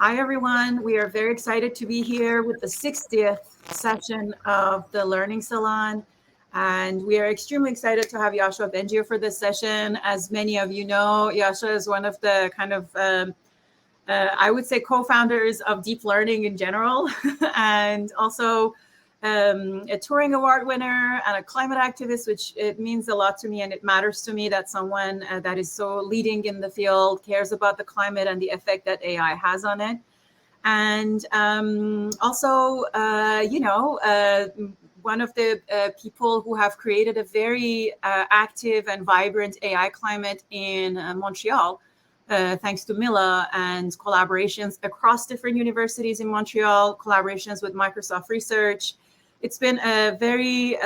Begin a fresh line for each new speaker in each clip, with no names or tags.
Hi, everyone. We are very excited to be here with the 60th session of the Learning Salon. And we are extremely excited to have Yoshua Bengio for this session. As many of you know, Yoshua is one of the I would say, co-founders of deep learning in general, and also a Turing Award winner and a climate activist, which it means a lot to me, and it matters to me that someone that is so leading in the field cares about the climate and the effect that AI has on it. And also, one of the people who have created a very active and vibrant AI climate in Montreal, thanks to Mila and collaborations across different universities in Montreal, collaborations with Microsoft Research. It's been a very,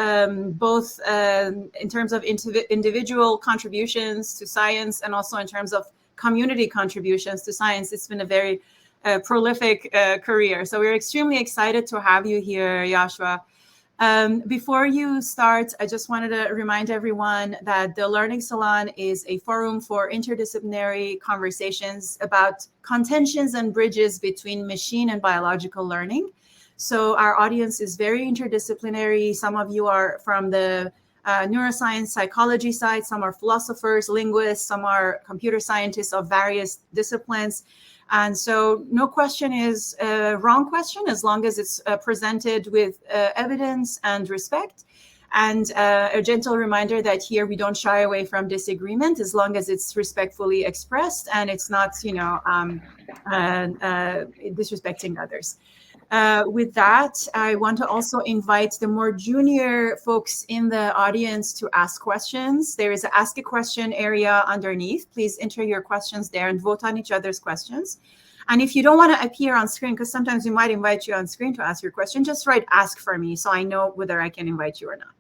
both in terms of individual contributions to science and also in terms of community contributions to science. It's been a very prolific career. So we're extremely excited to have you here, Yoshua. Before you start, I just wanted to remind everyone that the Learning Salon is a forum for interdisciplinary conversations about contentions and bridges between machine and biological learning. So our audience is very interdisciplinary. Some of you are from the neuroscience, psychology side, some are philosophers, linguists, some are computer scientists of various disciplines. And so no question is a wrong question as long as it's presented with evidence and respect. And a gentle reminder that here we don't shy away from disagreement as long as it's respectfully expressed and it's not, disrespecting others. With that, I want to also invite the more junior folks in the audience to ask questions. There is an ask a question area underneath. Please enter your questions there and vote on each other's questions. And if you don't want to appear on screen, because sometimes we might invite you on screen to ask your question, just write ask for me so I know whether I can invite you or not.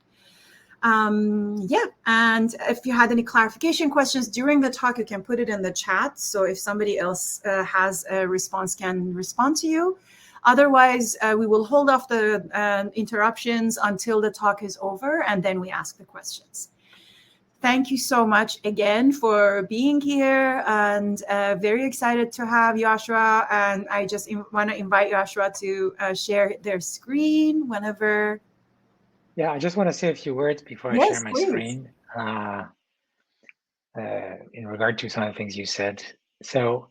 And if you had any clarification questions during the talk, you can put it in the chat. So if somebody else has a response, can respond to you. Otherwise, we will hold off the interruptions until the talk is over, and then we ask the questions. Thank you so much again for being here, and very excited to have Yoshua. And I just want to invite Yoshua to share their screen whenever.
Yeah, I just want to say a few words before I share my screen in regard to some of the things you said. So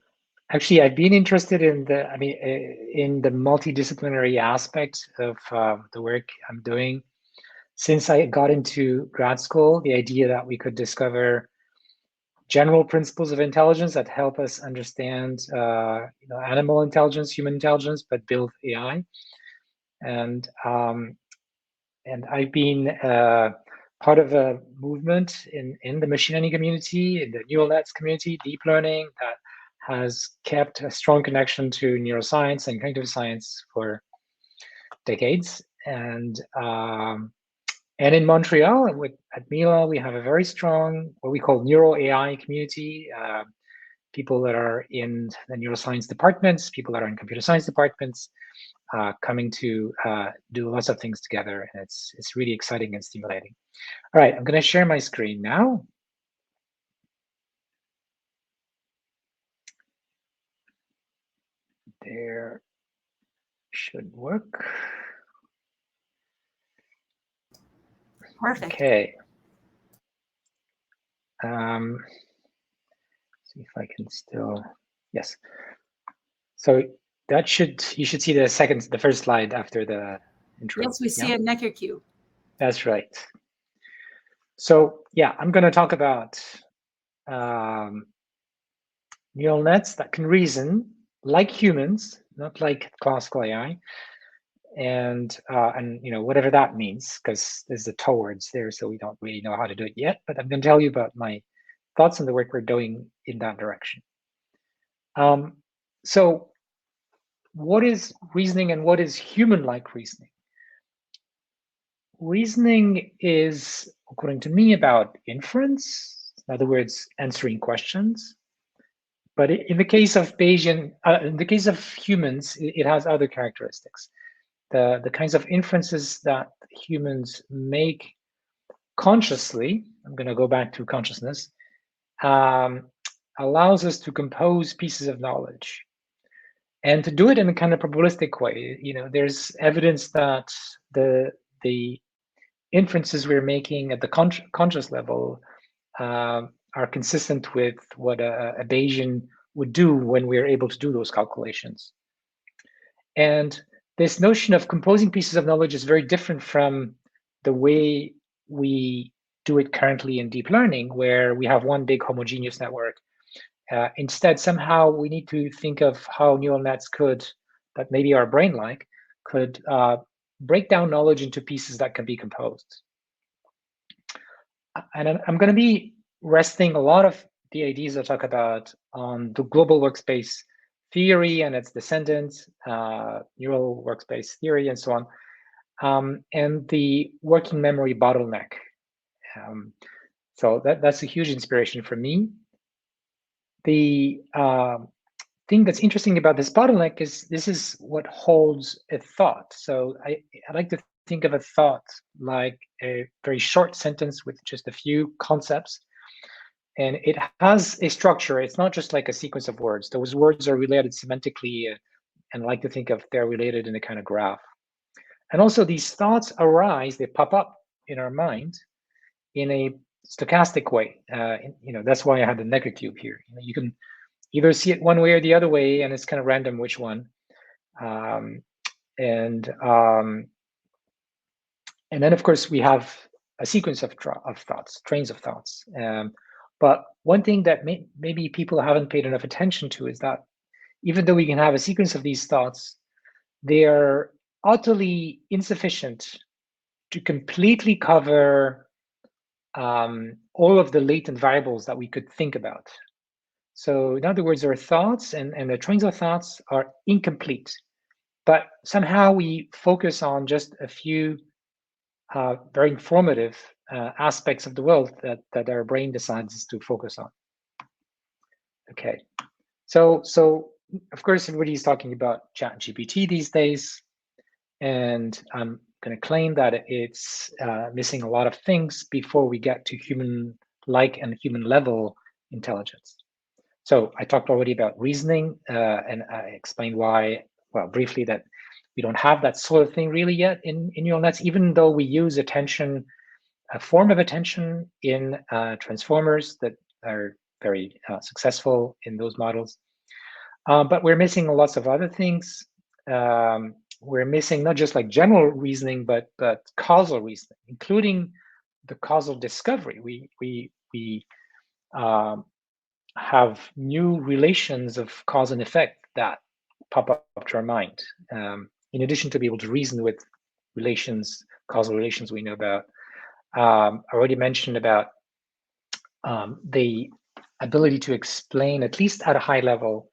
actually, I've been interested in the multidisciplinary aspect of the work I'm doing since I got into grad school. The idea that we could discover general principles of intelligence that help us understand, animal intelligence, human intelligence, but build AI. And I've been part of a movement in the machine learning community, in the neural nets community, deep learning, that has kept a strong connection to neuroscience and cognitive science for decades. And in Montreal, at Mila, we have a very strong, what we call neuro AI community, people that are in the neuroscience departments, people that are in computer science departments, coming to do lots of things together. And it's really exciting and stimulating. All right, I'm going to share my screen now. There should work.
Perfect.
Okay. See if I can still, yes. So that you should see the first slide after the intro.
Yes, we see a Necker cube.
That's right. So yeah, I'm going to talk about neural nets that can reason like humans, not like classical AI, and whatever that means, because there's the towards there, so we don't really know how to do it yet. But I'm going to tell you about my thoughts on the work we're doing in that direction. So what is reasoning and what is human-like reasoning? Reasoning is, according to me, about inference, in other words, answering questions. But in the case of Bayesian, in the case of humans, it has other characteristics. The kinds of inferences that humans make consciously, I'm going to go back to consciousness, allows us to compose pieces of knowledge. and to do it in a kind of probabilistic way. There's evidence that the inferences we're making at the conscious level are consistent with what a Bayesian would do when we're able to do those calculations. And this notion of composing pieces of knowledge is very different from the way we do it currently in deep learning, where we have one big homogeneous network. Instead, somehow we need to think of how neural nets that maybe are brain-like, could break down knowledge into pieces that can be composed. And I'm going to be resting a lot of the ideas I talk about on the global workspace theory and its descendants, neural workspace theory, and so on, and the working memory bottleneck. So that's a huge inspiration for me. The thing that's interesting about this bottleneck is this is what holds a thought. So I like to think of a thought like a very short sentence with just a few concepts. And it has a structure. It's not just like a sequence of words. Those words are related semantically, and I like to think of they're related in a kind of graph. And also these thoughts arise, they pop up in our mind in a stochastic way. That's why I had the negercube here. You can either see it one way or the other way, and it's kind of random which one. And then, of course, we have a sequence of thoughts, trains of thoughts. But one thing that maybe people haven't paid enough attention to is that even though we can have a sequence of these thoughts, they are utterly insufficient to completely cover all of the latent variables that we could think about. So in other words, our thoughts and the trains of thoughts are incomplete, but somehow we focus on just a few very informative aspects of the world that our brain decides to focus on. Okay, so of course everybody's talking about ChatGPT these days, and I'm going to claim that it's missing a lot of things before we get to human-like and human-level intelligence. So I talked already about reasoning, and I explained why, well, briefly, that we don't have that sort of thing really yet in neural nets, even though we use attention, a form of attention in transformers that are very successful in those models. But we're missing lots of other things. We're missing not just like general reasoning, but causal reasoning, including the causal discovery. We have new relations of cause and effect that pop up to our mind, in addition to be able to reason with causal relations we know about. I already mentioned about the ability to explain, at least at a high level,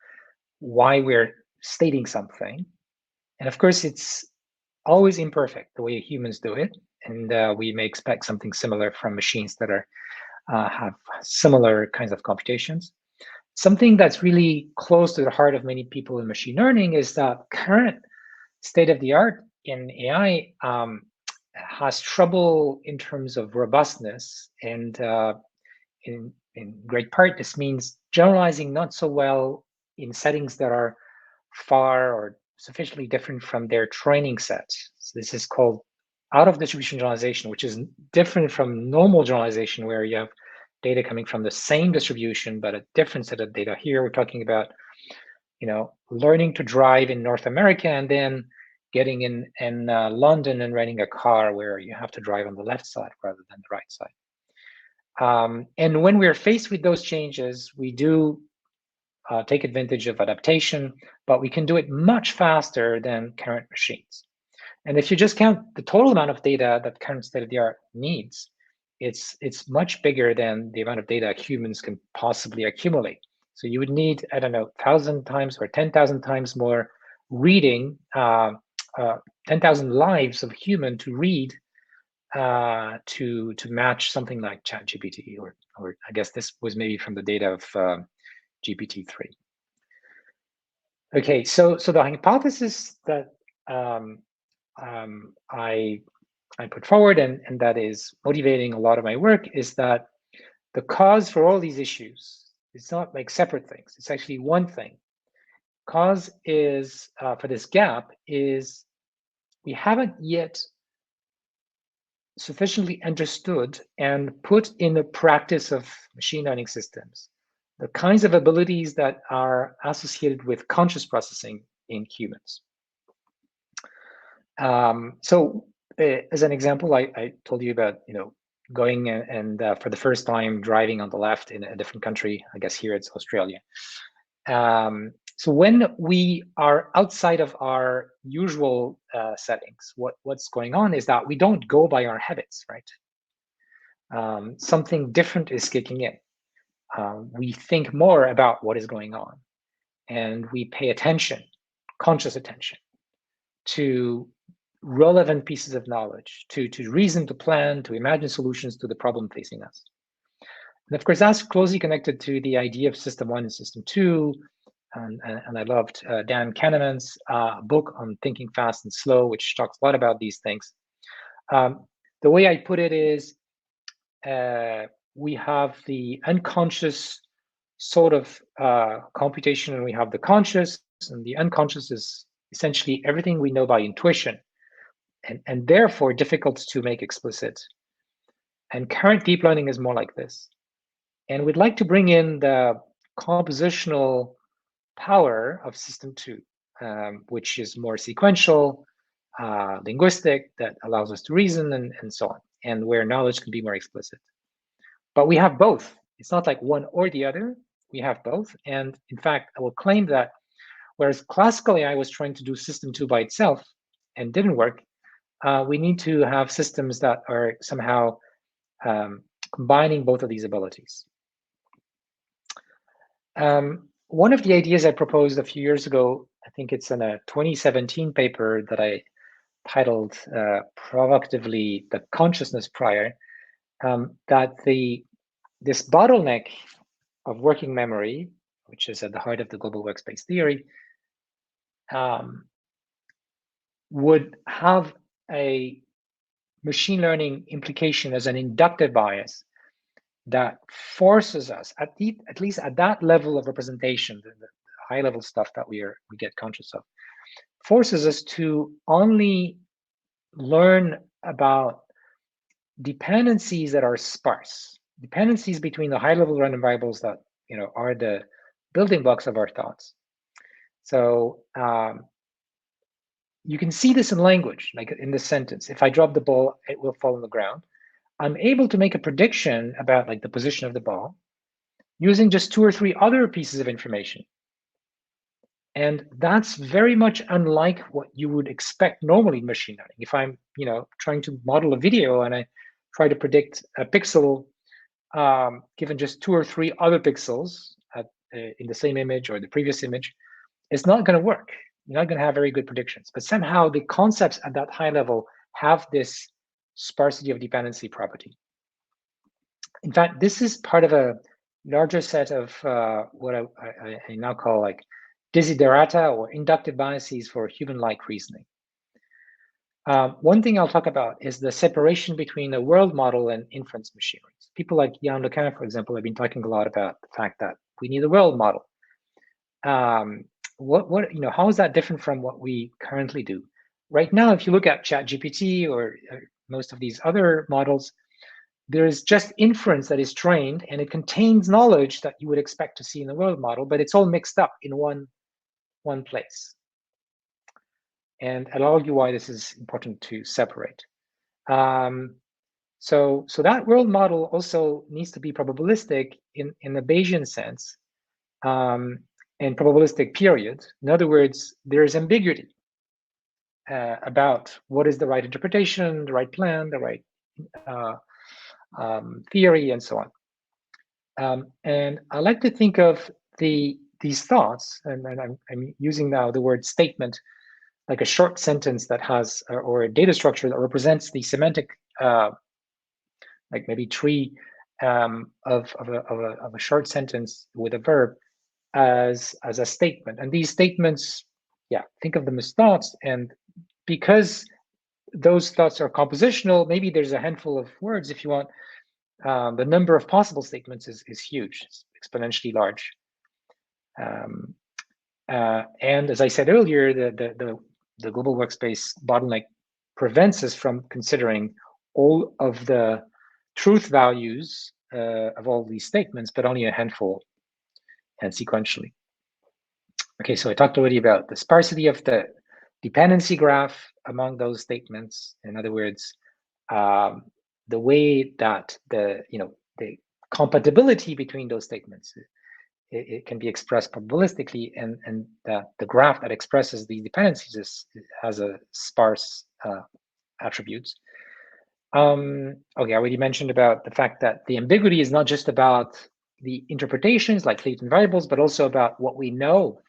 why we're stating something. And of course, it's always imperfect the way humans do it. And we may expect something similar from machines that have similar kinds of computations. Something that's really close to the heart of many people in machine learning is that current state of the art in AI has trouble in terms of robustness. And in great part, this means generalizing not so well in settings that are far or sufficiently different from their training sets. So this is called out of distribution generalization, which is different from normal generalization, where you have data coming from the same distribution, but a different set of data. Here, we're talking about, learning to drive in North America and then getting in London and renting a car where you have to drive on the left side rather than the right side. And when we're faced with those changes, we do take advantage of adaptation, but we can do it much faster than current machines. And if you just count the total amount of data that current state of the art needs, it's much bigger than the amount of data humans can possibly accumulate. So you would need, I don't know, 1,000 times or 10,000 times more reading, 10,000 lives of human to read to match something like ChatGPT, or I guess this was maybe from the data of GPT-3. Okay, so the hypothesis that I put forward, and that is motivating a lot of my work, is that the cause for all these issues is not like separate things. It's actually one thing. cause is for this gap is we haven't yet sufficiently understood and put in the practice of machine learning systems the kinds of abilities that are associated with conscious processing in humans. So, as an example, I told you about going and for the first time driving on the left in a different country. I guess here it's Australia. So when we are outside of our usual settings, what's going on is that we don't go by our habits, right? Something different is kicking in. We think more about what is going on, and we pay attention, conscious attention, to relevant pieces of knowledge, to reason, to plan, to imagine solutions to the problem facing us. And of course, that's closely connected to the idea of system one and system two. And I loved Dan Kahneman's book on thinking fast and slow, which talks a lot about these things. The way I put it is we have the unconscious sort of computation, and we have the conscious, and the unconscious is essentially everything we know by intuition, and therefore difficult to make explicit. And current deep learning is more like this. And we'd like to bring in the compositional power of system two, which is more sequential, linguistic, that allows us to reason and so on, and where knowledge can be more explicit. But we have both. It's not like one or the other. We have both. And in fact, I will claim that whereas classical AI was trying to do system two by itself and didn't work, we need to have systems that are somehow combining both of these abilities. One of the ideas I proposed a few years ago, I think it's in a 2017 paper that I titled provocatively "The Consciousness Prior," that this bottleneck of working memory, which is at the heart of the global workspace theory, would have a machine learning implication as an inductive bias that forces us, at least at that level of representation, the high level stuff that we get conscious of, forces us to only learn about dependencies that are sparse, dependencies between the high level random variables that are the building blocks of our thoughts. So you can see this in language, like in this sentence: if I drop the ball, it will fall on the ground. I'm able to make a prediction about like the position of the ball using just 2 or 3 other pieces of information. And that's very much unlike what you would expect normally in machine learning. If I'm trying to model a video and I try to predict a pixel given just 2 or 3 other pixels in the same image or the previous image, it's not going to work. You're not going to have very good predictions. But somehow the concepts at that high level have this sparsity of dependency property. In fact, this is part of a larger set of what I now call like desiderata or inductive biases for human-like reasoning. One thing I'll talk about is the separation between the world model and inference machinery. People like Yann LeCun, for example, have been talking a lot about the fact that we need a world model. How is that different from what we currently do? Right now, if you look at ChatGPT or most of these other models, there is just inference that is trained, and it contains knowledge that you would expect to see in the world model, but it's all mixed up in one place. And I'll argue why this is important to separate. So that world model also needs to be probabilistic in the Bayesian sense, and probabilistic period. In other words, there is ambiguity about what is the right interpretation, the right plan, the right theory, and so on. And I like to think of these thoughts, and I'm using now the word statement, like a short sentence that has, or a data structure that represents the semantic, like maybe tree of a short sentence with a verb as a statement. And these statements, think of them as thoughts. And because those thoughts are compositional, maybe there's a handful of words if you want. The number of possible statements is huge, it's exponentially large. And as I said earlier, the global workspace bottleneck prevents us from considering all of the truth values of all these statements, but only a handful and sequentially. Okay, so I talked already about the sparsity of the dependency graph among those statements. In other words, the way that the compatibility between those statements, it can be expressed probabilistically, and the graph that expresses these dependencies has a sparse attributes. Okay, I already mentioned about the fact that the ambiguity is not just about the interpretations like latent variables, but also about what we know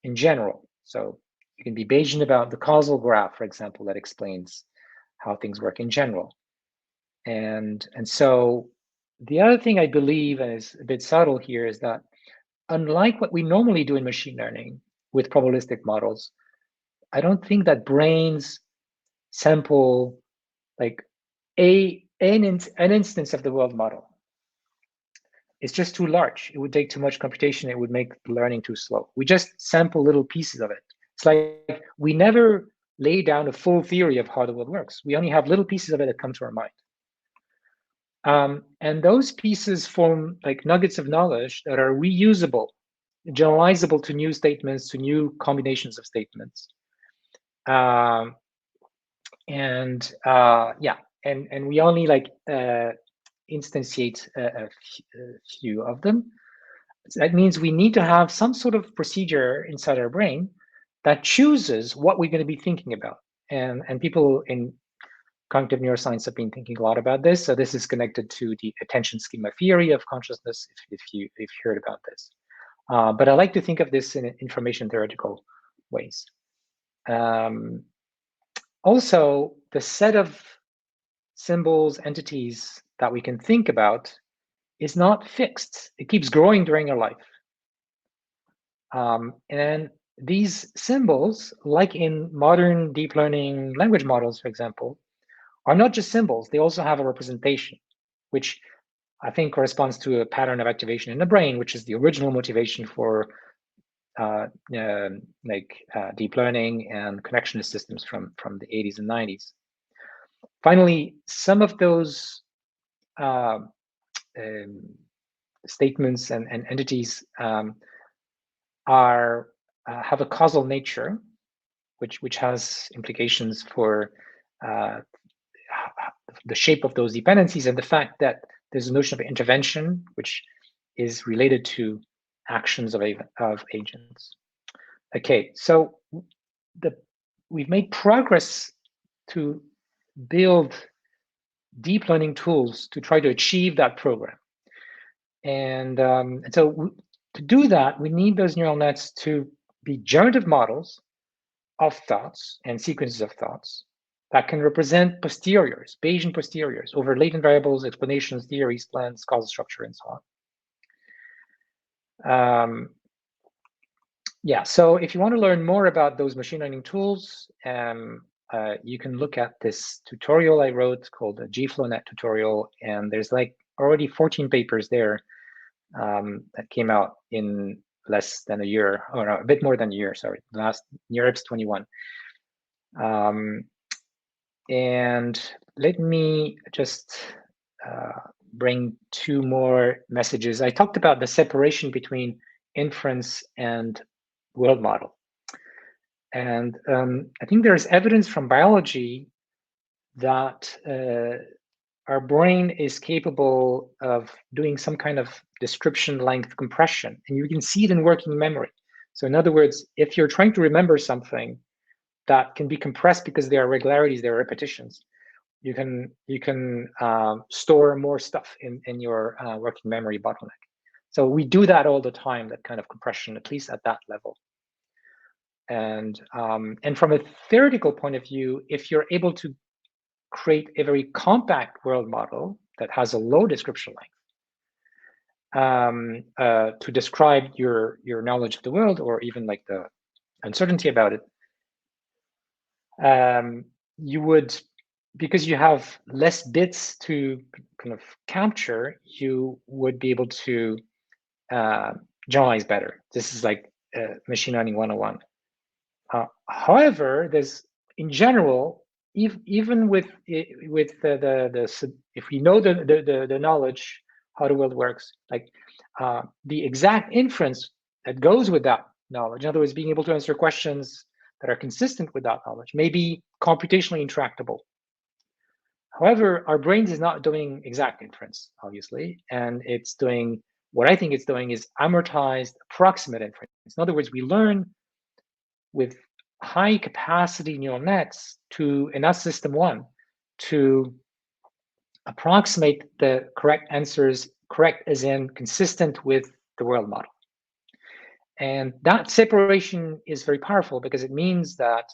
in general. So you can be Bayesian about the causal graph, for example, that explains how things work in general. And so the other thing I believe, and is a bit subtle here, is that unlike what we normally do in machine learning with probabilistic models, I don't think that brains sample like an instance of the world model. It's just too large. It would take too much computation. It would make learning too slow. We just sample little pieces of it. It's like we never lay down a full theory of how the world works. We only have little pieces of it that come to our mind. And those pieces form like nuggets of knowledge that are reusable, generalizable to new statements, to new combinations of statements. And we only like instantiate a few of them. So that means we need to have some sort of procedure inside our brain that chooses what we're going to be thinking about. And people in cognitive neuroscience have been thinking a lot about this. So this is connected to the attention schema theory of consciousness, if you've heard about this. But I like to think of this in information theoretical ways. Also, the set of symbols, entities that we can think about is not fixed. It keeps growing during our life. And these symbols, like in modern deep learning language models, for example, are not just symbols. They also have a representation, which I think corresponds to a pattern of activation in the brain, which is the original motivation for deep learning and connectionist systems from the 80s and 90s. Finally, some of those statements and entities have a causal nature, which has implications for the shape of those dependencies, and the fact that there's a notion of intervention, which is related to actions of agents. Okay, so we've made progress to build deep learning tools to try to achieve that program. And so to do that, we need those neural nets to be generative models of thoughts and sequences of thoughts that can represent posteriors, Bayesian posteriors, over latent variables, explanations, theories, plans, causal structure, and so on. So if you want to learn more about those machine learning tools, you can look at this tutorial I wrote called the GFlowNet tutorial, and there's like already 14 papers there that came out in less than a year, or no, a bit more than a year, sorry, last NeurIPS 21. And let me just bring two more messages. I talked about the separation between inference and world model. And I think there's evidence from biology that our brain is capable of doing some kind of description length compression, and you can see it in working memory. So in other words, if you're trying to remember something that can be compressed because there are regularities, there are repetitions, you can store more stuff in your working memory bottleneck. So we do that all the time, that kind of compression, at least at that level. And from a theoretical point of view, if you're able to create a very compact world model that has a low description length to describe your knowledge of the world, or even like the uncertainty about it, you would, because you have less bits to kind of capture, you would be able to generalize better. This is like machine learning 101. However, there's in general, even with if we know the knowledge how the world works, like the exact inference that goes with that knowledge, in other words, being able to answer questions that are consistent with that knowledge, may be computationally intractable. However, our brains is not doing exact inference, obviously, and it's doing what I think it's doing is amortized approximate inference. In other words, we learn with high capacity neural nets in our system one to approximate the correct answers, correct as in consistent with the world model. And that separation is very powerful because it means that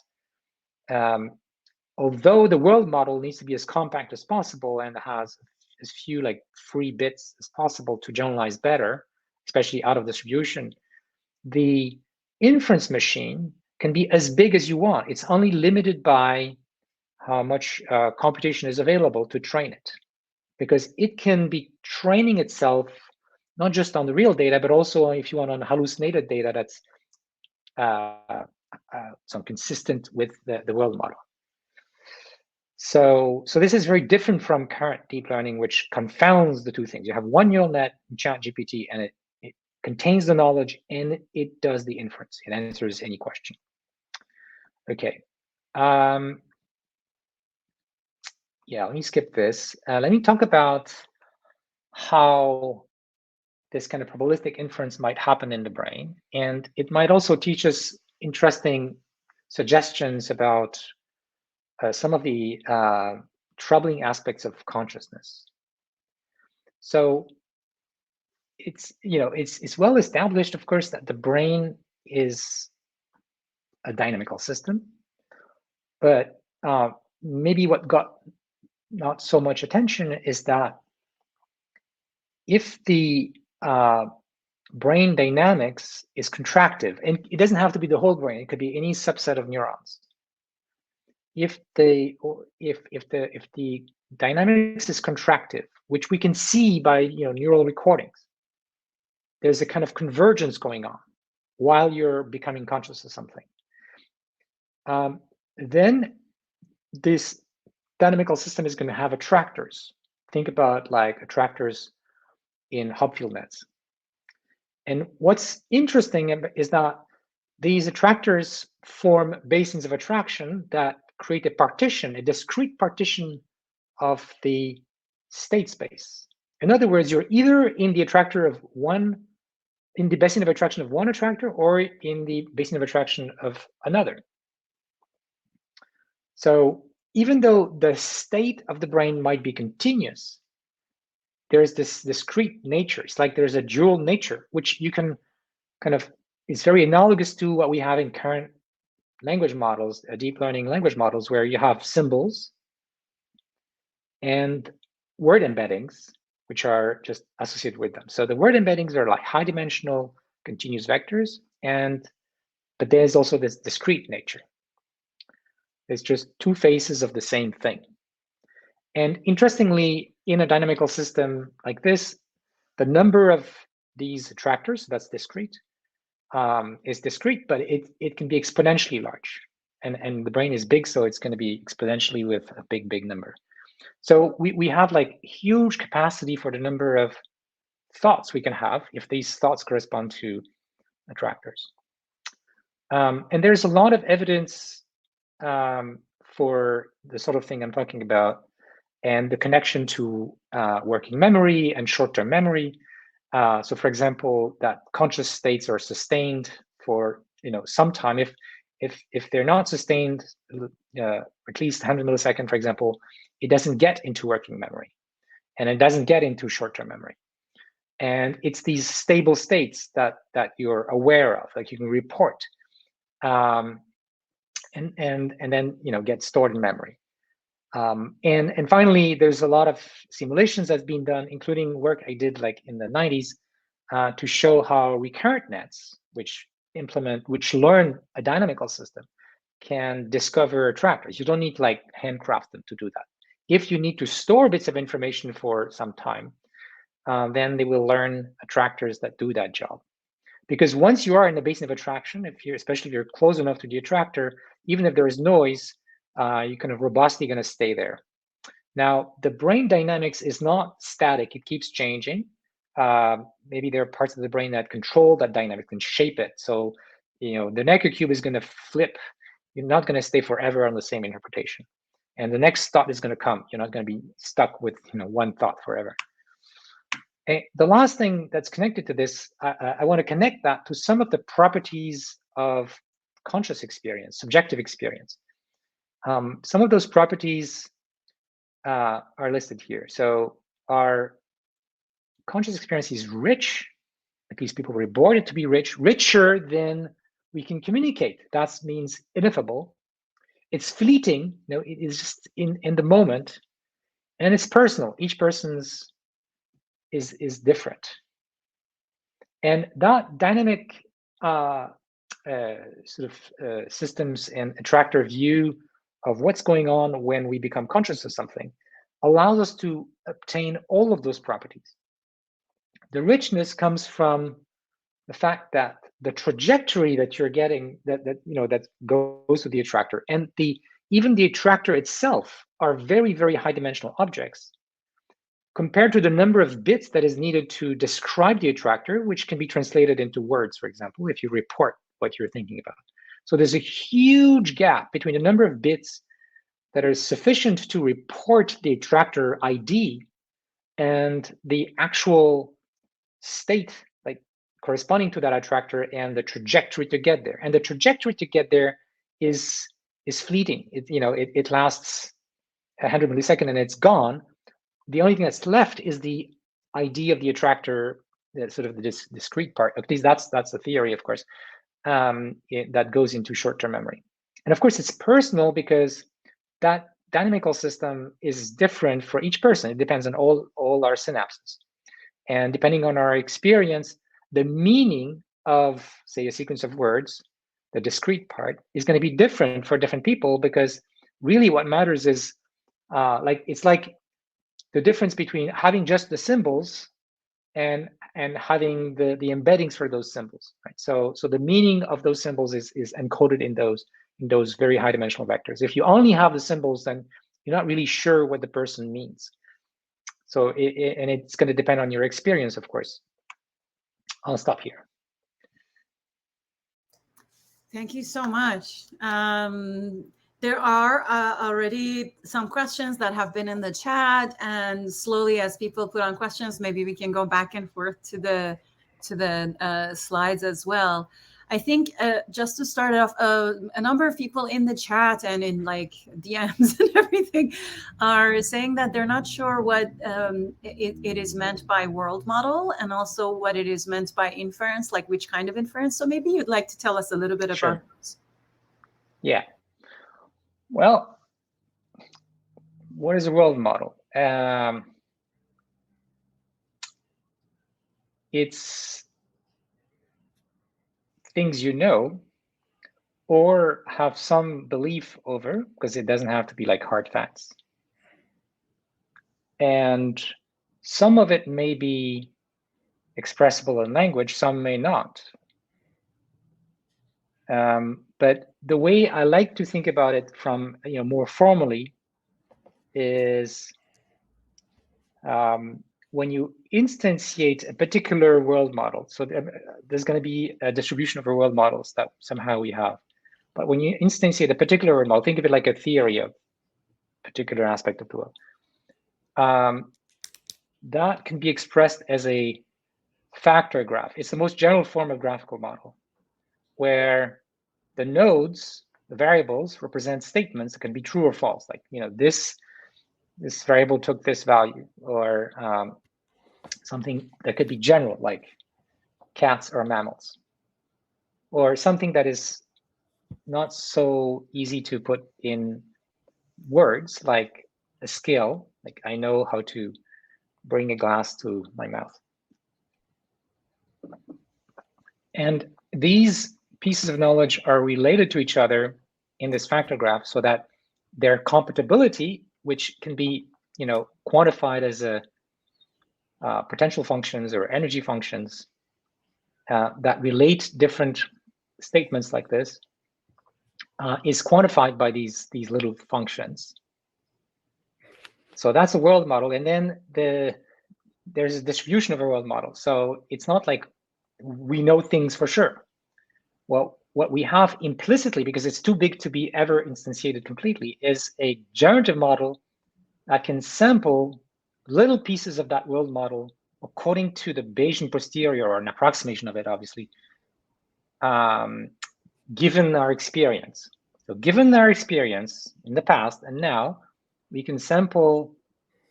although the world model needs to be as compact as possible and has as few like free bits as possible to generalize better, especially out of distribution, the inference machine can be as big as you want. It's only limited by how much computation is available to train it, because it can be training itself not just on the real data, but also, if you want, on hallucinated data that's some consistent with the world model. So this is very different from current deep learning, which confounds the two things. You have one neural net in ChatGPT, and it contains the knowledge and it does the inference. It answers any question. Okay. Yeah, let me skip this. Let me talk about how this kind of probabilistic inference might happen in the brain. And it might also teach us interesting suggestions about some of the troubling aspects of consciousness. So it's well established, of course, that the brain is a dynamical system, but maybe what got not so much attention is that if the brain dynamics is contractive, and it doesn't have to be the whole brain, it could be any subset of neurons. If the dynamics is contractive, which we can see by neural recordings, there's a kind of convergence going on while you're becoming conscious of something. Then this dynamical system is going to have attractors. Think about like attractors in Hopfield nets. And what's interesting is that these attractors form basins of attraction that create a partition, a discrete partition of the state space. In other words, you're either in the basin of attraction of one attractor, or in the basin of attraction of another. So even though the state of the brain might be continuous, there's this discrete nature. It's like there's a dual nature, which you can it's very analogous to what we have in current language models, deep learning language models, where you have symbols and word embeddings, which are just associated with them. So the word embeddings are like high dimensional continuous vectors, but there's also this discrete nature. It's just two faces of the same thing. And interestingly, in a dynamical system like this, the number of these attractors, that's discrete, is discrete, but it can be exponentially large. And the brain is big, so it's going to be exponentially with a big number. So we have like huge capacity for the number of thoughts we can have if these thoughts correspond to attractors. And there's a lot of evidence for the sort of thing I'm talking about, and the connection to working memory and short-term memory. So for example, that conscious states are sustained for some time. If they're not sustained at least 100 milliseconds, for example, it doesn't get into working memory, and it doesn't get into short-term memory. And it's these stable states that you're aware of, like you can report, and then get stored in memory. And finally, there's a lot of simulations that's been done, including work I did like in the 90s, to show how recurrent nets, which learn a dynamical system, can discover attractors. You don't need to like handcraft them to do that. If you need to store bits of information for some time, then they will learn attractors that do that job. Because once you are in the basin of attraction, especially if you're close enough to the attractor, even if there is noise, you're kind of robustly going to stay there. Now, the brain dynamics is not static; it keeps changing. Maybe there are parts of the brain that control that dynamic and shape it. So, the Necker cube is going to flip. You're not going to stay forever on the same interpretation, and the next thought is going to come. You're not going to be stuck with one thought forever. And the last thing that's connected to this, I want to connect that to some of the properties of conscious experience, subjective experience. Some of those properties are listed here. So our conscious experience is rich, at least people report it to be rich, richer than we can communicate. That means ineffable. It's fleeting, it is just in the moment, and it's personal. Each person's is different. And that dynamic systems and attractor view of what's going on when we become conscious of something allows us to obtain all of those properties. The richness comes from the fact that the trajectory that you're getting, that goes to the attractor, and even the attractor itself are very, very high dimensional objects compared to the number of bits that is needed to describe the attractor, which can be translated into words, for example, if you report what you're thinking about. So there's a huge gap between the number of bits that are sufficient to report the attractor ID and the actual state, like corresponding to that attractor, and the trajectory to get there. And the trajectory to get there is fleeting. It lasts 100 milliseconds and it's gone. The only thing that's left is the ID of the attractor, sort of the discrete part. At least that's the theory, of course, that goes into short-term memory. And of course, it's personal because that dynamical system is different for each person. It depends on all our synapses. And depending on our experience, the meaning of, say, a sequence of words, the discrete part, is going to be different for different people, because really what matters is it's like the difference between having just the symbols and having the embeddings for those symbols, right? So the meaning of those symbols is encoded in those very high dimensional vectors. If you only have the symbols, then you're not really sure what the person means. So and it's going to depend on your experience, of course. I'll stop here.
Thank you so much. There are already some questions that have been in the chat, and slowly, as people put on questions, maybe we can go back and forth to the slides as well. I think just to start off, a number of people in the chat and in like DMs and everything are saying that they're not sure what it is meant by world model, and also what it is meant by inference, like which kind of inference. So maybe you'd like to tell us a little bit about this.
Yeah. Well, what is a world model? It's things you know or have some belief over, because it doesn't have to be like hard facts. And some of it may be expressible in language, some may not. But the way I like to think about it from more formally is when you instantiate a particular world model. So there's going to be a distribution of our world models that somehow we have. But when you instantiate a particular world model, think of it like a theory of a particular aspect of the world. That can be expressed as a factor graph. It's the most general form of graphical model, where the nodes, the variables, represent statements that can be true or false. Like, this variable took this value, or something that could be general, like cats or mammals, or something that is not so easy to put in words, like a scale, like I know how to bring a glass to my mouth. And these pieces of knowledge are related to each other in this factor graph, so that their compatibility, which can be quantified as a potential functions or energy functions, that relate different statements like this is quantified by these little functions. So that's a world model, and then there's a distribution of a world model. So it's not like we know things for sure. Well, what we have implicitly, because it's too big to be ever instantiated completely, is a generative model that can sample little pieces of that world model according to the Bayesian posterior, or an approximation of it, obviously, given our experience. So given our experience in the past and now, we can sample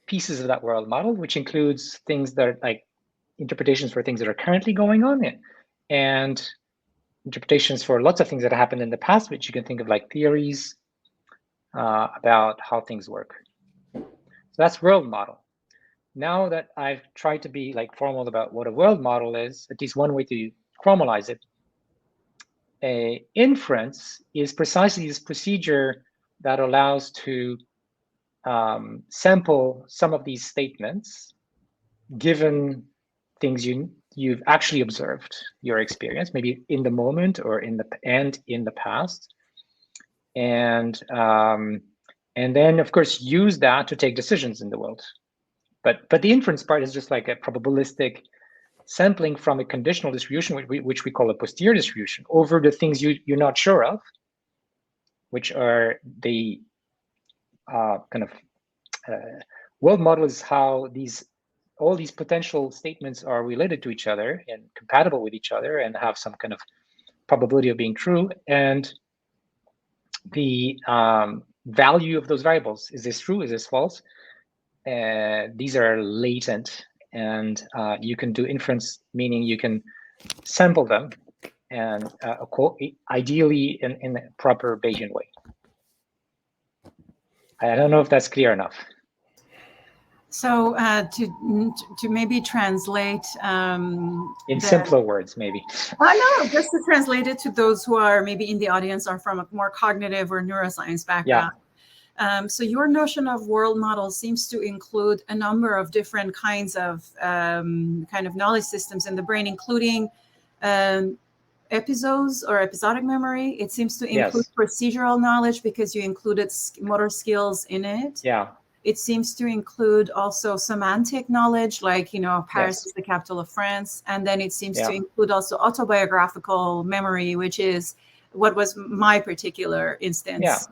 pieces of that world model, which includes things that are like interpretations for things that are currently going on, and interpretations for lots of things that happened in the past, which you can think of like theories about how things work. So that's world model. Now that I've tried to be like formal about what a world model is, at least one way to formalize it, a inference is precisely this procedure that allows to sample some of these statements given things you've actually observed, your experience, maybe in the moment or in the past, and then of course use that to take decisions in the world. But the inference part is just like a probabilistic sampling from a conditional distribution, which we call a posterior distribution, over the things you're not sure of, which are the kind of world model is how all these potential statements are related to each other and compatible with each other and have some kind of probability of being true. And the value of those variables, is this true, is this false? These are latent, and you can do inference, meaning you can sample them, and ideally in a proper Bayesian way. I don't know if that's clear enough.
So to maybe translate
in simpler words, maybe.
No, just to translate it to those who are maybe in the audience are from a more cognitive or neuroscience background. Yeah. So your notion of world model seems to include a number of different kinds of kind of knowledge systems in the brain, including episodes or episodic memory. It seems to include procedural knowledge because you included motor skills in it.
Yeah.
It seems to include also semantic knowledge, like, Paris is the capital of France. And then it seems to include also autobiographical memory, which is what was my particular instance.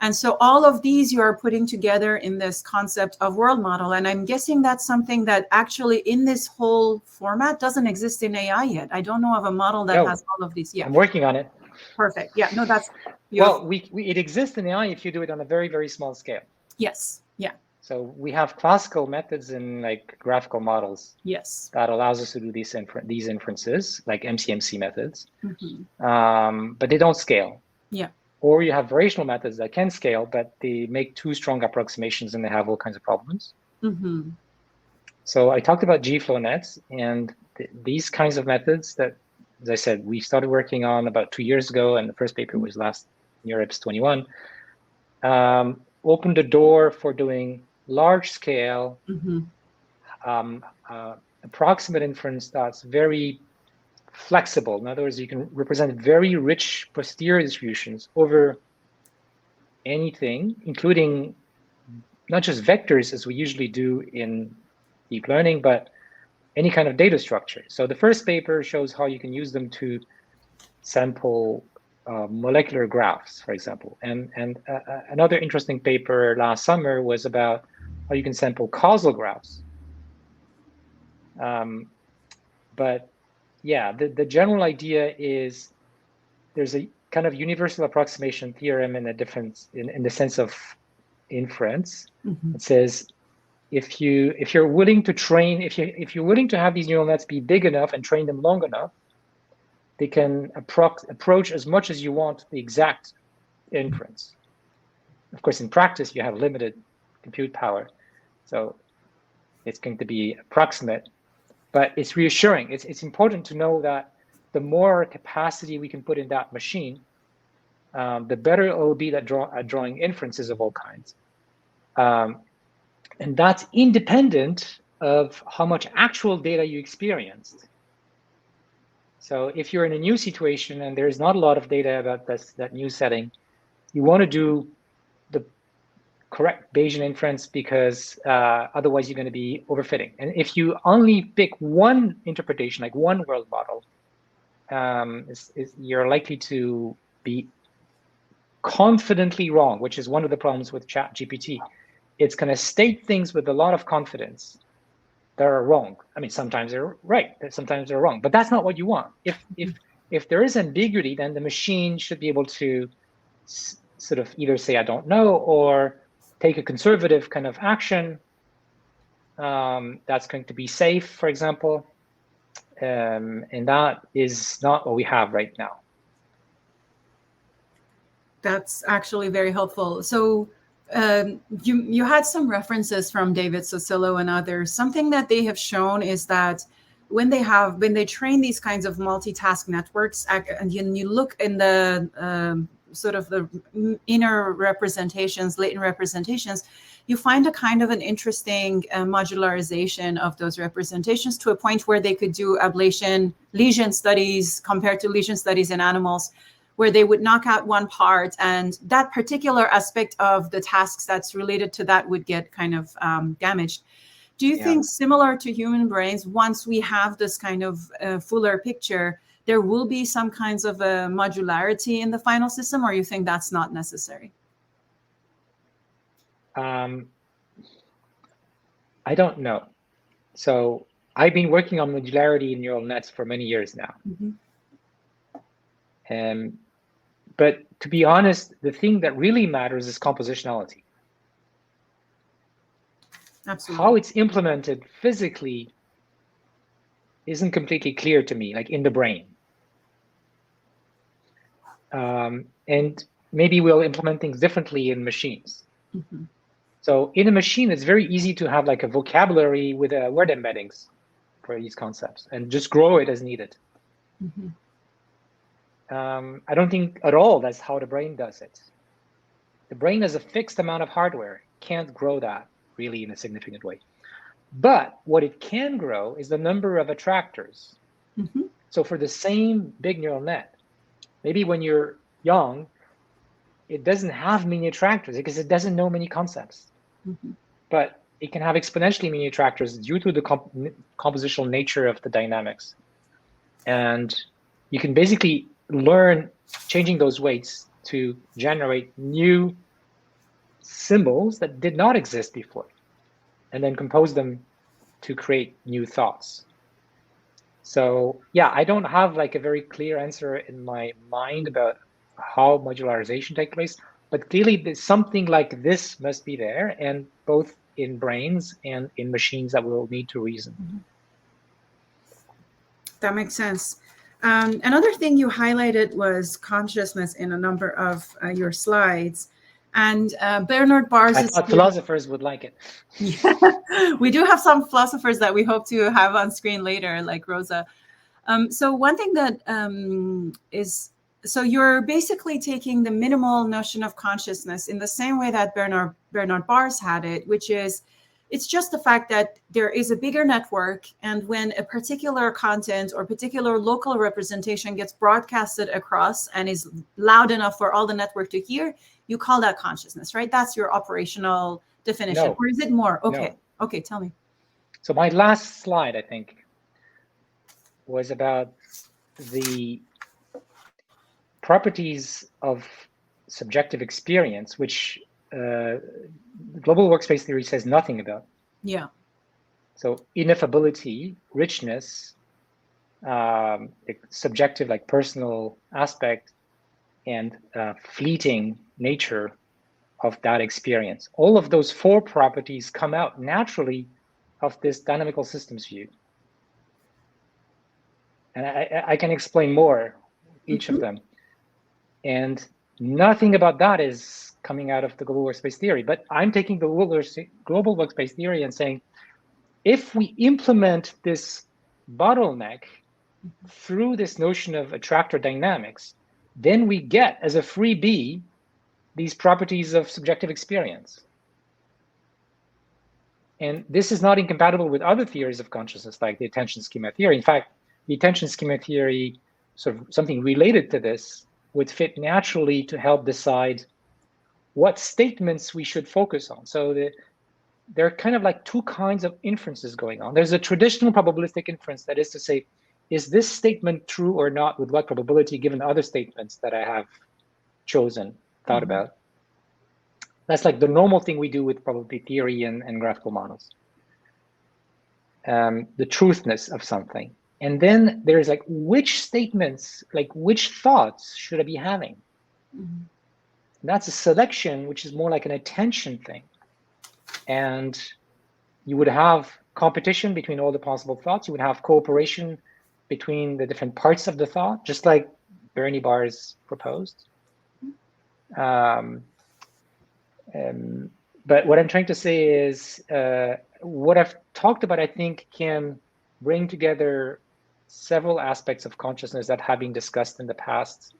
And so all of these you are putting together in this concept of world model. And I'm guessing that's something that actually in this whole format doesn't exist in AI yet. I don't know of a model that has all of these. Yeah,
I'm working on it.
Perfect. Yeah, no, that's beautiful.
Well, it exists in AI if you do it on a very, very small scale.
Yes. Yeah.
So we have classical methods in like graphical models.
Yes.
That allows us to do these inferences, like MCMC methods, but they don't scale.
Yeah.
Or you have variational methods that can scale, but they make too strong approximations and they have all kinds of problems. So I talked about GFlow nets, and these kinds of methods that, as I said, we started working on about 2 years ago, and the first paper was last NeurIPS 21. Opened the door for doing large scale approximate inference that's very flexible. In other words, you can represent very rich posterior distributions over anything, including not just vectors as we usually do in deep learning, but any kind of data structure. So the first paper shows how you can use them to sample molecular graphs, for example. And another interesting paper last summer was about how you can sample causal graphs. But yeah, the general idea is there's a kind of universal approximation theorem in the sense of inference. It says if you're willing to have these neural nets be big enough and train them long enough, they can approach as much as you want the exact inference. Of course, in practice, you have limited compute power, so it's going to be approximate, but it's reassuring. It's important to know that the more capacity we can put in that machine, the better it will be at drawing inferences of all kinds. And that's independent of how much actual data you experienced. So if you're in a new situation and there's not a lot of data about that new setting, you want to do the correct Bayesian inference because otherwise you're going to be overfitting. And if you only pick one interpretation, like one world model, you're likely to be confidently wrong, which is one of the problems with ChatGPT. It's going to state things with a lot of confidence that are wrong. I mean, sometimes they're right, sometimes they're wrong, but that's not what you want. If there is ambiguity, then the machine should be able to sort of either say, I don't know, or take a conservative kind of action that's going to be safe, for example. And that is not what we have right now.
That's actually very helpful. So you had some references from David Sosillo and others. Something that they have shown is that when they train these kinds of multitask networks, and you look in the sort of the inner representations, latent representations, you find a kind of an interesting modularization of those representations to a point where they could do lesion studies compared to lesion studies in animals, where they would knock out one part and that particular aspect of the tasks that's related to that would get kind of damaged. Do you think, similar to human brains, once we have this kind of fuller picture, there will be some kinds of a modularity in the final system, or you think that's not necessary?
I don't know. So I've been working on modularity in neural nets for many years now. But to be honest, the thing that really matters is compositionality.
Absolutely.
How it's implemented physically isn't completely clear to me, like in the brain. And maybe we'll implement things differently in machines. So in a machine, it's very easy to have like a vocabulary with word embeddings for these concepts and just grow it as needed. I don't think at all that's how the brain does it. The brain has a fixed amount of hardware, can't grow that really in a significant way. But what it can grow is the number of attractors. So for the same big neural net, maybe when you're young, it doesn't have many attractors because it doesn't know many concepts. But it can have exponentially many attractors due to the compositional nature of the dynamics. And you can basically learn changing those weights to generate new symbols that did not exist before, and then compose them to create new thoughts. So yeah, I don't have like a very clear answer in my mind about how modularization takes place, but clearly something like this must be there, and both in brains and in machines that will need to reason.
That makes sense. Another thing you highlighted was consciousness in a number of your slides. And Bernard Bars
I thought philosophers would like it.
Yeah, we do have some philosophers that we hope to have on screen later, like Rosa. So one thing that so you're basically taking the minimal notion of consciousness in the same way that Bernard Bars had it, which is, it's just the fact that there is a bigger network, and when a particular content or particular local representation gets broadcasted across and is loud enough for all the network to hear, you call that consciousness, right? That's your operational definition.
No.
Or is it more? Okay.
No.
Okay, tell me.
So my last slide, I think, was about the properties of subjective experience, which global workspace theory says nothing about.
Yeah.
So ineffability, richness, subjective, like personal aspect, and fleeting nature of that experience. All of those four properties come out naturally of this dynamical systems view. And I can explain more each of them. And nothing about that is coming out of the global workspace theory. But I'm taking the global workspace theory and saying, if we implement this bottleneck through this notion of attractor dynamics, then we get, as a freebie, these properties of subjective experience. And this is not incompatible with other theories of consciousness, like the attention schema theory. In fact, the attention schema theory, sort of something related to this, would fit naturally to help decide what statements we should focus on. So there are kind of like two kinds of inferences going on. There's a traditional probabilistic inference, that is to say, is this statement true or not with what probability given other statements that I have chosen, thought about. That's like the normal thing we do with probability theory and graphical models. The truthness of something. And then there's like, which statements, like which thoughts should I be having? That's a selection, which is more like an attention thing. And you would have competition between all the possible thoughts. You would have cooperation between the different parts of the thought, just like Bernie Barr's proposed. But what I'm trying to say is, what I've talked about, I think, can bring together several aspects of consciousness that have been discussed in the past,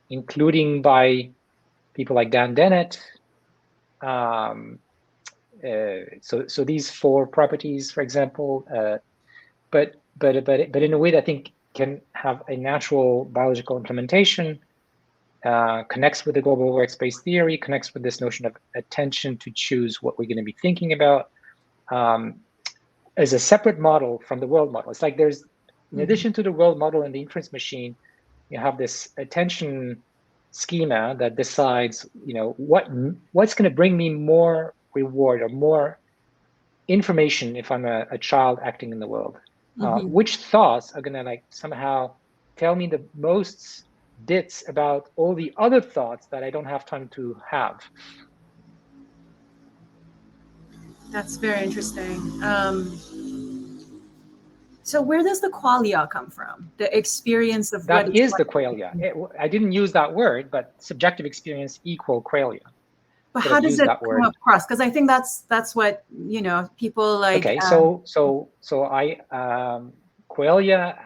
including by people like Dan Dennett. So these four properties, for example, but in a way that I think can have a natural biological implementation, connects with the global workspace theory, connects with this notion of attention to choose what we're going to be thinking about, as a separate model from the world model. It's like there's, in addition to the world model and the inference machine, you have this attention schema that decides, what's going to bring me more reward or more information if I'm a child acting in the world. Which thoughts are going to like somehow tell me the most bits about all the other thoughts that I don't have time to have.
That's very interesting. So where does the qualia come from? The experience of
that
what
is the qualia. I didn't use that word, but subjective experience equal qualia.
But how does it come across? Because I think that's what people like.
Okay, so I qualia,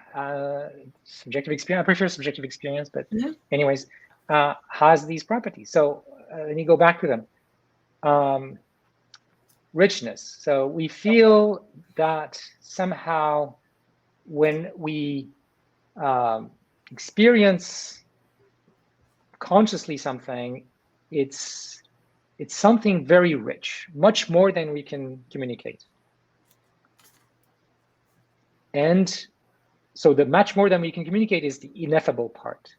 subjective experience. I prefer subjective experience, but anyways, has these properties. So let me go back to them. Richness. So we feel that somehow when we experience consciously something, it's something very rich, much more than we can communicate. And so the much more than we can communicate is the ineffable part.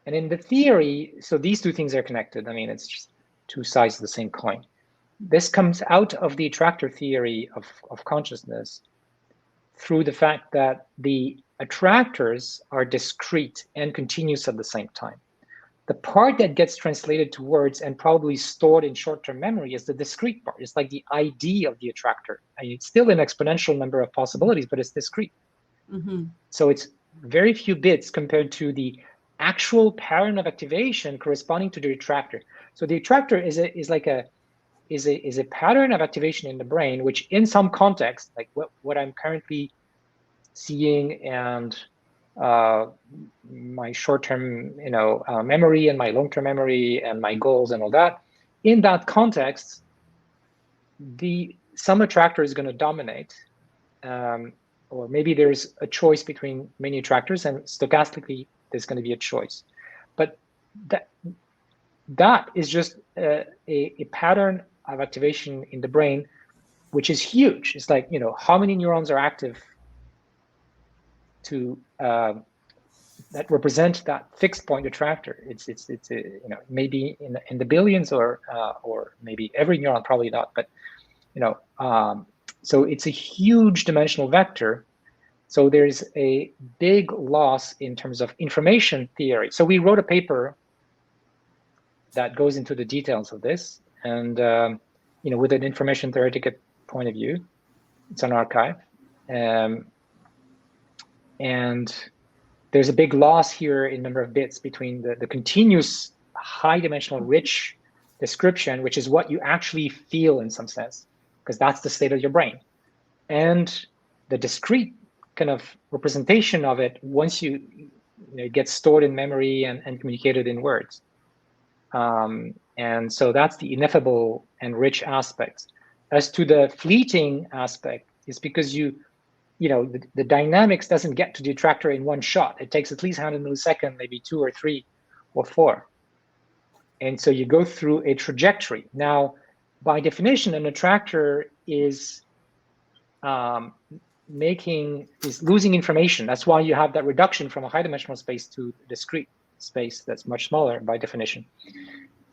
And in the theory, so these two things are connected. I mean, it's just two sides of the same coin. This comes out of the attractor theory of consciousness through the fact that the attractors are discrete and continuous at the same time. The part that gets translated to words and probably stored in short-term memory is the discrete part. It's like the ID of the attractor. I mean, it's still an exponential number of possibilities, but it's discrete. So it's very few bits compared to the actual pattern of activation corresponding to the attractor. So the attractor is a pattern of activation in the brain, which in some context, like what I'm currently seeing and my short-term memory and my long-term memory and my goals and all that, in that context, some attractor is going to dominate, or maybe there's a choice between many attractors, and stochastically there's going to be a choice. But that is just a pattern of activation in the brain, which is huge. It's like, how many neurons are active to that represent that fixed point attractor. It's maybe in the billions or maybe every neuron, probably not, but so it's a huge dimensional vector. So there's a big loss in terms of information theory. So we wrote a paper that goes into the details of this, and with an information theoretic point of view. It's on arXiv. And there's a big loss here in number of bits between the continuous high dimensional rich description, which is what you actually feel in some sense, because that's the state of your brain, and the discrete kind of representation of it once it gets stored in memory and communicated in words. And so that's the ineffable and rich aspects. As to the fleeting aspect, it's because you the dynamics doesn't get to the attractor in one shot. It takes at least 100 milliseconds, maybe 2 or 3 or 4. And so you go through a trajectory. Now, by definition, an attractor is losing information. That's why you have that reduction from a high-dimensional space to a discrete space that's much smaller by definition.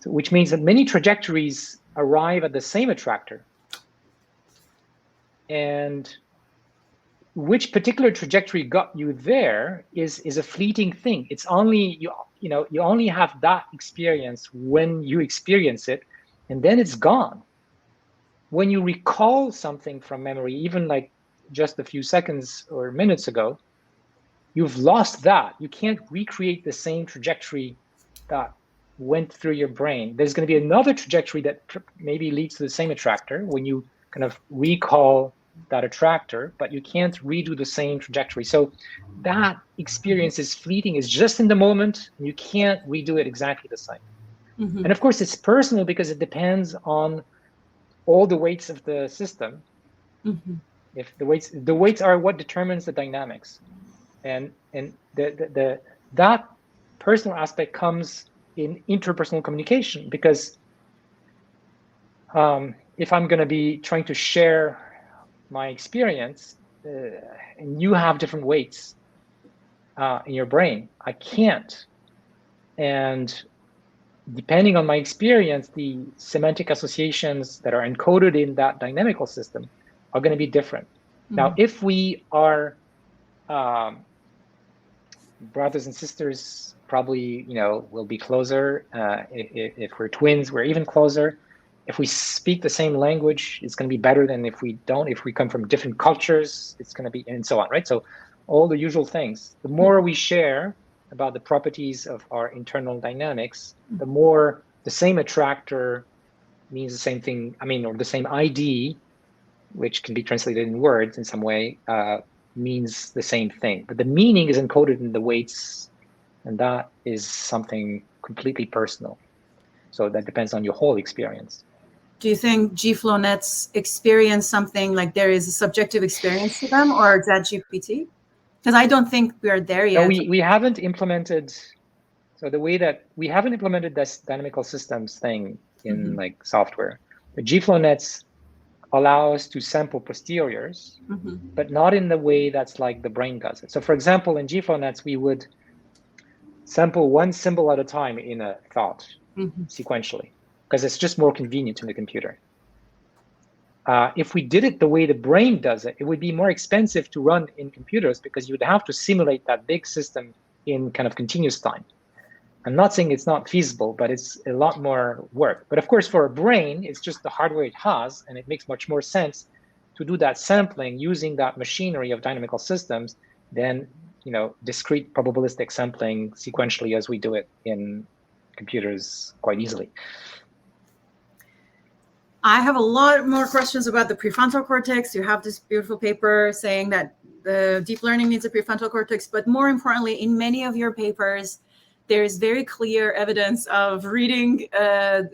So, which means that many trajectories arrive at the same attractor. And which particular trajectory got you there is a fleeting thing. It's only you only have that experience when you experience it, and then it's gone. When you recall something from memory, even like just a few seconds or minutes ago, you've lost that. You can't recreate the same trajectory that went through your brain. There's going to be another trajectory that maybe leads to the same attractor when you kind of recall that attractor, but you can't redo the same trajectory. So that experience is fleeting, it's just in the moment, and you can't redo it exactly the same. Mm-hmm. And of course, it's personal because it depends on all the weights of the system. Mm-hmm. If the weights are what determines the dynamics, and that personal aspect comes in interpersonal communication, because if I'm going to be trying to share my experience, and you have different weights in your brain, I can't. And depending on my experience, the semantic associations that are encoded in that dynamical system are going to be different. Mm-hmm. Now, if we are brothers and sisters, probably we'll be closer. If we're twins, we're even closer. If we speak the same language, it's going to be better than if we don't. If we come from different cultures, it's going to be, and so on, right? So all the usual things. The more we share about the properties of our internal dynamics, the more the same attractor means the same thing, or the same ID, which can be translated in words in some way, means the same thing. But the meaning is encoded in the weights, and that is something completely personal. So that depends on your whole experience.
Do you think GFlow nets experience something like there is a subjective experience to them, or is that GPT? Because I don't think we are there yet.
No, we haven't implemented. So the way that we haven't implemented this dynamical systems thing in like software, the GFlow nets allow us to sample posteriors, but not in the way that's like the brain does it. So for example, in GFlow nets, we would sample one symbol at a time in a thought sequentially, because it's just more convenient in the computer. If we did it the way the brain does it, it would be more expensive to run in computers because you would have to simulate that big system in kind of continuous time. I'm not saying it's not feasible, but it's a lot more work. But of course, for a brain, it's just the hardware it has, and it makes much more sense to do that sampling using that machinery of dynamical systems than discrete probabilistic sampling sequentially as we do it in computers quite easily.
I have a lot more questions about the prefrontal cortex. You have this beautiful paper saying that the deep learning needs a prefrontal cortex, but more importantly, in many of your papers, there is very clear evidence of reading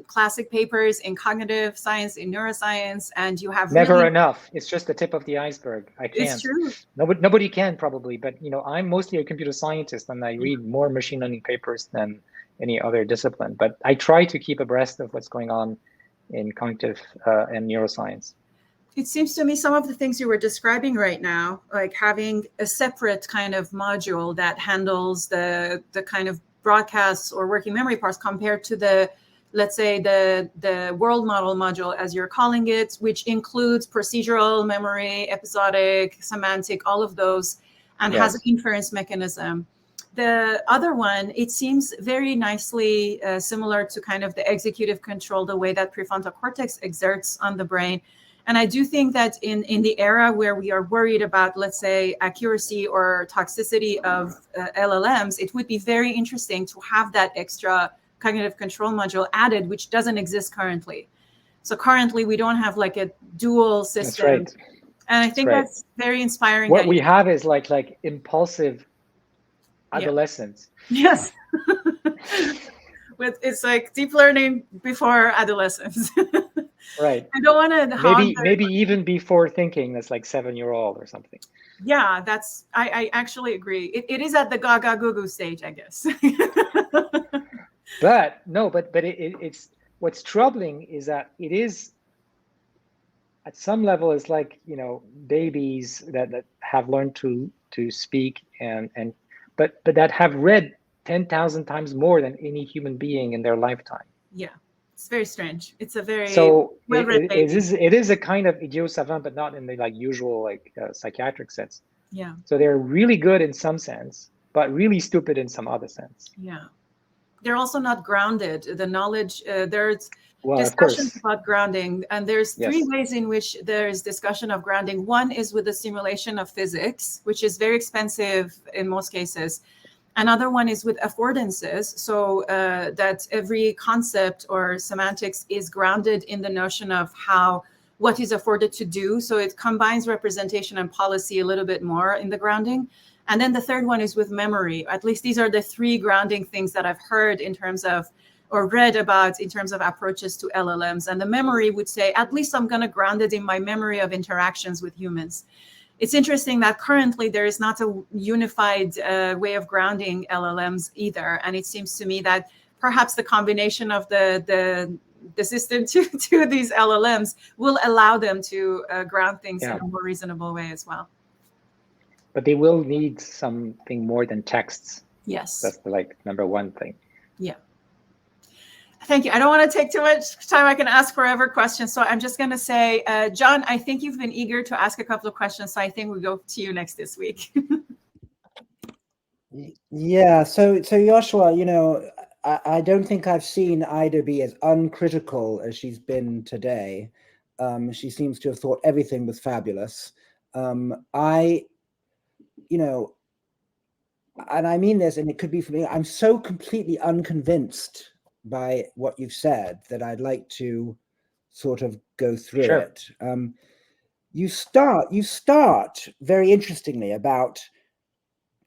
classic papers in cognitive science, in neuroscience, and you have
never enough. It's just the tip of the iceberg. I can't.
It's true.
Nobody can probably, but I'm mostly a computer scientist, and I read more machine learning papers than any other discipline. But I try to keep abreast of what's going on in cognitive and neuroscience.
It seems to me some of the things you were describing right now, like having a separate kind of module that handles the kind of broadcasts or working memory parts compared to the, let's say, the world model module, as you're calling it, which includes procedural memory, episodic, semantic, all of those, and has an inference mechanism. The other one, it seems very nicely similar to kind of the executive control, the way that prefrontal cortex exerts on the brain. And I do think that in the era where we are worried about, let's say, accuracy or toxicity of LLMs, it would be very interesting to have that extra cognitive control module added, which doesn't exist currently. So currently, we don't have like a dual system.
That's right.
And I think that's very inspiring.
What we have is like impulsive adolescence.
Yes. It's like deep learning before adolescence.
Right.
I don't want to
maybe even before thinking. That's like 7-year-old or something.
Yeah, I actually agree. It is at the gaga goo goo stage, I guess.
But no, but it's what's troubling is that it is at some level it's like, you know, babies that have learned to speak and but that have read 10,000 times more than any human being in their lifetime.
Yeah, it's very strange. It's a very
So
well-read baby.
it is a kind of idiot savant, but not in the like usual like psychiatric sense.
Yeah.
So they're really good in some sense, but really stupid in some other sense.
Yeah. They're also not grounded. The knowledge, there's
Well, of
discussions
course.
about grounding, and there's three
Yes.
ways in which there is discussion of grounding. One is with the simulation of physics, which is very expensive in most cases. Another one is with affordances, so that every concept or semantics is grounded in the notion of what is afforded to do. So it combines representation and policy a little bit more in the grounding. And then the third one is with memory. At least these are the three grounding things that I've heard in terms of, or read about in terms of approaches to LLMs. And the memory would say, at least I'm going to ground it in my memory of interactions with humans. It's interesting that currently there is not a unified way of grounding LLMs either. And it seems to me that perhaps the combination of the system to these LLMs will allow them to ground things in a more reasonable way as well.
But they will need something more than texts.
Yes.
That's the like number one thing.
Yeah. Thank you. I don't want to take too much time. I can ask forever questions. So I'm just going to say, John, I think you've been eager to ask a couple of questions. So I think we'll go to you next this week.
Yeah. So Yoshua, you know, I don't think I've seen Ida be as uncritical as she's been today. She seems to have thought everything was fabulous. You know, and I mean this, and it could be for me, I'm so completely unconvinced by what you've said that I'd like to sort of go through it. You start very interestingly about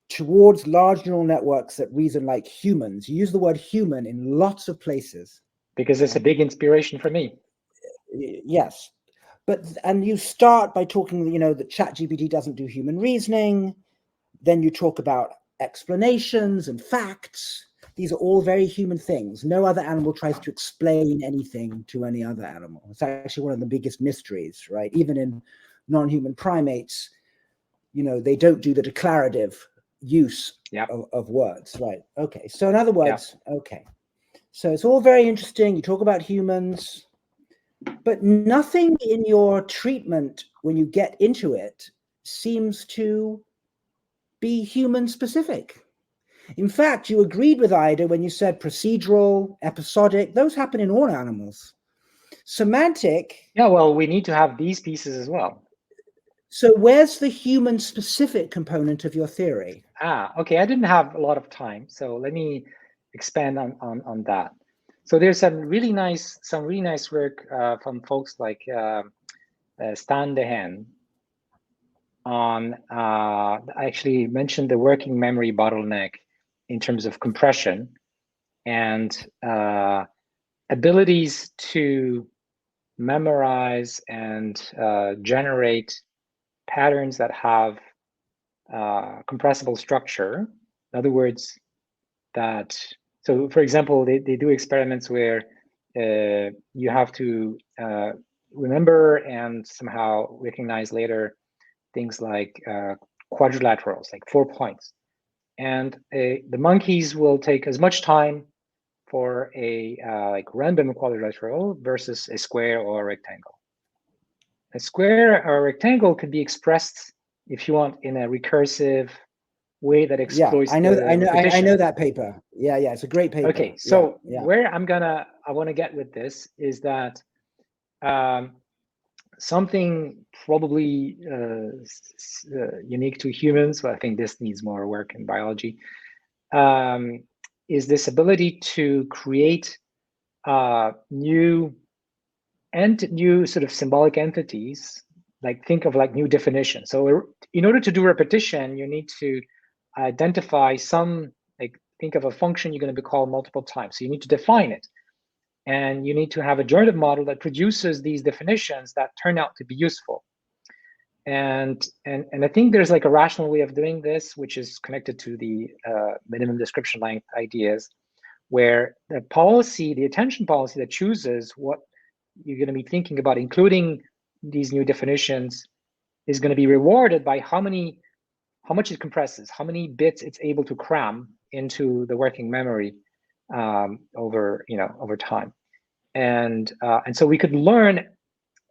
towards large neural networks that reason like humans. You use the word human in lots of places.
Because it's a big inspiration for me.
Yes. And you start by talking, you know, that ChatGPT doesn't do human reasoning. Then you talk about explanations and facts. These are all very human things. No other animal tries to explain anything to any other animal. It's actually one of the biggest mysteries, right? Even in non-human primates, you know, they don't do the declarative use of words, right? Okay. So in other words, okay. So it's all very interesting. You talk about humans, but nothing in your treatment when you get into it seems to be human specific. In fact, you agreed with Ida when you said procedural, episodic, those happen in all animals. Semantic.
Yeah, well, we need to have these pieces as well.
So where's the human specific component of your theory?
Okay, I didn't have a lot of time, so let me expand on that. So there's some really nice work from folks like Stan Dehaene on I actually mentioned the working memory bottleneck in terms of compression and abilities to memorize and generate patterns that have compressible structure. In other words, so for example, they do experiments where you have to remember and somehow recognize later things like quadrilaterals, like 4 points. And the monkeys will take as much time for a like random quadrilateral versus a square or a rectangle. A square or a rectangle could be expressed, if you want, in a recursive way that exploits
I know that paper. Yeah, it's a great paper.
Okay, so where I want to get with this is that something probably unique to humans, but I think this needs more work in biology, is this ability to create new sort of symbolic entities, like think of like new definitions. So in order to do repetition, you need to identify some, like think of a function you're going to be called multiple times. So you need to define it. And you need to have a generative model that produces these definitions that turn out to be useful. And I think there's like a rational way of doing this, which is connected to the minimum description length ideas, where the policy, the attention policy that chooses what you're going to be thinking about, including these new definitions, is going to be rewarded by how much it compresses, how many bits it's able to cram into the working memory over time. And so we could learn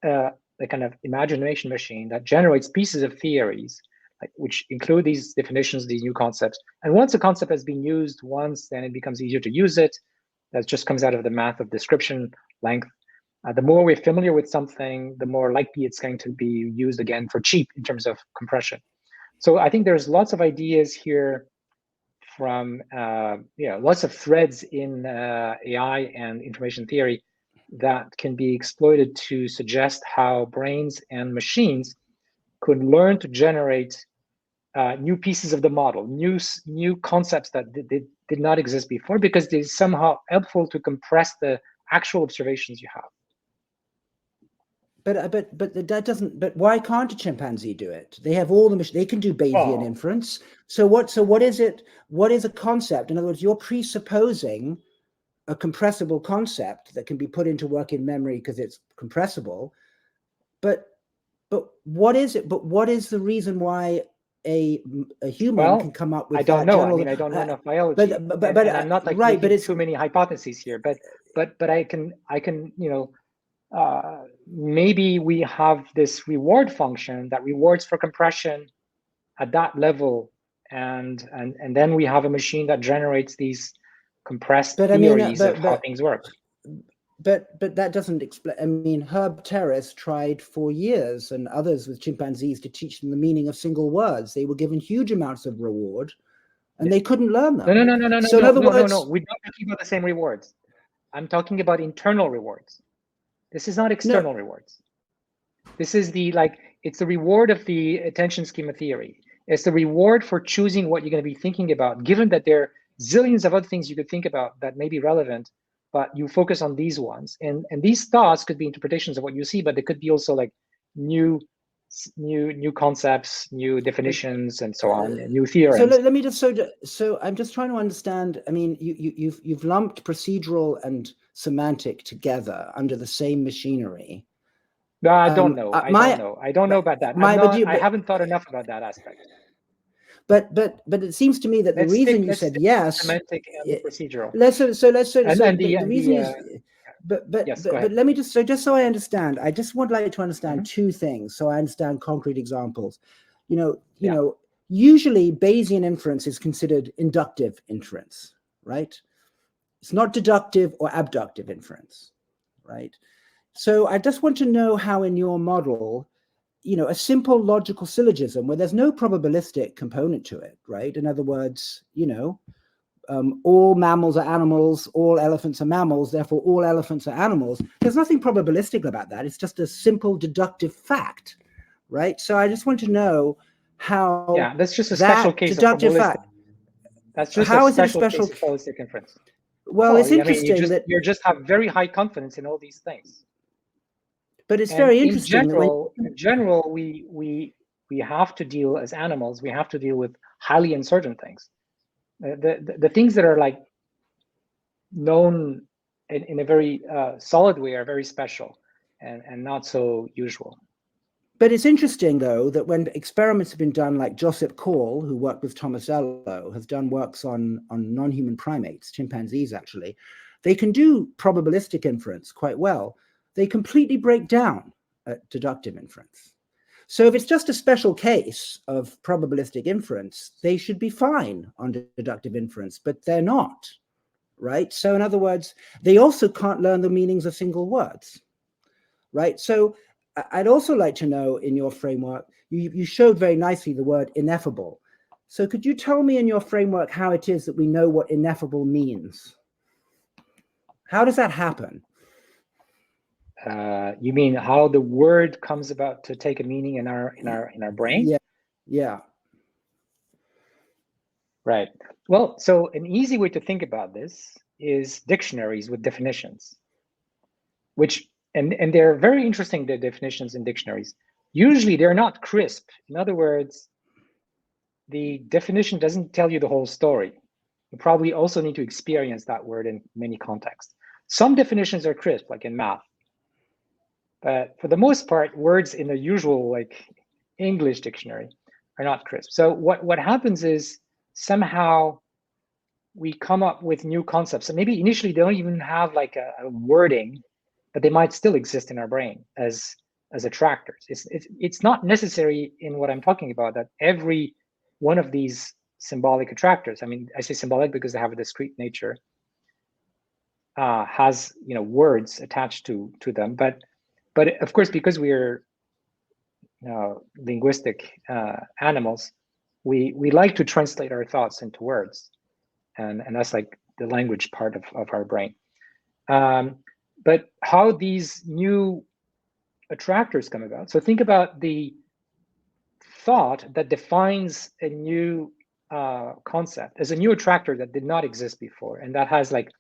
the kind of imagination machine that generates pieces of theories, which include these definitions, these new concepts. And once a concept has been used once, then it becomes easier to use it. That just comes out of the math of description length. The more we're familiar with something, the more likely it's going to be used again for cheap in terms of compression. So I think there's lots of ideas here from lots of threads in AI and information theory that can be exploited to suggest how brains and machines could learn to generate new pieces of the model, new concepts that did not exist before, because they're somehow helpful to compress the actual observations you have.
But that doesn't. But why can't a chimpanzee do it? They have all the machine. They can do Bayesian inference. So what is it? What is a concept? In other words, you're presupposing a compressible concept that can be put into working memory because it's compressible. But what is it? But what is the reason why a human can come up with?
I don't know. I mean, I don't know enough biology. But I'm not like right. But it's too many hypotheses here. But I can maybe we have this reward function that rewards for compression at that level, and then we have a machine that generates these compressed theories of how things work.
But that doesn't explain. I mean, Herb Terrace tried for years, and others with chimpanzees, to teach them the meaning of single words. They were given huge amounts of reward, and they couldn't learn them.
No. So in other words, we're not talking about the same rewards. I'm talking about internal rewards. This is not external rewards. This is it's the reward of the attention schema theory. It's the reward for choosing what you're going to be thinking about, given that there are zillions of other things you could think about that may be relevant, but you focus on these ones. And these thoughts could be interpretations of what you see, but they could be also like new concepts, new definitions, and so on, and new theorems.
So let me just so I'm just trying to understand. I mean, you've lumped procedural and semantic together under the same machinery.
No, I don't know. I don't know about that. I haven't thought enough about that aspect.
But it seems to me that the reason you said yes,
semantic and procedural.
The reason is. But let me just so I understand, I just would like to understand two things, so I understand concrete examples. You know, usually Bayesian inference is considered inductive inference, right? It's not deductive or abductive inference, right? So I just want to know how in your model, a simple logical syllogism where there's no probabilistic component to it, right? In other words, all mammals are animals, all elephants are mammals, therefore all elephants are animals. There's nothing probabilistic about that. It's just a simple deductive fact, right? So I just want to know how.
Yeah, that's just a special case of probabilistic. Fact. That's just a special case of probabilistic inference.
Well, it's interesting that
you just have very high confidence in all these things.
But it's very interesting.
In general, we have to deal as animals. We have to deal with highly uncertain things. The things that are like known in a very solid way are very special and not so usual.
But it's interesting, though, that when experiments have been done, like Josip Kaul, who worked with Tomasello, has done works on non-human primates, chimpanzees actually, they can do probabilistic inference quite well. They completely break down at deductive inference. So if it's just a special case of probabilistic inference, they should be fine on deductive inference, but they're not, right? So in other words, they also can't learn the meanings of single words, right? So I'd also like to know, in your framework, you showed very nicely the word ineffable. So could you tell me in your framework how it is that we know what ineffable means? How does that happen?
You mean how the word comes about to take a meaning in our brain?
Yeah.
Right. Well, so an easy way to think about this is dictionaries with definitions, which and they're very interesting, the definitions in dictionaries. usually they're not crisp. In other words, the definition doesn't tell you the whole story. You probably also need to experience that word in many contexts. Some definitions are crisp, like in math. But for the most part, words in the usual like English dictionary are not crisp. So what happens is somehow we come up with new concepts. And maybe initially they don't even have like a wording, but they might still exist in our brain as attractors. It's not necessary in what I'm talking about that every one of these symbolic attractors, I mean, I say symbolic because they have a discrete nature, has words attached to them. But of course, because we are linguistic animals, we like to translate our thoughts into words, and that's like the language part of our brain. But how these new attractors come about. So think about the thought that defines a new concept as a new attractor that did not exist before, and that has like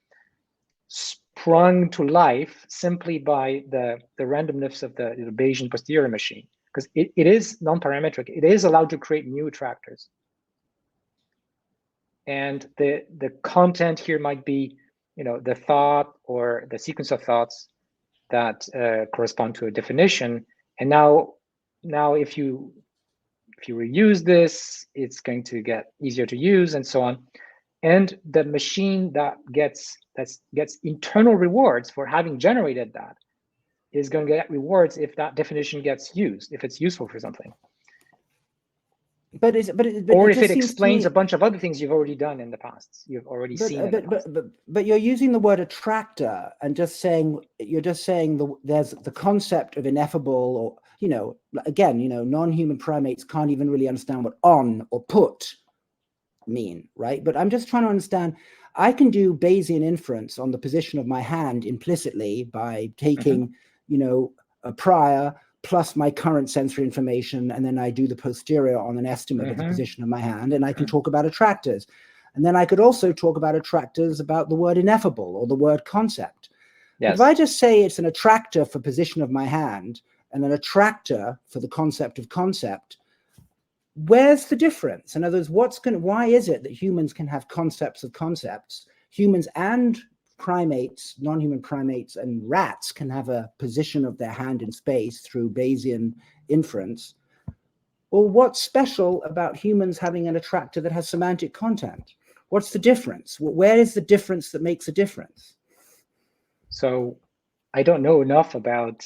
sprung to life simply by the randomness of the Bayesian posterior machine, because it is non-parametric. It is allowed to create new attractors, and the content here might be the thought or the sequence of thoughts that correspond to a definition. And now if you reuse this, it's going to get easier to use, and so on. And the machine that gets internal rewards for having generated that is going to get rewards if that definition gets used, if it's useful for something.
But
or if it explains a bunch of other things you've already done in the past, you've already seen.
But you're using the word attractor and you're just saying there's the concept of ineffable, or again, non-human primates can't even really understand what on or put mean, right? But I'm just trying to understand. I can do Bayesian inference on the position of my hand implicitly by taking, a prior plus my current sensory information, and then I do the posterior on an estimate of the position of my hand, and I can talk about attractors. And then I could also talk about attractors about the word ineffable or the word concept. Yes. If I just say it's an attractor for position of my hand and an attractor for the concept of concept, where's the difference? In other words, why is it that humans can have concepts of concepts? Humans and primates, non-human primates and rats can have a position of their hand in space through Bayesian inference. Well, what's special about humans having an attractor that has semantic content? What's the difference? Where is the difference that makes a difference?
So I don't know enough about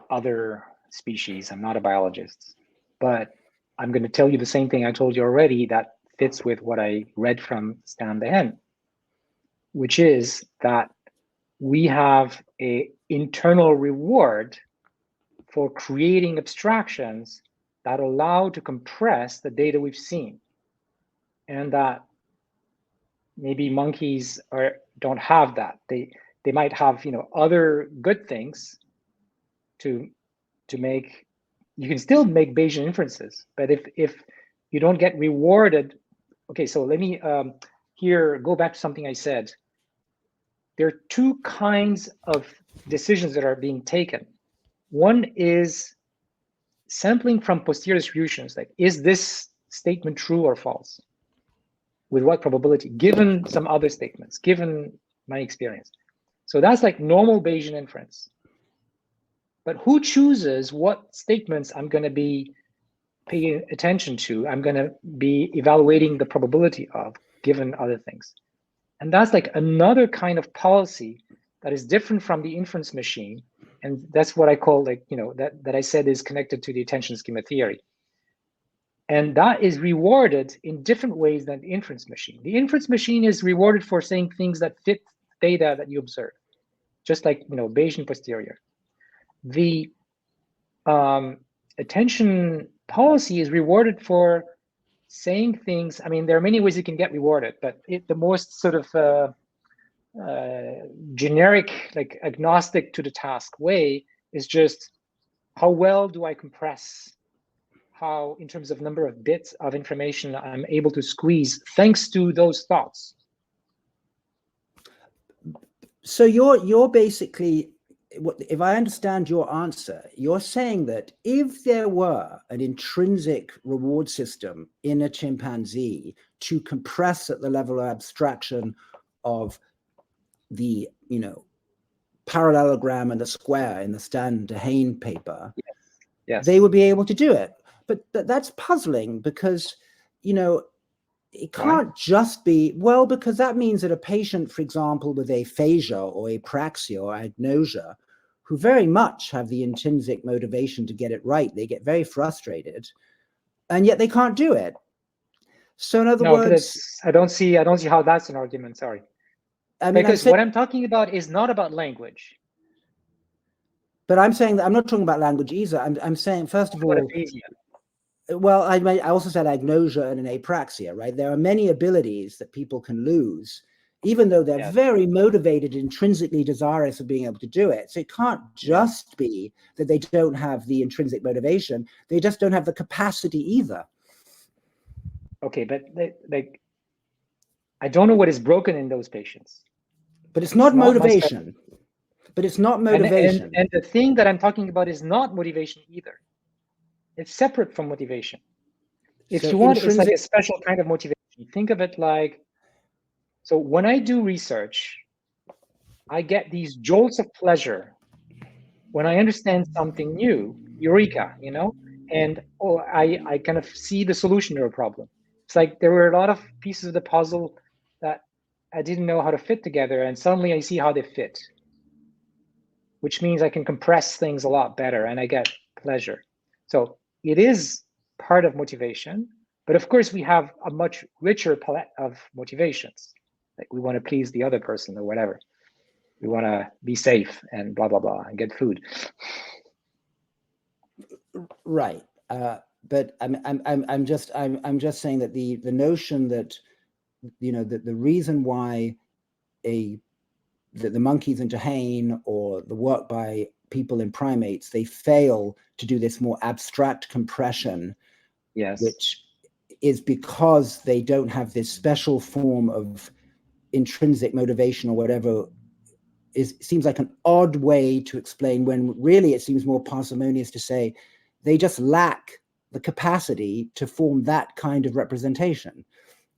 other species. I'm not a biologist, but I'm going to tell you the same thing I told you already that fits with what I read from Stan the Hen, which is that we have an internal reward for creating abstractions that allow to compress the data we've seen, and that maybe monkeys don't have that. They might have other good things to make. You can still make Bayesian inferences, but if you don't get rewarded. Okay, so let me here go back to something I said. There are two kinds of decisions that are being taken. One is sampling from posterior distributions, like is this statement true or false? With what probability, given some other statements, given my experience. So that's like normal Bayesian inference. But who chooses what statements I'm going to be paying attention to, I'm going to be evaluating the probability of, given other things? And that's like another kind of policy that is different from the inference machine. And that's what I call that I said is connected to the attention schema theory. And that is rewarded in different ways than the inference machine. The inference machine is rewarded for saying things that fit data that you observe, just like Bayesian posterior. The attention policy is rewarded for saying things. I mean, there are many ways you can get rewarded, but the most sort of generic, like agnostic to the task way is just how well do I compress, how in terms of number of bits of information I'm able to squeeze thanks to those thoughts.
So you're basically if I understand your answer, you're saying that if there were an intrinsic reward system in a chimpanzee to compress at the level of abstraction of the, parallelogram and the square in the Stan DeHaan paper,
Yes.
they would be able to do it. But that's puzzling because, it can't just be, well, because that means that a patient, for example, with aphasia or apraxia or agnosia, who very much have the intrinsic motivation to get it right, they get very frustrated, and yet they can't do it. So in other words,
I don't see how that's an argument. Sorry. I mean, because what I'm talking about is not about language.
But I'm saying that I'm not talking about language either. I'm saying, first of all, well, I also said agnosia and an apraxia, right? There are many abilities that people can lose, even though they're very motivated, intrinsically desirous of being able to do it. So it can't just be that they don't have the intrinsic motivation. They just don't have the capacity either.
Okay, but I don't know what is broken in those patients.
But it's not motivation. But it's not motivation.
And the thing that I'm talking about is not motivation either. It's separate from motivation. If you want, it's like a special kind of motivation. Think of it like, so when I do research, I get these jolts of pleasure when I understand something new, eureka, and I kind of see the solution to a problem. It's like there were a lot of pieces of the puzzle that I didn't know how to fit together, and suddenly I see how they fit, which means I can compress things a lot better and I get pleasure. So it is part of motivation, but of course we have a much richer palette of motivations. Like we want to please the other person or whatever. We want to be safe and blah, blah, blah, and get food.
Right. But I'm just saying that the notion that, that the reason why the monkeys in DeHaan or the work by people in primates, they fail to do this more abstract compression, which is because they don't have this special form of intrinsic motivation or whatever. Seems like an odd way to explain, when really it seems more parsimonious to say they just lack the capacity to form that kind of representation,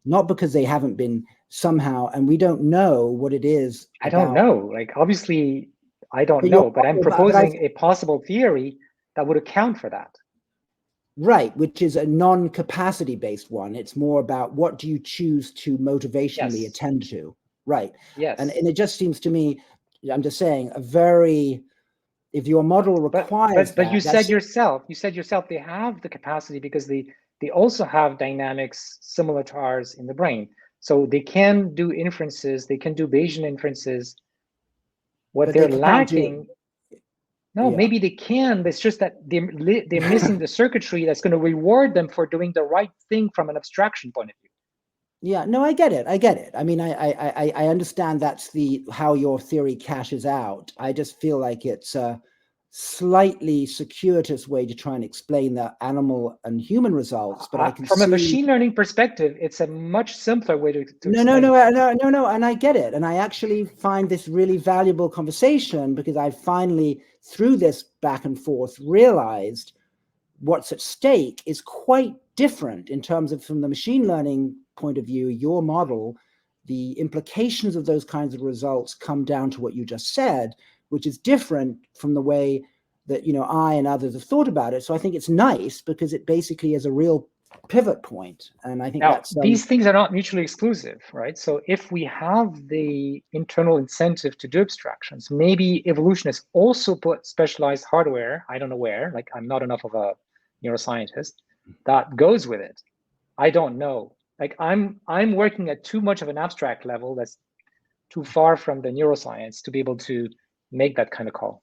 not because they haven't been somehow, and we don't know what it is.
I don't know. Like, obviously, I don't know, but I'm proposing a possible theory that would account for that.
Right, which is a non-capacity based one. It's more about what do you choose to motivationally attend to. Right.
Yes.
And it just seems to me, I'm just saying, if your model requires
but you said yourself they have the capacity because they also have dynamics similar to ours in the brain. So they can do inferences, they can do Bayesian inferences. What they're lacking, maybe they can, but it's just that they're missing the circuitry that's going to reward them for doing the right thing from an abstraction point of view.
Yeah, no, I get it. I mean, I understand that's how your theory cashes out. I just feel like it's a slightly circuitous way to try and explain the animal and human results. But I can
from a machine learning perspective, it's a much simpler way to explain.
No, and I get it. And I actually find this really valuable conversation because I finally, through this back and forth, realized what's at stake is quite different in terms of, from the machine learning point of view, your model, the implications of those kinds of results come down to what you just said, which is different from the way that, I and others have thought about it. So I think it's nice because it basically is a real pivot point. And I think
these things are not mutually exclusive, right? So if we have the internal incentive to do abstractions, maybe evolutionists also put specialized hardware, I don't know where, like I'm not enough of a neuroscientist, that goes with it. I don't know. Like I'm working at too much of an abstract level that's too far from the neuroscience to be able to make that kind of call.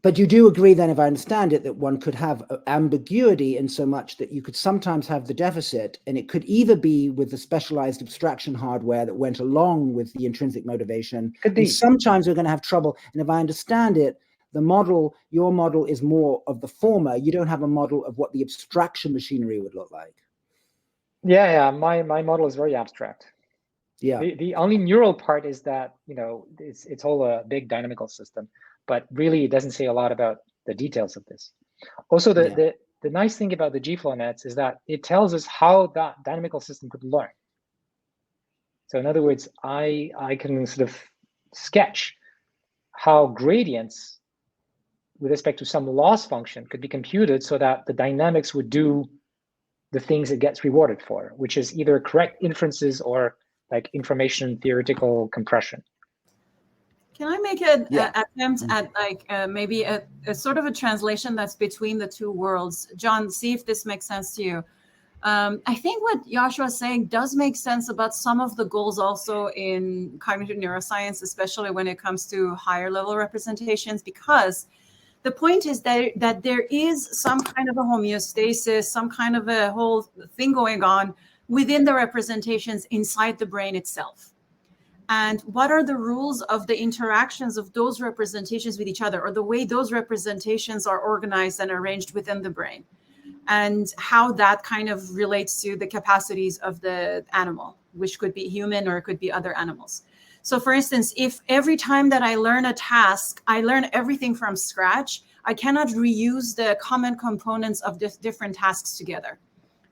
But you do agree then, if I understand it, that one could have ambiguity in so much that you could sometimes have the deficit, and it could either be with the specialized abstraction hardware that went along with the intrinsic motivation, and sometimes we're going to have trouble. And if I understand it, your model is more of the former. You don't have a model of what the abstraction machinery would look like.
Yeah, my model is very abstract.
Yeah.
The only neural part is that, it's all a big dynamical system. but really it doesn't say a lot about the details of this. Also, the nice thing about the GFlow nets is that it tells us how that dynamical system could learn. So in other words, I can sort of sketch how gradients with respect to some loss function could be computed so that the dynamics would do the things it gets rewarded for, which is either correct inferences or like information theoretical compression.
Can I make an attempt at like maybe a sort of a translation that's between the two worlds? John, see if this makes sense to you. I think what Yoshua is saying does make sense about some of the goals also in cognitive neuroscience, especially when it comes to higher level representations, because the point is that there is some kind of a homeostasis, some kind of a whole thing going on within the representations inside the brain itself. And what are the rules of the interactions of those representations with each other, or the way those representations are organized and arranged within the brain, and how that kind of relates to the capacities of the animal, which could be human or it could be other animals. So for instance, if every time that I learn a task, I learn everything from scratch, I cannot reuse the common components of the different tasks together.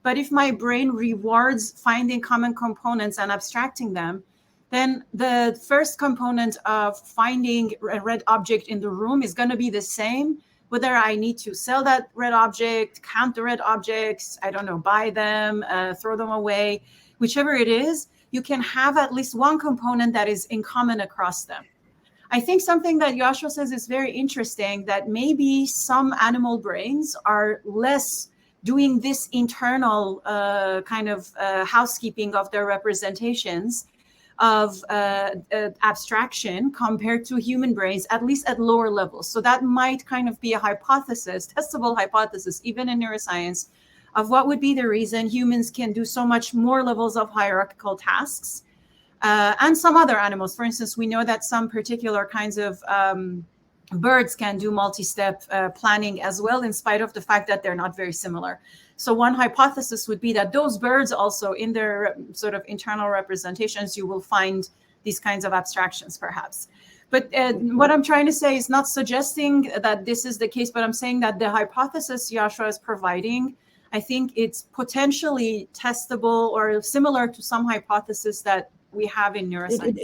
But if my brain rewards finding common components and abstracting them, then the first component of finding a red object in the room is going to be the same, whether I need to sell that red object, count the red objects, I don't know, buy them, throw them away, whichever it is, you can have at least one component that is in common across them. I think something that Yoshua says is very interesting, that maybe some animal brains are less doing this internal kind of housekeeping of their representations of abstraction compared to human brains, at least at lower levels. So that might kind of be a hypothesis, testable hypothesis, even in neuroscience, of what would be the reason humans can do so much more levels of hierarchical tasks. And some other animals. For instance, we know that some particular kinds of birds can do multi-step planning as well, in spite of the fact that they're not very similar. So one hypothesis would be that those birds also, in their sort of internal representations, you will find these kinds of abstractions perhaps. But what I'm trying to say is not suggesting that this is the case, but I'm saying that the hypothesis Yoshua is providing, I think it's potentially testable or similar to some hypothesis that we have in neuroscience.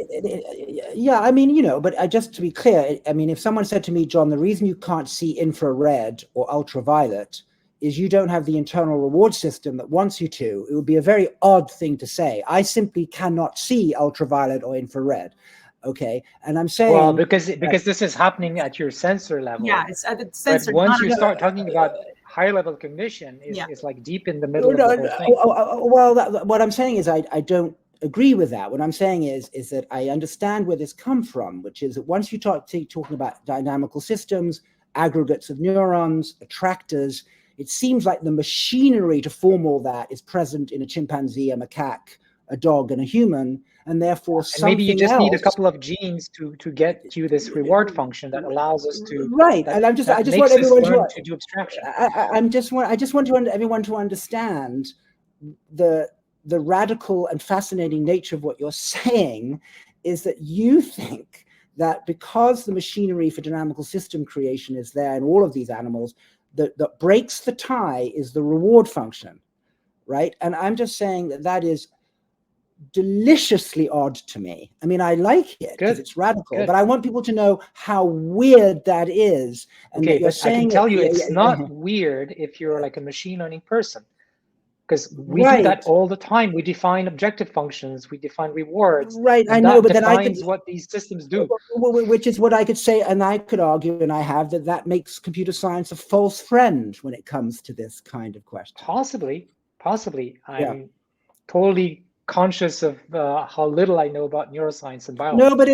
Yeah, I mean, but just to be clear, I mean, if someone said to me, John, the reason you can't see infrared or ultraviolet is you don't have the internal reward system that wants you to, it would be a very odd thing to say. I simply cannot see ultraviolet or infrared. Okay, and I'm saying,
well, because this is happening at your sensor level.
Yeah, it's at the sensor.
But once you start talking about higher level cognition, it's like deep in the middle of the whole thing.
Well, what I'm saying is I don't agree with that. What I'm saying is that I understand where this comes from, which is that once you talking about dynamical systems, aggregates of neurons, attractors, it seems like the machinery to form all that is present in a chimpanzee, a macaque, a dog, and a human, and therefore
and maybe you just need a couple of genes to get you this reward function that allows us to
and I just want everyone
to do abstraction.
I just want everyone to understand the radical and fascinating nature of what you're saying is that you think that because the machinery for dynamical system creation is there in all of these animals, that breaks the tie is the reward function, right? And I'm just saying that is deliciously odd to me. I mean, I like it because it's radical, but I want people to know how weird that is. And
okay, but I can tell you it's not weird if you're like a machine learning person. Because we do that all the time. We define objective functions, we define rewards.
Right, I know, but then I
defines what these systems do.
Which is what I could say, and I could argue, and I have, that makes computer science a false friend when it comes to this kind of question.
Possibly. I'm totally conscious of how little I know about neuroscience and biology.
No, but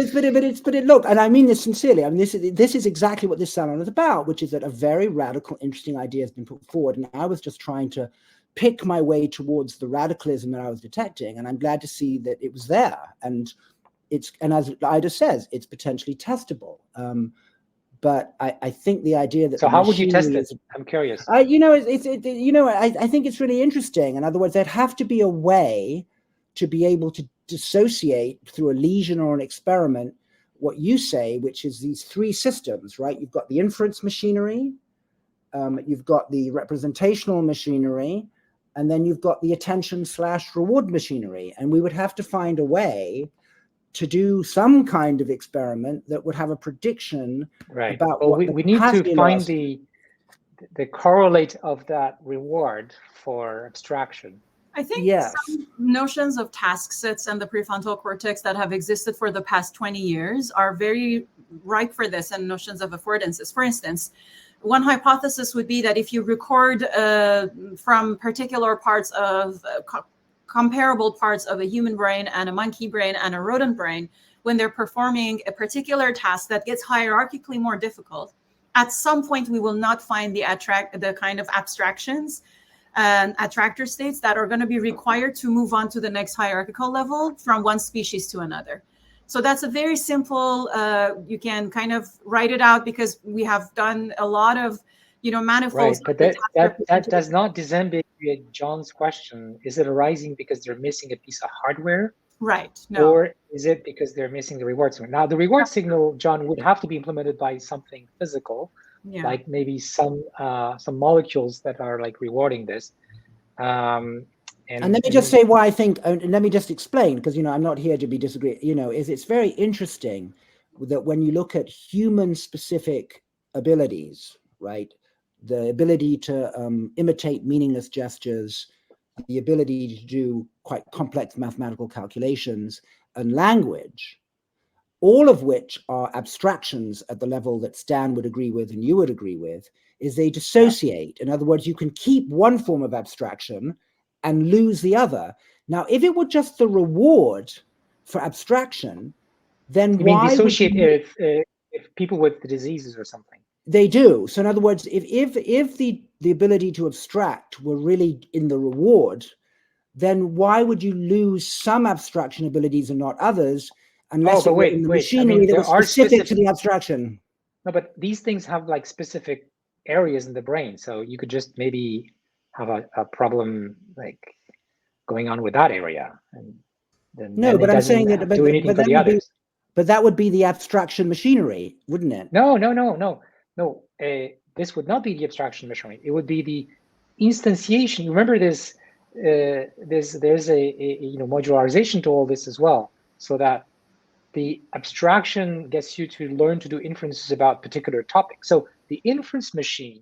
look, and I mean this sincerely. I mean this is exactly what this salon is about, which is that a very radical, interesting idea has been put forward, and I was just trying to pick my way towards the radicalism that I was detecting, and I'm glad to see that it was there. And as Ida says, it's potentially testable. But I think the idea that
so how would you test it? I'm curious.
I think it's really interesting. In other words, there'd have to be a way to be able to dissociate through a lesion or an experiment what you say, which is these three systems, right? You've got the inference machinery, you've got the representational machinery, and then you've got the attention/reward machinery. And we would have to find a way to do some kind of experiment that would have a prediction about
well,
what
we need to find the correlate of that reward for abstraction.
I think some notions of task sets and the prefrontal cortex that have existed for the past 20 years are very ripe for this, and notions of affordances. For instance, one hypothesis would be that if you record from particular parts of comparable parts of a human brain and a monkey brain and a rodent brain, when they're performing a particular task that gets hierarchically more difficult, at some point we will not find the kind of abstractions and attractor states that are going to be required to move on to the next hierarchical level from one species to another. So that's a very simple, you can kind of write it out, because we have done a lot of, manifolds.
Right, but that does not disambiguate John's question. Is it arising because they're missing a piece of hardware?
Right, no.
Or is it because they're missing the reward signal? Now, the reward signal, John, would have to be implemented by something physical, like maybe some molecules that are like rewarding this. And
let me just say why I think, and let me just explain, because, I'm not here to be disagreed, is it's very interesting that when you look at human specific abilities, right, the ability to imitate meaningless gestures, the ability to do quite complex mathematical calculations, and language, all of which are abstractions at the level that Stan would agree with and you would agree with, is they dissociate. In other words, you can keep one form of abstraction and lose the other. Now, if it were just the reward for abstraction, then why
dissociate if people with the diseases or something?
They do. So in other words, if the ability to abstract were really in the reward, then why would you lose some abstraction abilities and not others, unless it were in the machinery that was specific to the abstraction?
No, but these things have like specific areas in the brain. So you could just maybe have a problem like going on with that area. And then
but I'm saying that
do anything for the others.
But that would be the abstraction machinery, wouldn't it?
No. This would not be the abstraction machinery. It would be the instantiation. Remember this? There's a modularization to all this as well, so that the abstraction gets you to learn to do inferences about particular topics. So the inference machine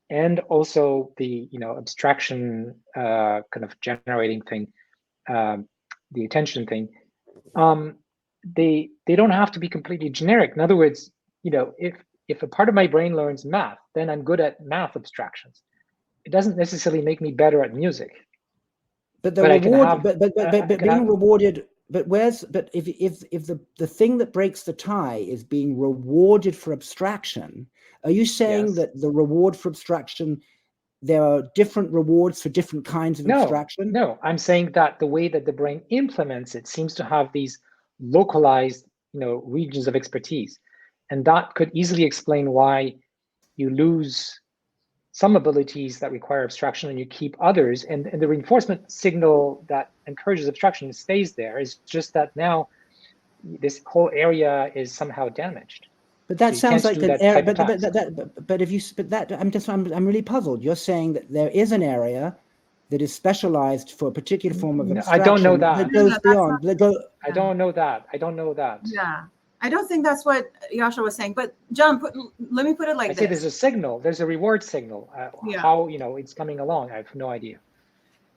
and also the abstraction kind of generating thing, the attention thing, they don't have to be completely generic. In other words, if a part of my brain learns math, then I'm good at math abstractions. It doesn't necessarily make me better at music.
But the reward, but being rewarded. But if the thing that breaks the tie is being rewarded for abstraction, are you saying that the reward for abstraction, there are different rewards for different kinds of abstraction?
No, I'm saying that the way that the brain implements it seems to have these localized, regions of expertise, and that could easily explain why you lose some abilities that require abstraction and you keep others, and the reinforcement signal that encourages abstraction stays there. It's just that now this whole area is somehow damaged.
But that sounds like an area. I'm really puzzled. You're saying that there is an area that is specialized for a particular form of abstraction.
I don't know that.
That goes beyond.
I don't know that.
Yeah. I don't think that's what Yoshua was saying. But John, let me put it like this.
I say there's a signal. There's a reward signal. How it's coming along, I have no idea.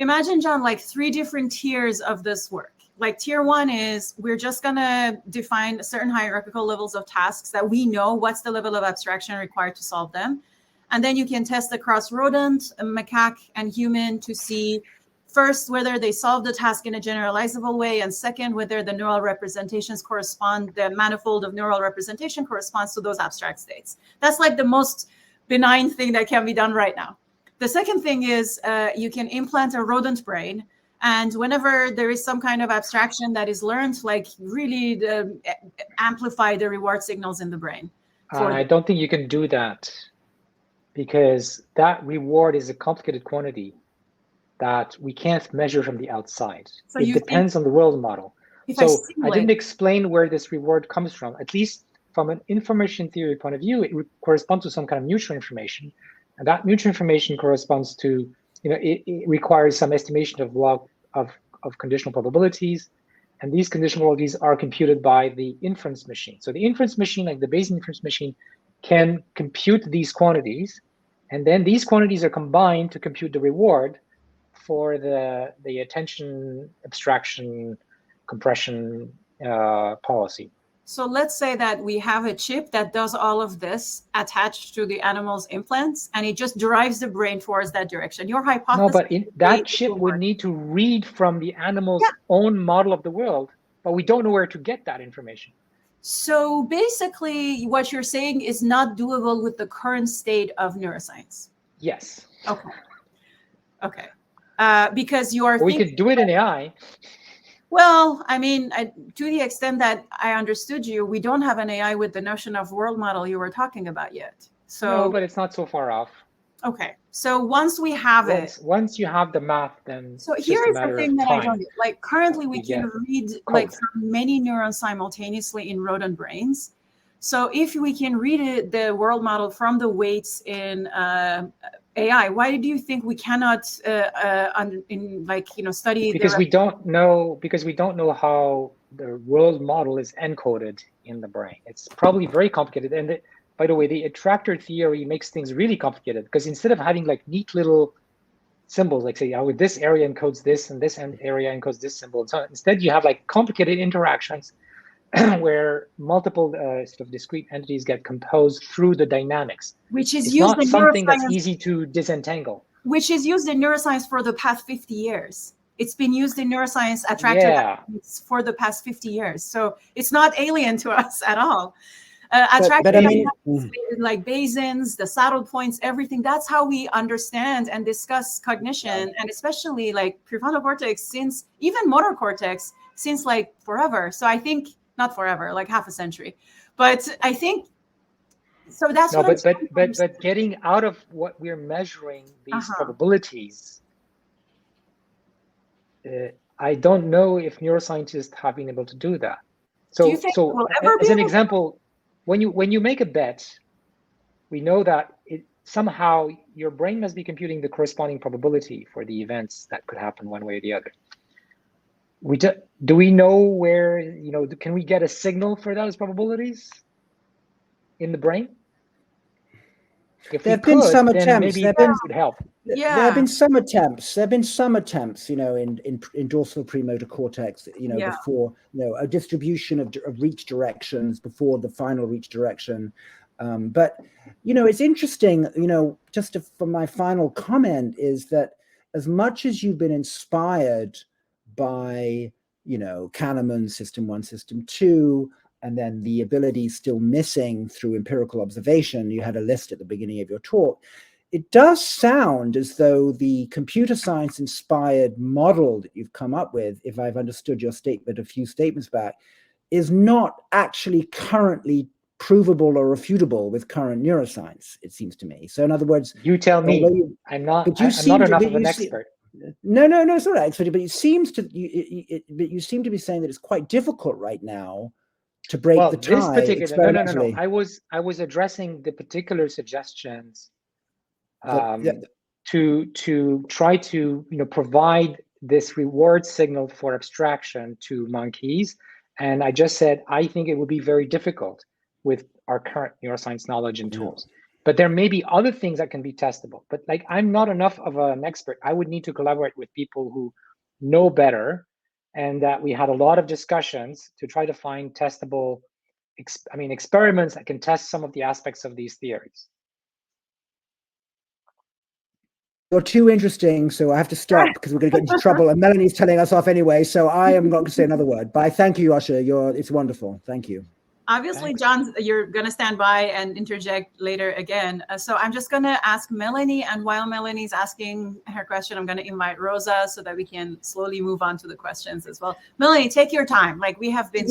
Imagine, John, like 3 different tiers of this work. Like tier 1 is we're just going to define certain hierarchical levels of tasks that we know what's the level of abstraction required to solve them. And then you can test across rodent, macaque, and human to see first, whether they solve the task in a generalizable way, and second, whether the neural representations correspond, the manifold of neural representation corresponds to those abstract states. That's like the most benign thing that can be done right now. The second thing is you can implant a rodent brain, and whenever there is some kind of abstraction that is learned, like really amplify the reward signals in the brain.
I don't think you can do that, because that reward is a complicated quantity that we can't measure from the outside. So it depends on the world model. So I didn't explain where this reward comes from. At least from an information theory point of view, it corresponds to some kind of mutual information. And that mutual information corresponds to, it requires some estimation of log of conditional probabilities. And these conditional probabilities are computed by the inference machine. So the inference machine, like the Bayesian inference machine, can compute these quantities. And then these quantities are combined to compute the reward for the attention abstraction compression policy.
So let's say that we have a chip that does all of this attached to the animal's implants, and it just drives the brain towards that direction. Your hypothesis.
No, but that chip would need to read from the animal's own model of the world, but we don't know where to get that information.
So basically, what you're saying is not doable with the current state of neuroscience.
Yes.
Okay. Okay. Because you are.
We could do it in AI.
Well, I mean, to the extent that I understood you, we don't have an AI with the notion of world model you were talking about yet. So,
no, but it's not so far off.
Okay. So once we have
once you have the math, then
so here is the thing that I don't get. Like currently we can read like from many neurons simultaneously in rodent brains. So if we can read the world model from the weights in AI, why do you think we cannot study?
Because we don't know how the world model is encoded in the brain. It's probably very complicated. And by the way, the attractor theory makes things really complicated, because instead of having like neat little symbols, like say, with this area encodes this and this area encodes this symbol, and so on, instead you have like complicated interactions where multiple sort of discrete entities get composed through the dynamics.
Which is
it's
used
not
in
something
neuroscience,
that's easy to disentangle.
Which is used in neuroscience for the past 50 years. It's been used in neuroscience attractor dynamics for the past 50 years. So it's not alien to us at all. Attractor dynamics, like Bayesians, the saddle points, everything, that's how we understand and discuss cognition, and especially like prefrontal cortex, since even motor cortex, since like forever. So I think, not forever, like half a century. But I think, so that's
but getting out of what we're measuring, these probabilities, I don't know if neuroscientists have been able to do that. So, as an example, when you make a bet, we know that somehow your brain must be computing the corresponding probability for the events that could happen one way or the other. Do we know where, can we get a signal for those probabilities in the brain? If
there have been some attempts.
Maybe that would help.
Yeah. There have been some attempts. In dorsal premotor cortex, before, a distribution of reach directions before the final reach direction. But, it's interesting, just for my final comment is that as much as you've been inspired by, Kahneman's system 1, system 2, and then the ability still missing through empirical observation, you had a list at the beginning of your talk, it does sound as though the computer science inspired model that you've come up with, if I've understood your statement a few statements back, is not actually currently provable or refutable with current neuroscience, it seems to me. So in other words,
you tell me, I'm not enough of an expert.
No, it's not expert, but you seem to be saying that it's quite difficult right now to break the tie.
No. I was addressing the particular suggestions to try to provide this reward signal for abstraction to monkeys, and I just said I think it would be very difficult with our current neuroscience knowledge and tools. But there may be other things that can be testable. But like, I'm not enough of an expert. I would need to collaborate with people who know better, and that we had a lot of discussions to try to find testable, experiments that can test some of the aspects of these theories.
You're too interesting, so I have to stop because we're going to get into trouble. And Melanie's telling us off anyway, so I am not going to say another word. But I thank you, Yoshua. It's wonderful. Thank you.
Obviously, thanks. John, you're going to stand by and interject later again. So I'm just going to ask Melanie, and while Melanie's asking her question, I'm going to invite Rosa so that we can slowly move on to the questions as well. Melanie, take your time. Like we have been.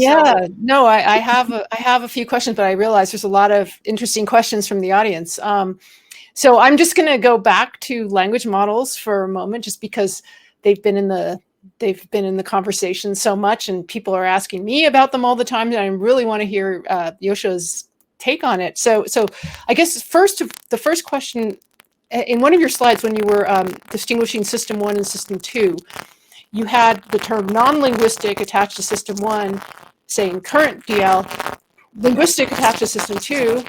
No, I have a few questions, but I realize there's a lot of interesting questions from the audience. So I'm just going to go back to language models for a moment, just because they've been in the they've been in the conversation so much, and people are asking me about them all the time, and I really want to hear Yoshua's take on it. So I guess the first question, in one of your slides when you were distinguishing system 1 and system 2, you had the term non-linguistic attached to system 1 saying current DL, linguistic attached to system 2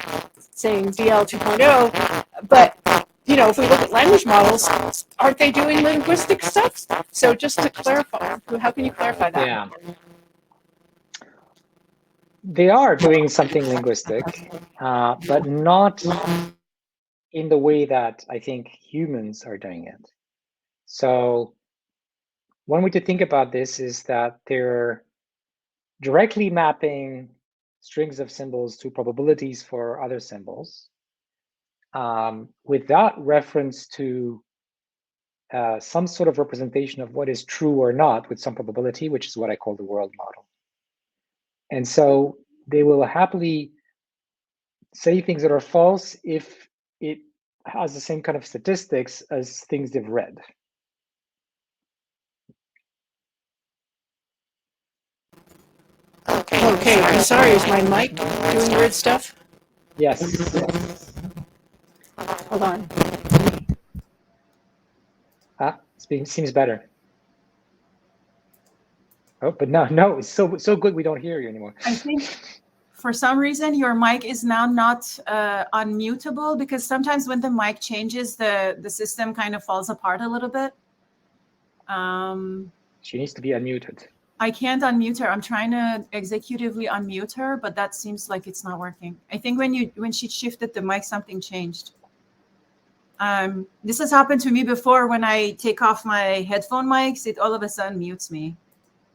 saying DL 2.0, but if we look at language models, aren't they doing linguistic stuff? So just to clarify, how can you clarify that?
Yeah. They are doing something linguistic, but not in the way that I think humans are doing it. So one way to think about this is that they're directly mapping strings of symbols to probabilities for other symbols, without reference to some sort of representation of what is true or not with some probability, which is what I call the world model. And so they will happily say things that are false if it has the same kind of statistics as things they've read.
Okay, I'm sorry, is my mic doing weird stuff?
Yes.
Hold on.
Seems better. Oh, but no, it's so good we don't hear you anymore.
I think for some reason your mic is now not unmutable, because sometimes when the mic changes, the system kind of falls apart a little bit.
She needs to be unmuted.
I can't unmute her. I'm trying to executively unmute her, but that seems like it's not working. I think when she shifted the mic, something changed. This has happened to me before. When I take off my headphone mics, it all of a sudden mutes me.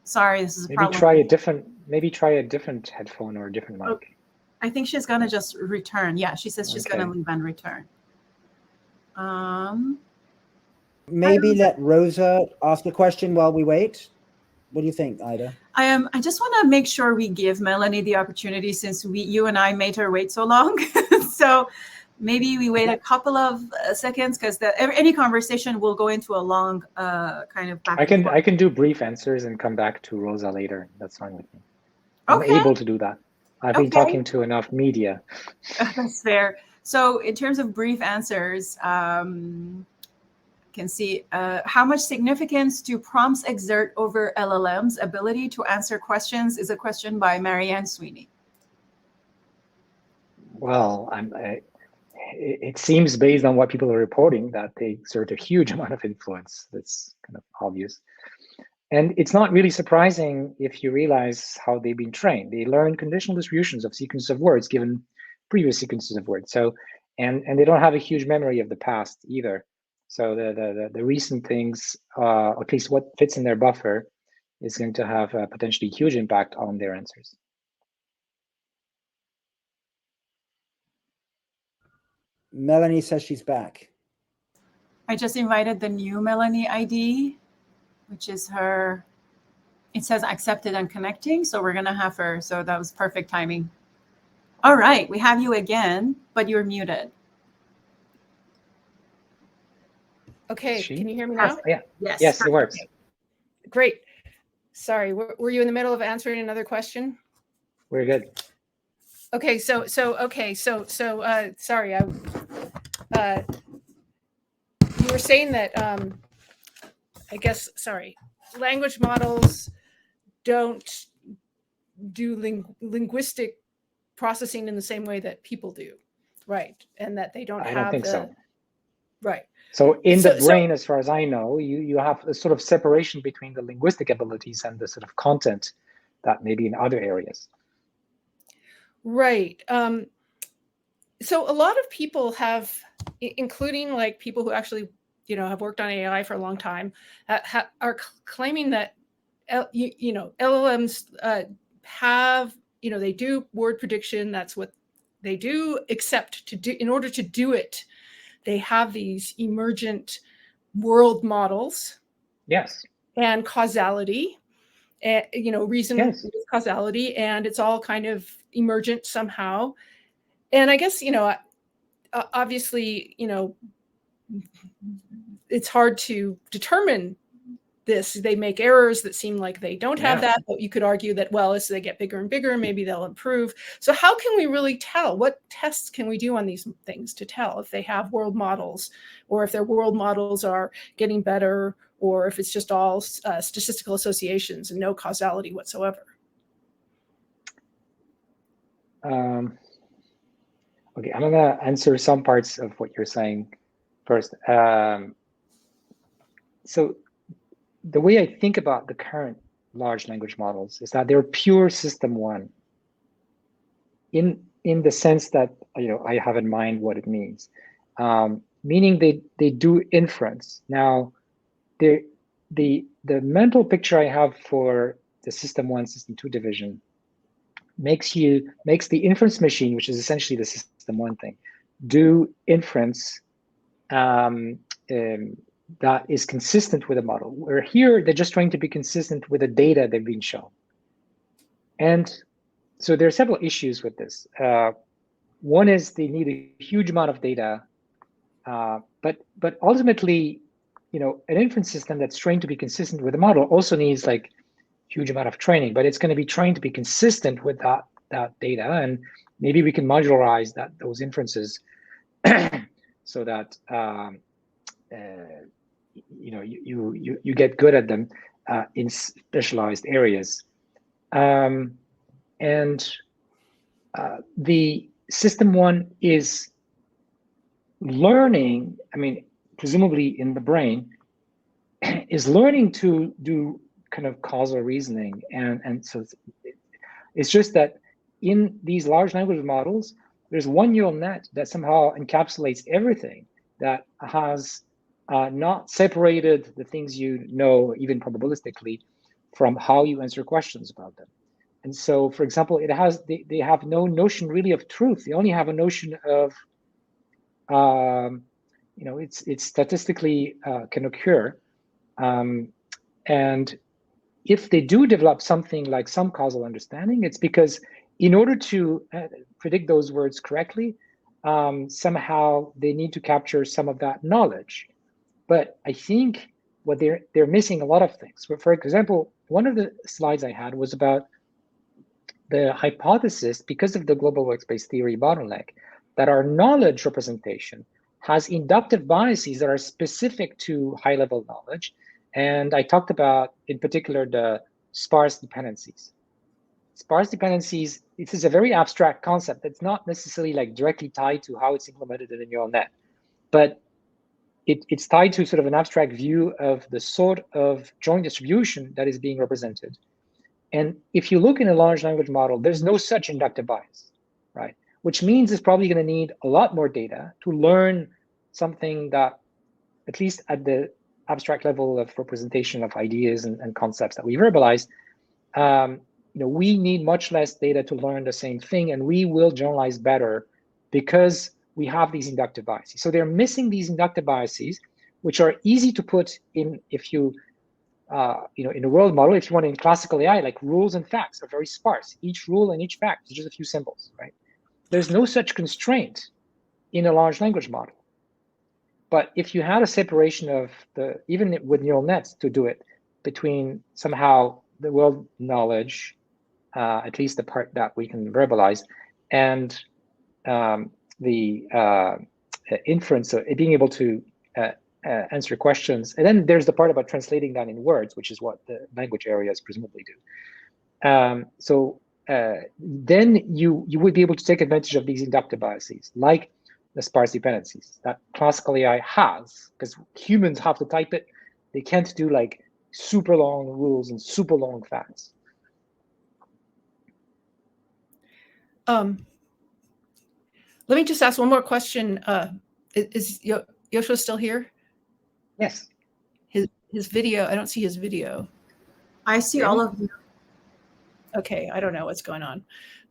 Sorry, this is a problem.
Maybe try a different headphone or a different mic.
Okay. I think she's gonna just return. Yeah, she says she's gonna leave and return.
Maybe let Rosa ask a question while we wait. What do you think, Ida?
I just want to make sure we give Melanie the opportunity, since you and I made her wait so long. So maybe we wait a couple of seconds, because any conversation will go into a long kind of back.
I can do brief answers and come back to Rosa later. That's fine with me. I'm
Okay.
able to do that. I've been talking to enough media.
That's fair. So in terms of brief answers, can see how much significance do prompts exert over LLM's ability to answer questions, is a question by Marianne Sweeney.
Well, it seems based on what people are reporting that they exert a huge amount of influence. That's kind of obvious. And it's not really surprising if you realize how they've been trained. They learn conditional distributions of sequences of words given previous sequences of words. So, and they don't have a huge memory of the past either. So the recent things, at least what fits in their buffer, is going to have a potentially huge impact on their answers.
Melanie says she's back.
I just invited the new Melanie ID, which is her. It says accepted and connecting, so we're gonna have her. So that was perfect timing. All right, we have you again, but you're muted.
Okay, can you hear me now?
Yeah. Yes, it works.
Great. Sorry, were you in the middle of answering another question?
We're good.
Okay, so sorry, you were saying that I guess, sorry, language models don't do linguistic processing in the same way that people do, right? And that they don't have.
I don't think so.
Right.
So in the brain, as far as I know, you have a sort of separation between the linguistic abilities and the sort of content that may be in other areas.
Right. So a lot of people have, including like people who actually, have worked on AI for a long time, are claiming that, LLMs have, they do word prediction. That's what they do, except in order to do it, they have these emergent world models.
Yes.
And causality, reason,
yes.
Causality, and it's all kind of emergent somehow. And I guess, obviously, it's hard to determine this. They make errors that seem like they don't have that, but you could argue that, well, as they get bigger and bigger, maybe they'll improve. So how can we really tell? What tests can we do on these things to tell if they have world models, or if their world models are getting better, or if it's just all statistical associations and no causality whatsoever?
Okay, I'm gonna answer some parts of what you're saying first. So the way I think about the current large language models is that they're pure system one, in the sense that, you know, I have in mind what it means, meaning they do inference. Now, the mental picture I have for the system one, system two division makes the inference machine, which is essentially the system one thing, do inference that is consistent with a model. Where here, they're just trying to be consistent with the data they've been shown. And so there are several issues with this. One is they need a huge amount of data, but ultimately, you know, an inference system that's trained to be consistent with a model also needs like huge amount of training, but it's going to be trained to be consistent with that data, and maybe we can modularize those inferences so that you know, you get good at them in specialized areas. And the system one is learning, I mean, presumably in the brain, is learning to do kind of causal reasoning. And so it's just that in these large language models, there's one neural net that somehow encapsulates everything, that has not separated the things you know, even probabilistically, from how you answer questions about them. And so, for example, they have no notion really of truth. They only have a notion of, you know, it's statistically can occur. And if they do develop something like some causal understanding, it's because in order to predict those words correctly, somehow they need to capture some of that knowledge. But I think what they're missing a lot of things. For example, one of the slides I had was about the hypothesis, because of the global workspace theory bottleneck, that our knowledge representation has inductive biases that are specific to high-level knowledge. And I talked about, in particular, the sparse dependencies. Sparse dependencies, it is a very abstract concept that's not necessarily like directly tied to how it's implemented in a neural net, but it's tied to sort of an abstract view of the sort of joint distribution that is being represented. And if you look in a large language model, there's no such inductive bias, right? Which means it's probably going to need a lot more data to learn something that, at least at the abstract level of representation of ideas and concepts that we verbalize, you know, we need much less data to learn the same thing, and we will generalize better because we have these inductive biases. So they're missing these inductive biases, which are easy to put in if you, you know, in a world model. If you want in classical AI, like rules and facts are very sparse. Each rule and each fact is just a few symbols, right? There's no such constraint in a large language model. But if you had a separation of the, even with neural nets to do it, between somehow the world knowledge, at least the part that we can verbalize, and the inference of being able to answer questions. And then there's the part about translating that in words, which is what the language areas presumably do. So then you would be able to take advantage of these inductive biases, like the sparse dependencies that classical AI has, because humans have to type it. They can't do like super long rules and super long facts.
Let me just ask one more question. Is Yoshua still here?
Yes.
His video, I don't see his video.
I see all of you.
Okay, I don't know what's going on.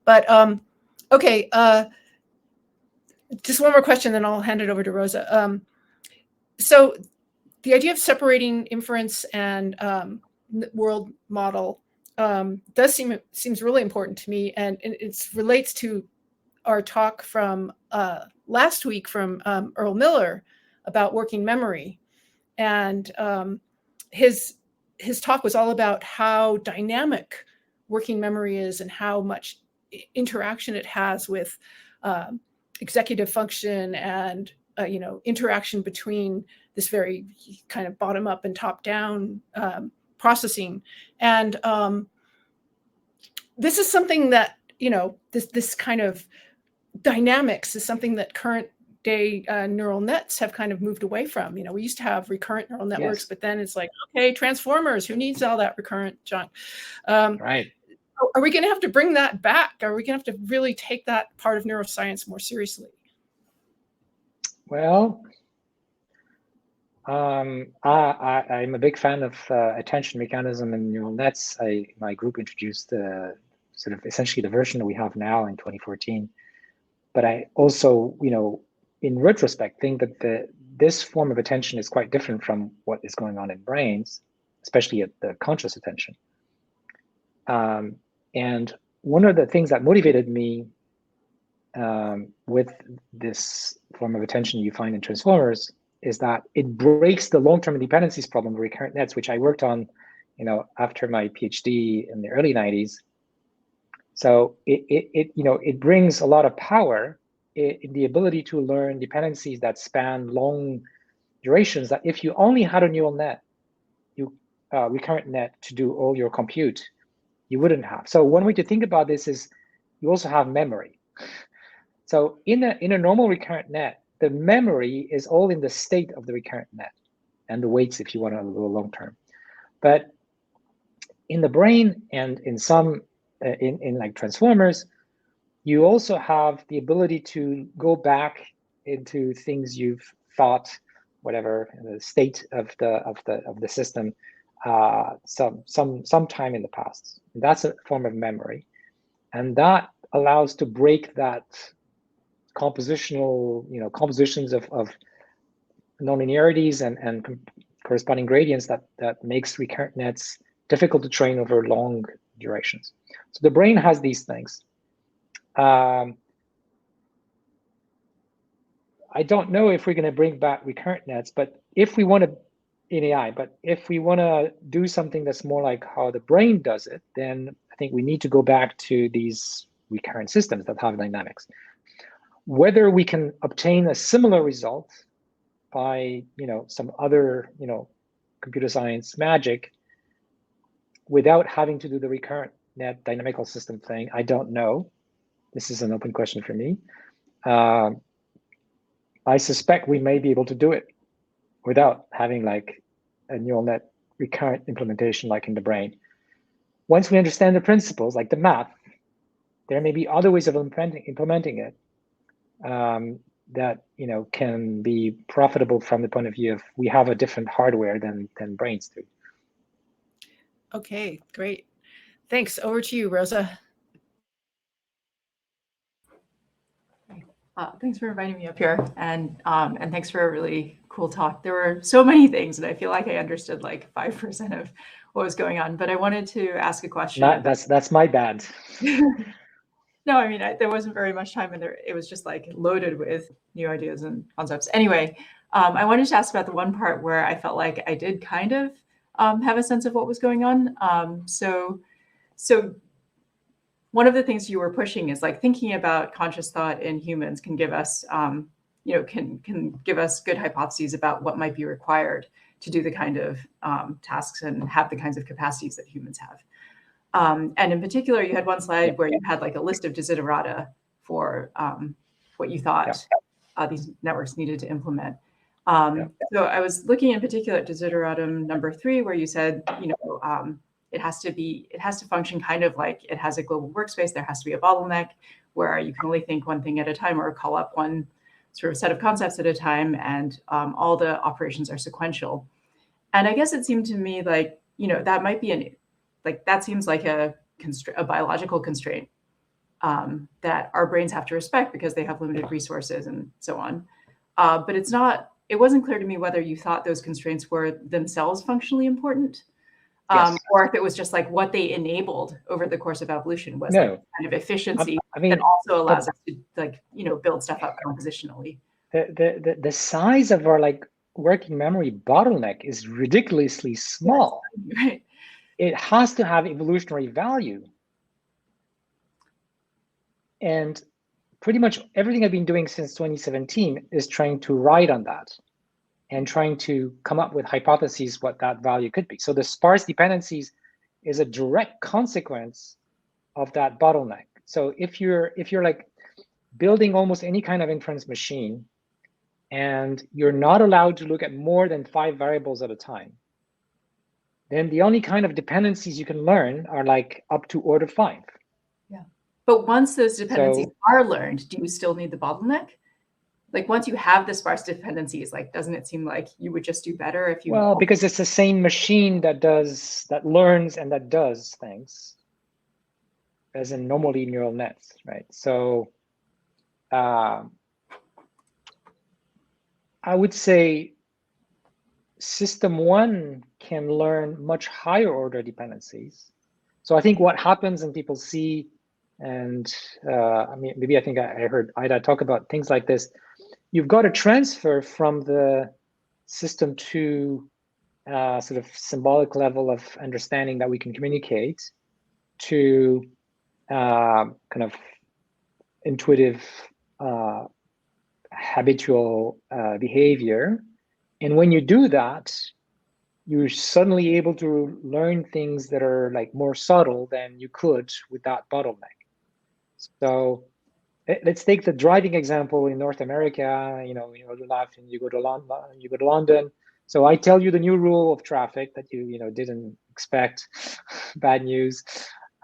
But okay, just one more question, then I'll hand it over to Rosa. So the idea of separating inference and world model seems really important to me, and it relates to our talk from last week from Earl Miller about working memory, and his his talk was all about how dynamic working memory is and how much interaction it has with executive function and interaction between this very kind of bottom up and top down processing. And this is something that, this kind of dynamics is something that current day neural nets have kind of moved away from. We used to have recurrent neural networks, but then it's like, okay, transformers, who needs all that recurrent junk?
Right.
Are we going to have to bring that back? Are we going to have to really take that part of neuroscience more seriously?
Well, I'm a big fan of attention mechanism and neural nets. My group introduced sort of essentially the version that we have now in 2014. But I also, in retrospect, think that this form of attention is quite different from what is going on in brains, especially at the conscious attention. And one of the things that motivated me with this form of attention you find in transformers is that it breaks the long-term dependencies problem of recurrent nets, which I worked on, after my PhD in the early 90s. So it brings a lot of power in the ability to learn dependencies that span long durations, that if you only had a neural net, recurrent net to do all your compute, you wouldn't have. So one way to think about this is you also have memory. So in a normal recurrent net, the memory is all in the state of the recurrent net and the weights if you want to go long term. But in the brain and in some in like transformers, you also have the ability to go back into things you've thought, whatever the state of the system, some time in the past. And that's a form of memory, and that allows to break that compositional, compositions of nonlinearities and corresponding gradients that makes recurrent nets difficult to train over long durations. So the brain has these things. I don't know if we're going to bring back recurrent nets, but if we want to in AI, but if we want to do something that's more like how the brain does it, then I think we need to go back to these recurrent systems that have dynamics. Whether we can obtain a similar result by some other computer science magic without having to do the recurrent net dynamical system thing, I don't know. This is an open question for me. I suspect we may be able to do it without having like a neural net recurrent implementation like in the brain. Once we understand the principles, like the math, there may be other ways of implementing it that can be profitable from the point of view of we have a different hardware than brains do.
Okay, great. Thanks. Over to you, Rosa.
Thanks for inviting me up here, and thanks for a really cool talk. There were so many things, and I feel like I understood like 5% of what was going on. But I wanted to ask a question.
That's my bad.
No, I mean there wasn't very much time, and it was just like loaded with new ideas and concepts. Anyway, I wanted to ask about the one part where I felt like I did kind of have a sense of what was going on. So one of the things you were pushing is like thinking about conscious thought in humans can give us, can give us good hypotheses about what might be required to do the kind of tasks and have the kinds of capacities that humans have. And in particular, you had one slide where you had like a list of desiderata for what you thought these networks needed to implement. So I was looking in particular at desideratum number 3, where you said, it has to function kind of like it has a global workspace. There has to be a bottleneck where you can only think one thing at a time or call up one sort of set of concepts at a time, and all the operations are sequential. And I guess it seemed to me like, that might be that seems like a biological constraint that our brains have to respect because they have limited resources and so on. But it wasn't clear to me whether you thought those constraints were themselves functionally important. Or if it was just like what they enabled over the course of evolution was like kind of efficiency that also allows us to build stuff up compositionally.
The size of our working memory bottleneck is ridiculously small.
Yes. Right.
It has to have evolutionary value. And pretty much everything I've been doing since 2017 is trying to ride on that and trying to come up with hypotheses what that value could be. So the sparse dependencies is a direct consequence of that bottleneck. So if you're like building almost any kind of inference machine and you're not allowed to look at more than 5 variables at a time, then the only kind of dependencies you can learn are like up to order 5.
Yeah. But once those dependencies are learned, do you still need the bottleneck? Like once you have the sparse dependencies, like doesn't it seem like you would just do better if you?
Well, because it's the same machine that learns and that does things as in normally neural nets, right? So I would say system 1 can learn much higher order dependencies. So I think what happens and people see, and I mean, maybe I think I heard Ida talk about things like this. You've got to transfer from the system 2 sort of symbolic level of understanding that we can communicate to kind of intuitive habitual behavior. And when you do that, you're suddenly able to learn things that are like more subtle than you could with that bottleneck. So let's take the driving example in North America. You know, you go to London. So I tell you the new rule of traffic that you didn't expect, bad news,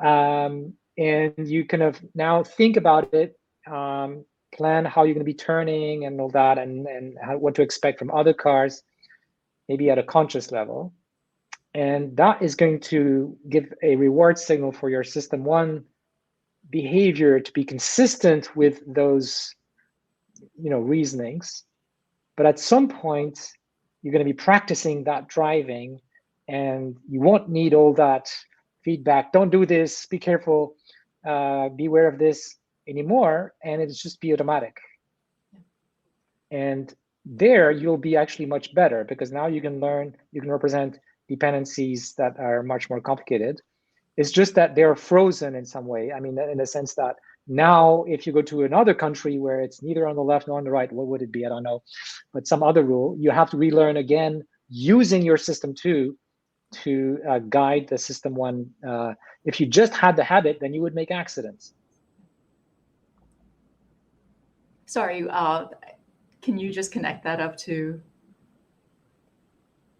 and you kind of now think about it, plan how you're going to be turning and all that, and what to expect from other cars, maybe at a conscious level, and that is going to give a reward signal for your system 1 behavior to be consistent with those reasonings. But at some point you're going to be practicing that driving and you won't need all that feedback, don't do this, be careful, beware of this anymore, and it'll just be automatic. And there you'll be actually much better because now you can represent dependencies that are much more complicated. It's just that they're frozen in some way. I mean, in the sense that now if you go to another country where it's neither on the left nor on the right, what would it be? I don't know, but some other rule, you have to relearn again using your system 2 to guide the system 1. If you just had the habit, then you would make accidents.
Sorry, can you just connect that up to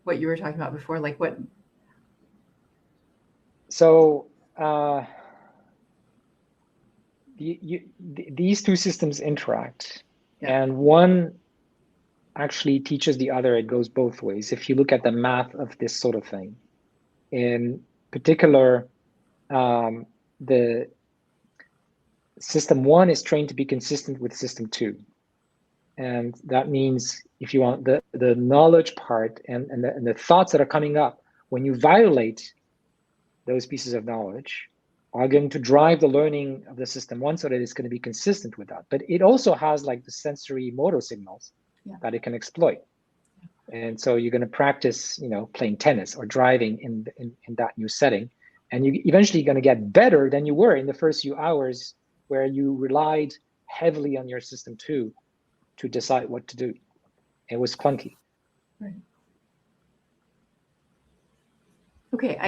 what you were talking about before? Like what?
So these two systems interact, and one actually teaches the other. It goes both ways. If you look at the math of this sort of thing, in particular, the system 1 is trained to be consistent with system 2. And that means if you want the knowledge part and the thoughts that are coming up when you violate those pieces of knowledge are going to drive the learning of the system 1 so that it's going to be consistent with that. But it also has like the sensory motor signals that it can exploit. And so you're going to practice, playing tennis or driving in that new setting. And you're eventually going to get better than you were in the first few hours where you relied heavily on your system 2 to decide what to do. It was clunky.
Right. Okay,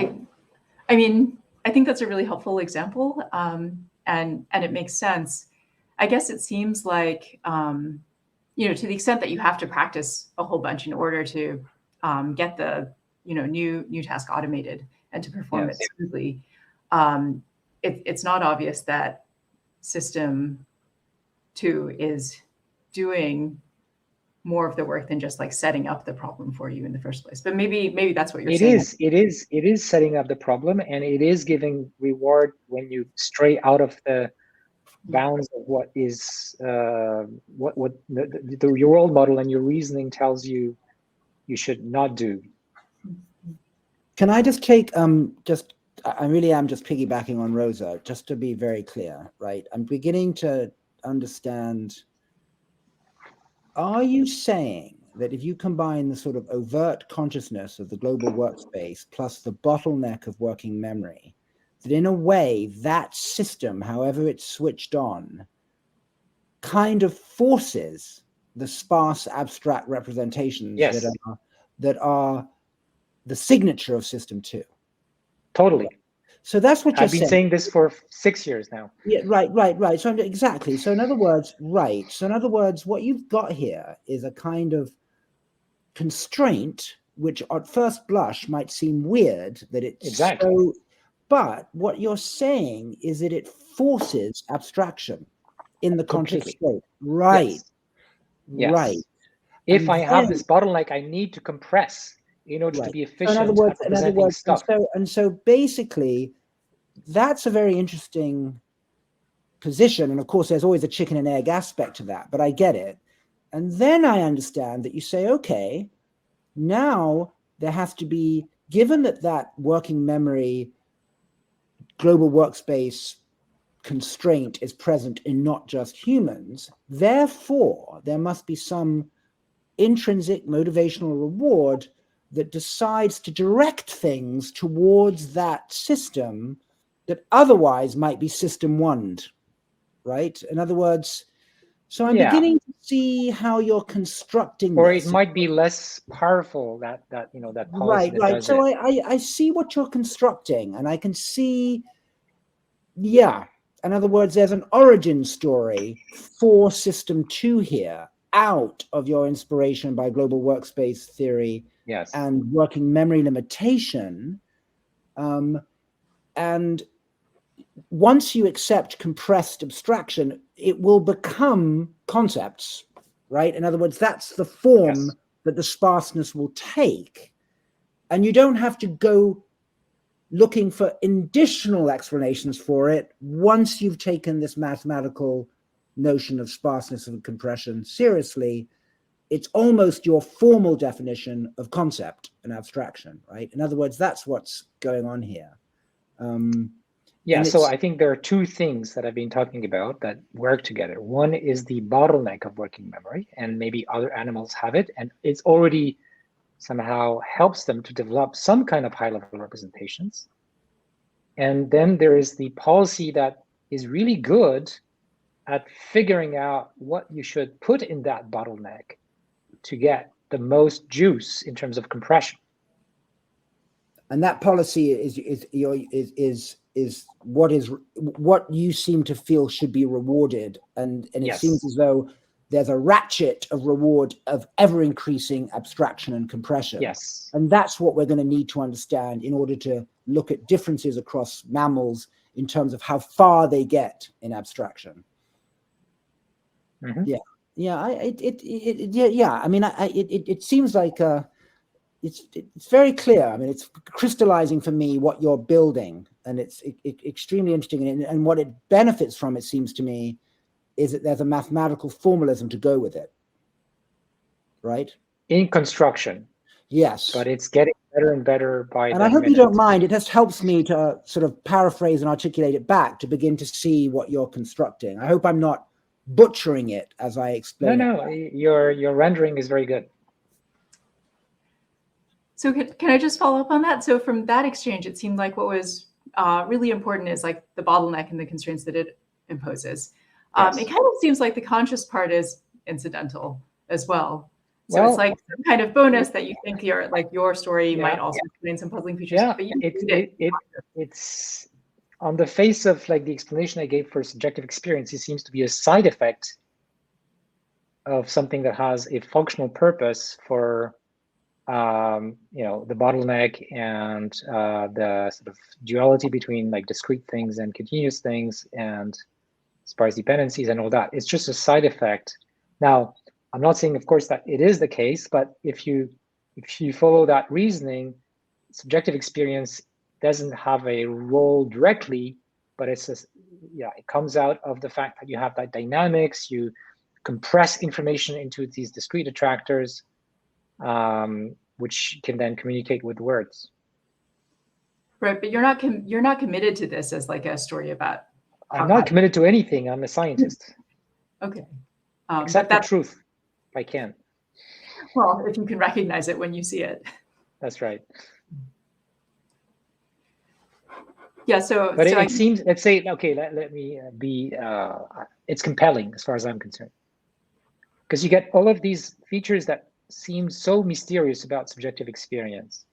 I mean, I think that's a really helpful example, and it makes sense. I guess it seems like, to the extent that you have to practice a whole bunch in order to get the, new task automated and to perform it smoothly, it's not obvious that system 2 is doing more of the work than just like setting up the problem for you in the first place. But maybe that's what you're saying.
It is setting up the problem, and it is giving reward when you stray out of the bounds of what is what your world model and your reasoning tells you should not do.
Can I just take I really am just piggybacking on Rosa, just to be very clear, right? I'm beginning to understand. Are you saying that if you combine the sort of overt consciousness of the global workspace plus the bottleneck of working memory, that in a way that system, however it's switched on, kind of forces the sparse abstract representations
Yes.
that are the signature of system 2.
Totally.
So that's what you're
I've been saying this for 6 years now.
Yeah, right. So exactly. So in other words, right. So in other words, what you've got here is a kind of constraint, which at first blush might seem weird that it's
Exactly.
so, but what you're saying is that it forces abstraction in the conscious state. Right.
Yes. Yes.
Right.
If
And
I have
then-
this bottleneck, I need to compress in order to be efficient.
So in other words,
at presenting stuff.
and so basically, that's a very interesting position. And of course, there's always a chicken and egg aspect to that, but I get it. And then I understand that you say, okay, now there has to be, given that that working memory global workspace constraint is present in not just humans, therefore there must be some intrinsic motivational reward that decides to direct things towards that system that otherwise might be system one, right? In other words, so I'm beginning to see how you're constructing
or
this.
it might be less powerful, that policy that does
so
it.
I see what you're constructing, and I can see, yeah, in other words, there's an origin story for system 2 here, out of your inspiration by global workspace theory,
yes,
and working memory limitation. And once you accept compressed abstraction, it will become concepts, right? In other words, that's the form that the sparseness will take. And you don't have to go looking for additional explanations for it once you've taken this mathematical notion of sparseness and compression seriously. It's almost your formal definition of concept and abstraction, right? In other words, that's what's going on here.
So I think there are two things that I've been talking about that work together. One is the bottleneck of working memory, and maybe other animals have it, and it's already somehow helps them to develop some kind of high-level representations. And then there is the policy that is really good at figuring out what you should put in that bottleneck to get the most juice in terms of compression.
And that policy is what you seem to feel should be rewarded, and it seems as though there's a ratchet of reward of ever increasing abstraction and compression.
Yes.
And that's what we're going to need to understand in order to look at differences across mammals in terms of how far they get in abstraction.
Mm-hmm.
I mean, it seems like it's very clear. I mean, it's crystallizing for me what you're building, and it's extremely interesting. And what it benefits from, it seems to me, is that there's a mathematical formalism to go with it, right?
In construction.
Yes.
But it's getting better and better by the minute.
And I hope you don't mind. It just helps me to sort of paraphrase and articulate it back to begin to see what you're constructing. I hope I'm not butchering it as I explain it.
No, your rendering is very good.
So can I just follow up on that? So from that exchange, it seemed like what was really important is like the bottleneck and the constraints that it imposes. It kind of seems like the conscious part is incidental as well. So it's like some kind of bonus that you think your story might also contain some puzzling features.
Yeah,
but
it's on the face of like the explanation I gave for subjective experience, it seems to be a side effect of something that has a functional purpose for the bottleneck and the sort of duality between like discrete things and continuous things and sparse dependencies and all that. It's just a side effect. Now, I'm not saying, of course, that it is the case, but if you follow that reasoning, subjective experience doesn't have a role directly, but it's just, it comes out of the fact that you have that dynamics, you compress information into these discrete attractors, which can then communicate with words.
Right, but you're not committed to this as like a story about.
I'm not committed to anything. I'm a scientist.
Okay.
Except the truth, if I can.
Well, if you can recognize it when you see it.
That's right.
Yeah, so
But
so
it seems, let's say, okay, let me be, it's compelling as far as I'm concerned. Because you get all of these features that seem so mysterious about subjective experience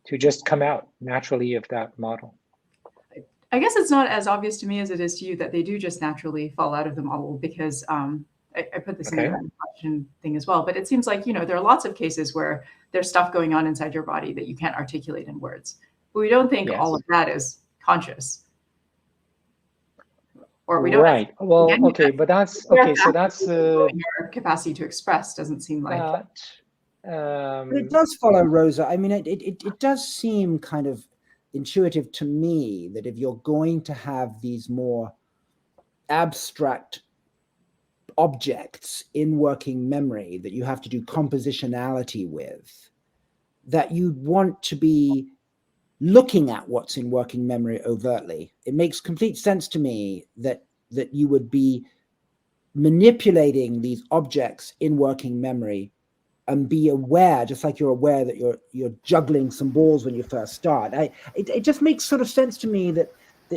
to just come out naturally of that model.
I guess it's not as obvious to me as it is to you that they do just naturally fall out of the model, because I put this in the question thing as well, but it seems like, there are lots of cases where there's stuff going on inside your body that you can't articulate in words. But we don't think all of that is conscious. Or we don't.
Right. Well, okay, but that's, okay, so that's...
your capacity to express doesn't seem like...
But it does follow, Rosa. I mean, it does seem kind of intuitive to me that if you're going to have these more abstract objects in working memory that you have to do compositionality with, that you'd want to be looking at what's in working memory overtly. It makes complete sense to me that you would be manipulating these objects in working memory and be aware, just like you're aware that you're juggling some balls when you first start. It just makes sort of sense to me that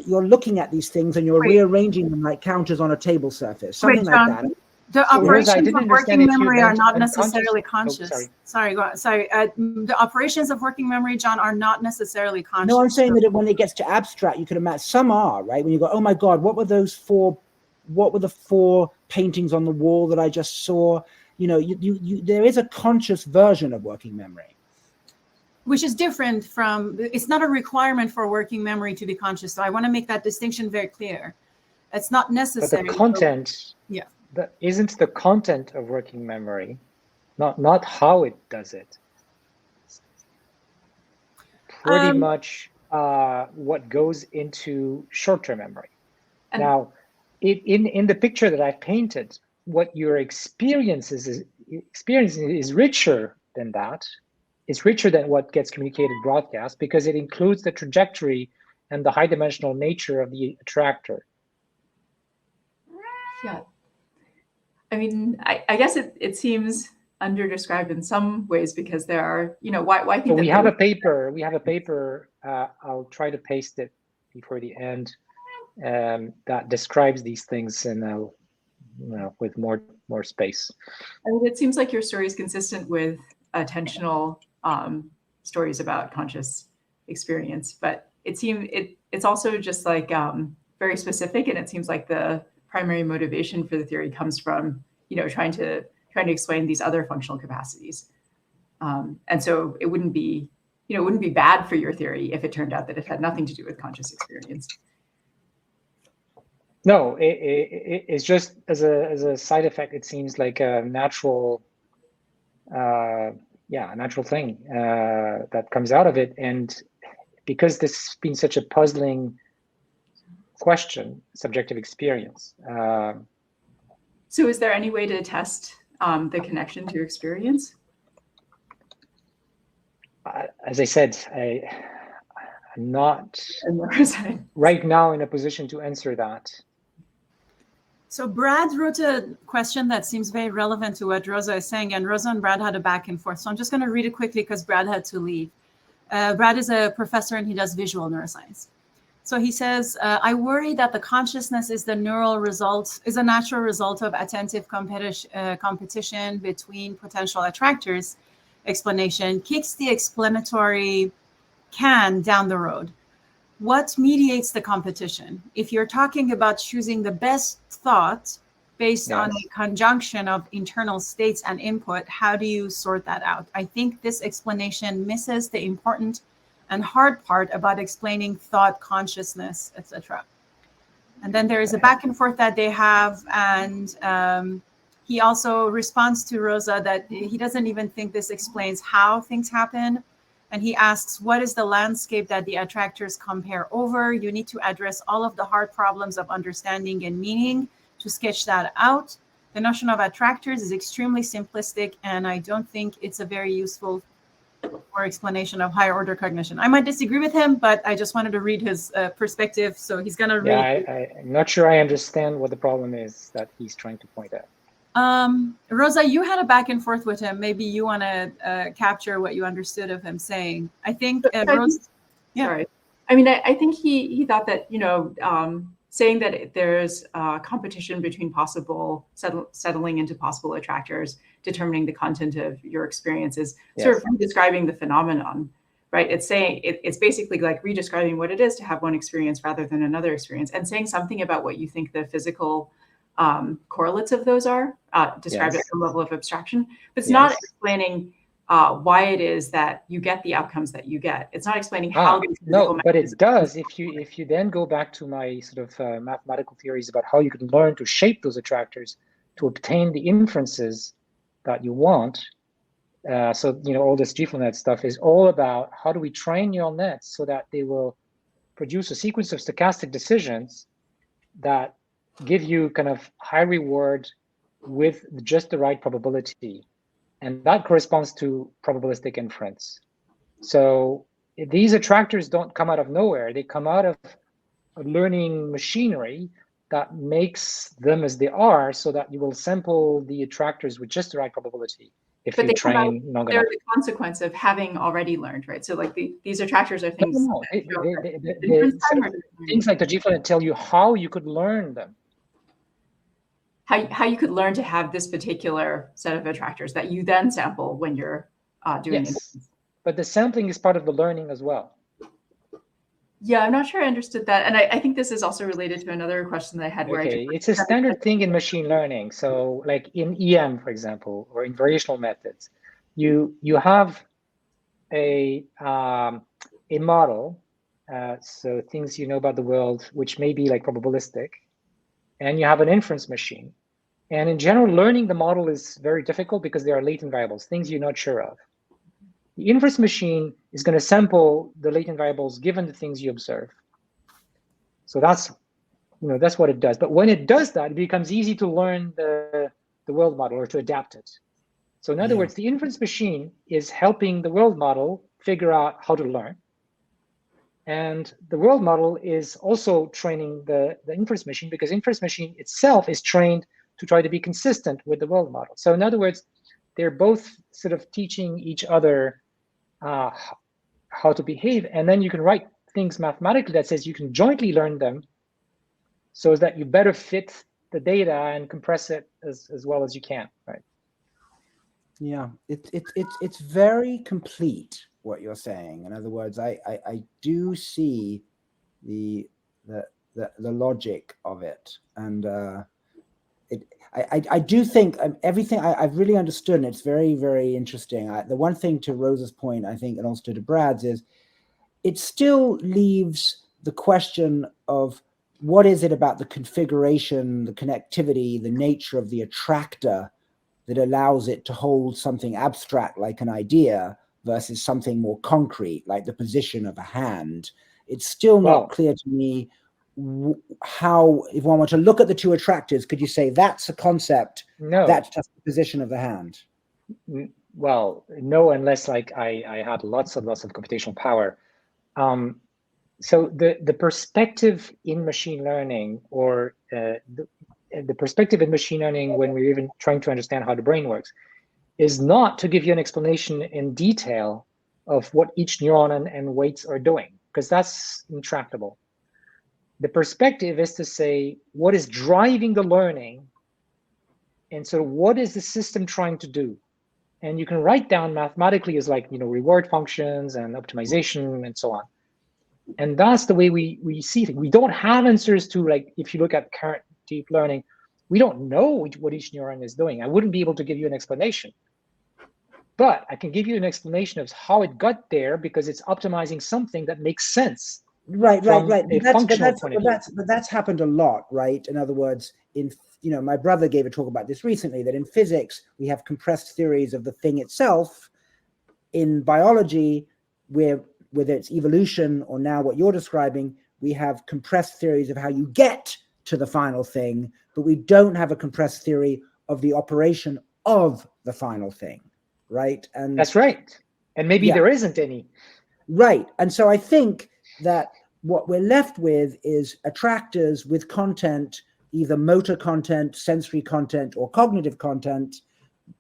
you're looking at these things and you're rearranging them like counters on a table surface, something like that.
The operations of working memory are not necessarily conscious. Sorry, go on. Sorry. The operations of working memory, John, are not necessarily conscious.
No, I'm saying that when it gets to abstract, you can imagine some are, right? When you go, oh my God, what were the 4 paintings on the wall that I just saw? There is a conscious version of working memory.
Which is different from, it's not a requirement for working memory to be conscious. So I want to make that distinction very clear. It's not necessary.
But the content,
yeah.
Isn't the content of working memory, not how it does it. Pretty much what goes into short-term memory. Now, in the picture that I've painted, what your experience is richer than that. It's richer than what gets communicated broadcast, because it includes the trajectory and the high-dimensional nature of the attractor.
Yeah. I mean, I guess it seems under-described in some ways, because there are, why think
we have a paper. I'll try to paste it before the end, that describes these things and with more space.
I mean, it seems like your story is consistent with attentional stories about conscious experience, but it's also just like very specific, and it seems like the primary motivation for the theory comes from trying to explain these other functional capacities, and so it wouldn't be bad for your theory if it turned out that it had nothing to do with conscious experience.
No, it's just as a side effect. It seems like a natural, a natural thing that comes out of it, and because this has been such a puzzling question, subjective experience.
So is there any way to test the connection to your experience?
As I said, I'm not right now in a position to answer that.
So Brad wrote a question that seems very relevant to what Rosa is saying, and Rosa and Brad had a back and forth. So I'm just going to read it quickly because Brad had to leave. Brad is a professor and he does visual neuroscience. So he says, I worry that the consciousness is a natural result of attentive competition between potential attractors. Explanation kicks the explanatory can down the road. What mediates the competition? If you're talking about choosing the best thought based on a conjunction of internal states and input, how do you sort that out? I think this explanation misses the important and hard part about explaining thought, consciousness, etc. And then there is a back and forth that they have, and he also responds to Rosa that he doesn't even think this explains how things happen. And he asks, what is the landscape that the attractors compare over? You need to address all of the hard problems of understanding and meaning to sketch that out. The notion of attractors is extremely simplistic, and I don't think it's a very useful or explanation of higher order cognition. I might disagree with him, but I just wanted to read his perspective. So he's going to read.
I'm not sure I understand what the problem is that he's trying to point out.
Rosa, you had a back and forth with him. Maybe you want to capture what you understood of him saying. I think, Rosa. Yeah.
Sorry. I mean, I think he thought that, saying that there's competition between possible settling into possible attractors, determining the content of your experiences, sort of describing the phenomenon, right? It's saying it's basically like redescribing what it is to have one experience rather than another experience, and saying something about what you think the physical correlates of those are, described at some level of abstraction. But it's not explaining why it is that you get the outcomes that you get. It's not explaining how.
No, but it does. If you then go back to my sort of mathematical theories about how you can learn to shape those attractors to obtain the inferences that you want. So all this GFLNet stuff is all about how do we train neural nets so that they will produce a sequence of stochastic decisions that give you kind of high reward with just the right probability. And that corresponds to probabilistic inference. So these attractors don't come out of nowhere. They come out of a learning machinery that makes them as they are so that you will sample the attractors with just the right probability if you train long enough.
They're the consequence of having already learned, right? So like these attractors are things.
No. Things like the GFLNet tell you how you could learn them.
How you could learn to have this particular set of attractors that you then sample when you're doing it.
But the sampling is part of the learning as well.
Yeah, I'm not sure I understood that. And I think this is also related to another question that I had.
It's a standard thing in machine learning. So like in EM, for example, or in variational methods, you have a model, so things you know about the world, which may be like probabilistic, and you have an inference machine. And in general, learning the model is very difficult because there are latent variables, things you're not sure of. The inference machine is going to sample the latent variables given the things you observe. So that's what it does. But when it does that, it becomes easy to learn the world model or to adapt it. So in other words, the inference machine is helping the world model figure out how to learn. And the world model is also training the inference machine, because inference machine itself is trained to try to be consistent with the world model. So in other words, they're both sort of teaching each other how to behave. And then you can write things mathematically that says you can jointly learn them so that you better fit the data and compress it as well as you can, right?
Yeah, it's very complete what you're saying. In other words, I do see the logic of it, and I do think everything I've really understood, and it's very, very interesting. The one thing to Rosa's point, I think, and also to Brad's, is it still leaves the question of what is it about the configuration, the connectivity, the nature of the attractor that allows it to hold something abstract like an idea versus something more concrete like the position of a hand. It's still not clear to me how, if one were to look at the two attractors, could you say that's a concept?
No,
that's just the position of the hand.
Well, no, unless like I had lots and lots of computational power. So the perspective in machine learning, or the perspective in machine learning when we're even trying to understand how the brain works, is not to give you an explanation in detail of what each neuron and weights are doing, because that's intractable. The perspective is to say what is driving the learning, and so what is the system trying to do? And you can write down mathematically as like, reward functions and optimization and so on. And that's the way we see things. We don't have answers to, like, if you look at current deep learning, we don't know what each neuron is doing. I wouldn't be able to give you an explanation. But I can give you an explanation of how it got there, because it's optimizing something that makes sense.
Right.
But
that's happened a lot, right? In other words, my brother gave a talk about this recently, that in physics, we have compressed theories of the thing itself. In biology, whether it's evolution or now what you're describing, we have compressed theories of how you get to the final thing, but we don't have a compressed theory of the operation of the final thing, right? And
that's right. And maybe there isn't any.
Right. And so I think that what we're left with is attractors with content, either motor content, sensory content, or cognitive content.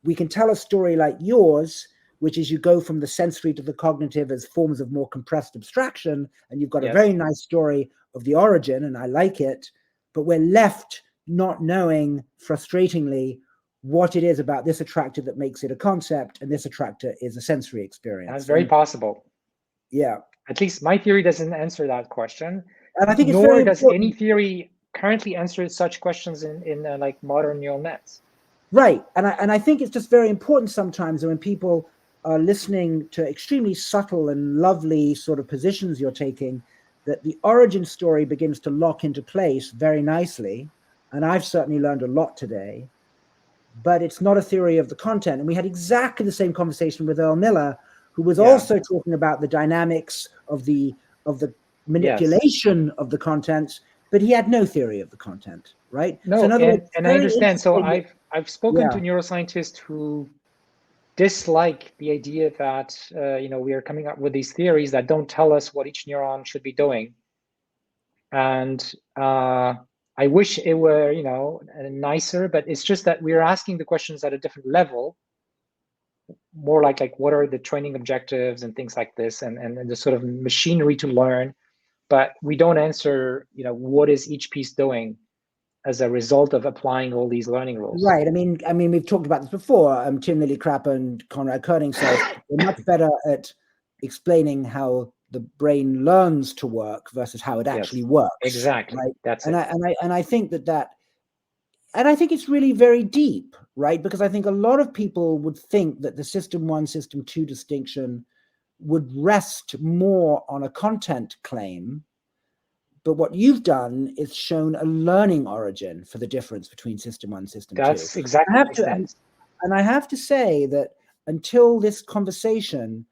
We can tell a story like yours, which is you go from the sensory to the cognitive as forms of more compressed abstraction, and you've got a very nice story of the origin, and I like it, but we're left not knowing, frustratingly, what it is about this attractor that makes it a concept, and this attractor is a sensory experience.
That's very possible.
Yeah.
At least my theory doesn't answer that question.
And I think it's
nor
very
does
important.
any theory currently answer such questions in like modern neural nets.
Right. And I think it's just very important sometimes when people are listening to extremely subtle and lovely sort of positions you're taking, that the origin story begins to lock into place very nicely. And I've certainly learned a lot today, but it's not a theory of the content. And we had exactly the same conversation with Earl Miller, who was also talking about the dynamics of the manipulation of the contents, but he had no theory of the content, right?
No,
so in other words,
and I understand. So I've spoken to
Yeah.
neuroscientists who dislike the idea that we are coming up with these theories that don't tell us what each neuron should be doing. And I wish it were nicer, but it's just that we're asking the questions at a different level, more like what are the training objectives and things like this, and the sort of machinery to learn, but we don't answer what is each piece doing as a result of applying all these learning rules.
Right. I mean, we've talked about this before. Tim Lillicrap and Konrad Koenig says we're much better at explaining how the brain learns to work versus how it actually works.
Exactly.
Right?
That's
and
it.
I think and I think it's really very deep, right? Because I think a lot of people would think that the system 1, system 2 distinction would rest more on a content claim. But what you've done is shown a learning origin for the difference between system 1 and system 2.
That's exactly what it is.
And I have to say that until this conversation,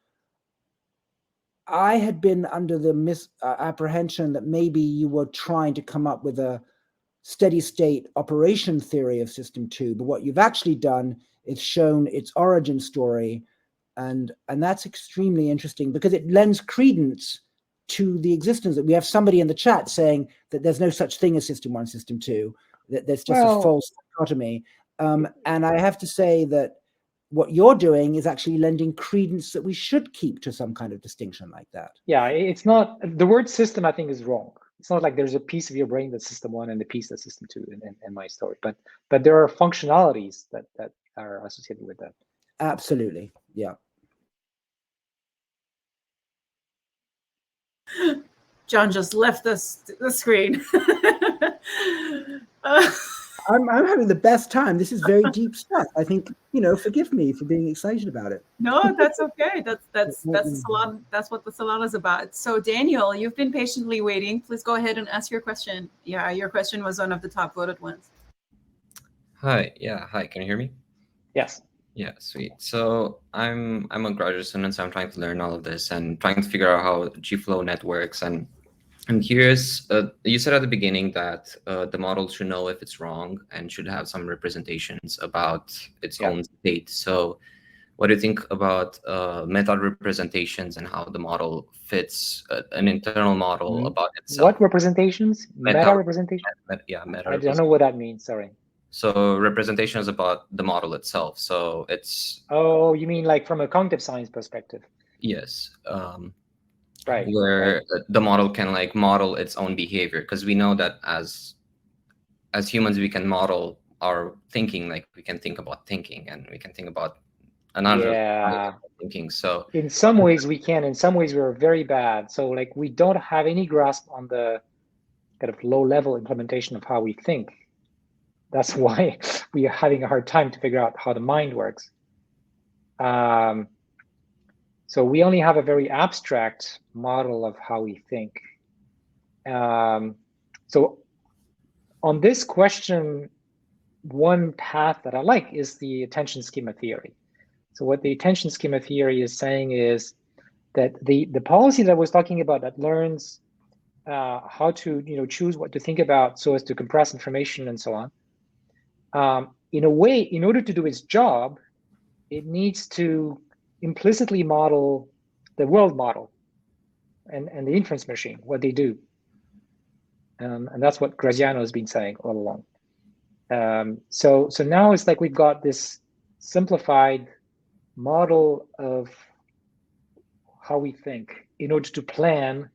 I had been under the misapprehension that maybe you were trying to come up with a steady state operation theory of system 2. But what you've actually done is shown its origin story. And that's extremely interesting because it lends credence to the existence that we have somebody in the chat saying that there's no such thing as system 1, system 2, that there's just a false dichotomy. And I have to say that what you're doing is actually lending credence that we should keep to some kind of distinction like that.
Yeah, it's not, the word system I think is wrong. It's not like there's a piece of your brain that's system 1 and a piece that's system 2 in my story, but there are functionalities that are associated with that.
Absolutely. Yeah.
John just left the screen.
I'm having the best time. This is very deep stuff. I think, forgive me for being excited about it.
No, that's okay. That's the salon. That's what the salon is about. So Daniel, you've been patiently waiting. Please go ahead and ask your question. Yeah, your question was one of the top voted ones.
Hi. Yeah. Hi. Can you hear me?
Yes.
Yeah. Sweet. So I'm a graduate student, so I'm trying to learn all of this and trying to figure out how GFlow net works. And I'm curious, you said at the beginning that the model should know if it's wrong and should have some representations about its own state. So what do you think about meta representations and how the model fits an internal model about itself?
What representations? Meta representation?
Meta.
I don't know what that means, sorry.
So representation is about the model itself. So it's...
Oh, you mean like from a cognitive science perspective?
Yes.
Right.
Where the model can like model its own behavior, because we know that as humans we can model our thinking, like we can think about thinking and we can think about another thinking. So
in some ways we can, in some ways we're very bad. So like we don't have any grasp on the kind of low level implementation of how we think. That's why we are having a hard time to figure out how the mind works. So we only have a very abstract model of how we think. So on this question, one path that I like is the attention schema theory. So what the attention schema theory is saying is that the policy that I was talking about that learns how to choose what to think about so as to compress information and so on, in a way, in order to do its job, it needs to implicitly model the world model and the inference machine, what they do. And that's what Graziano has been saying all along. So now it's like we've got this simplified model of how we think in order to plan,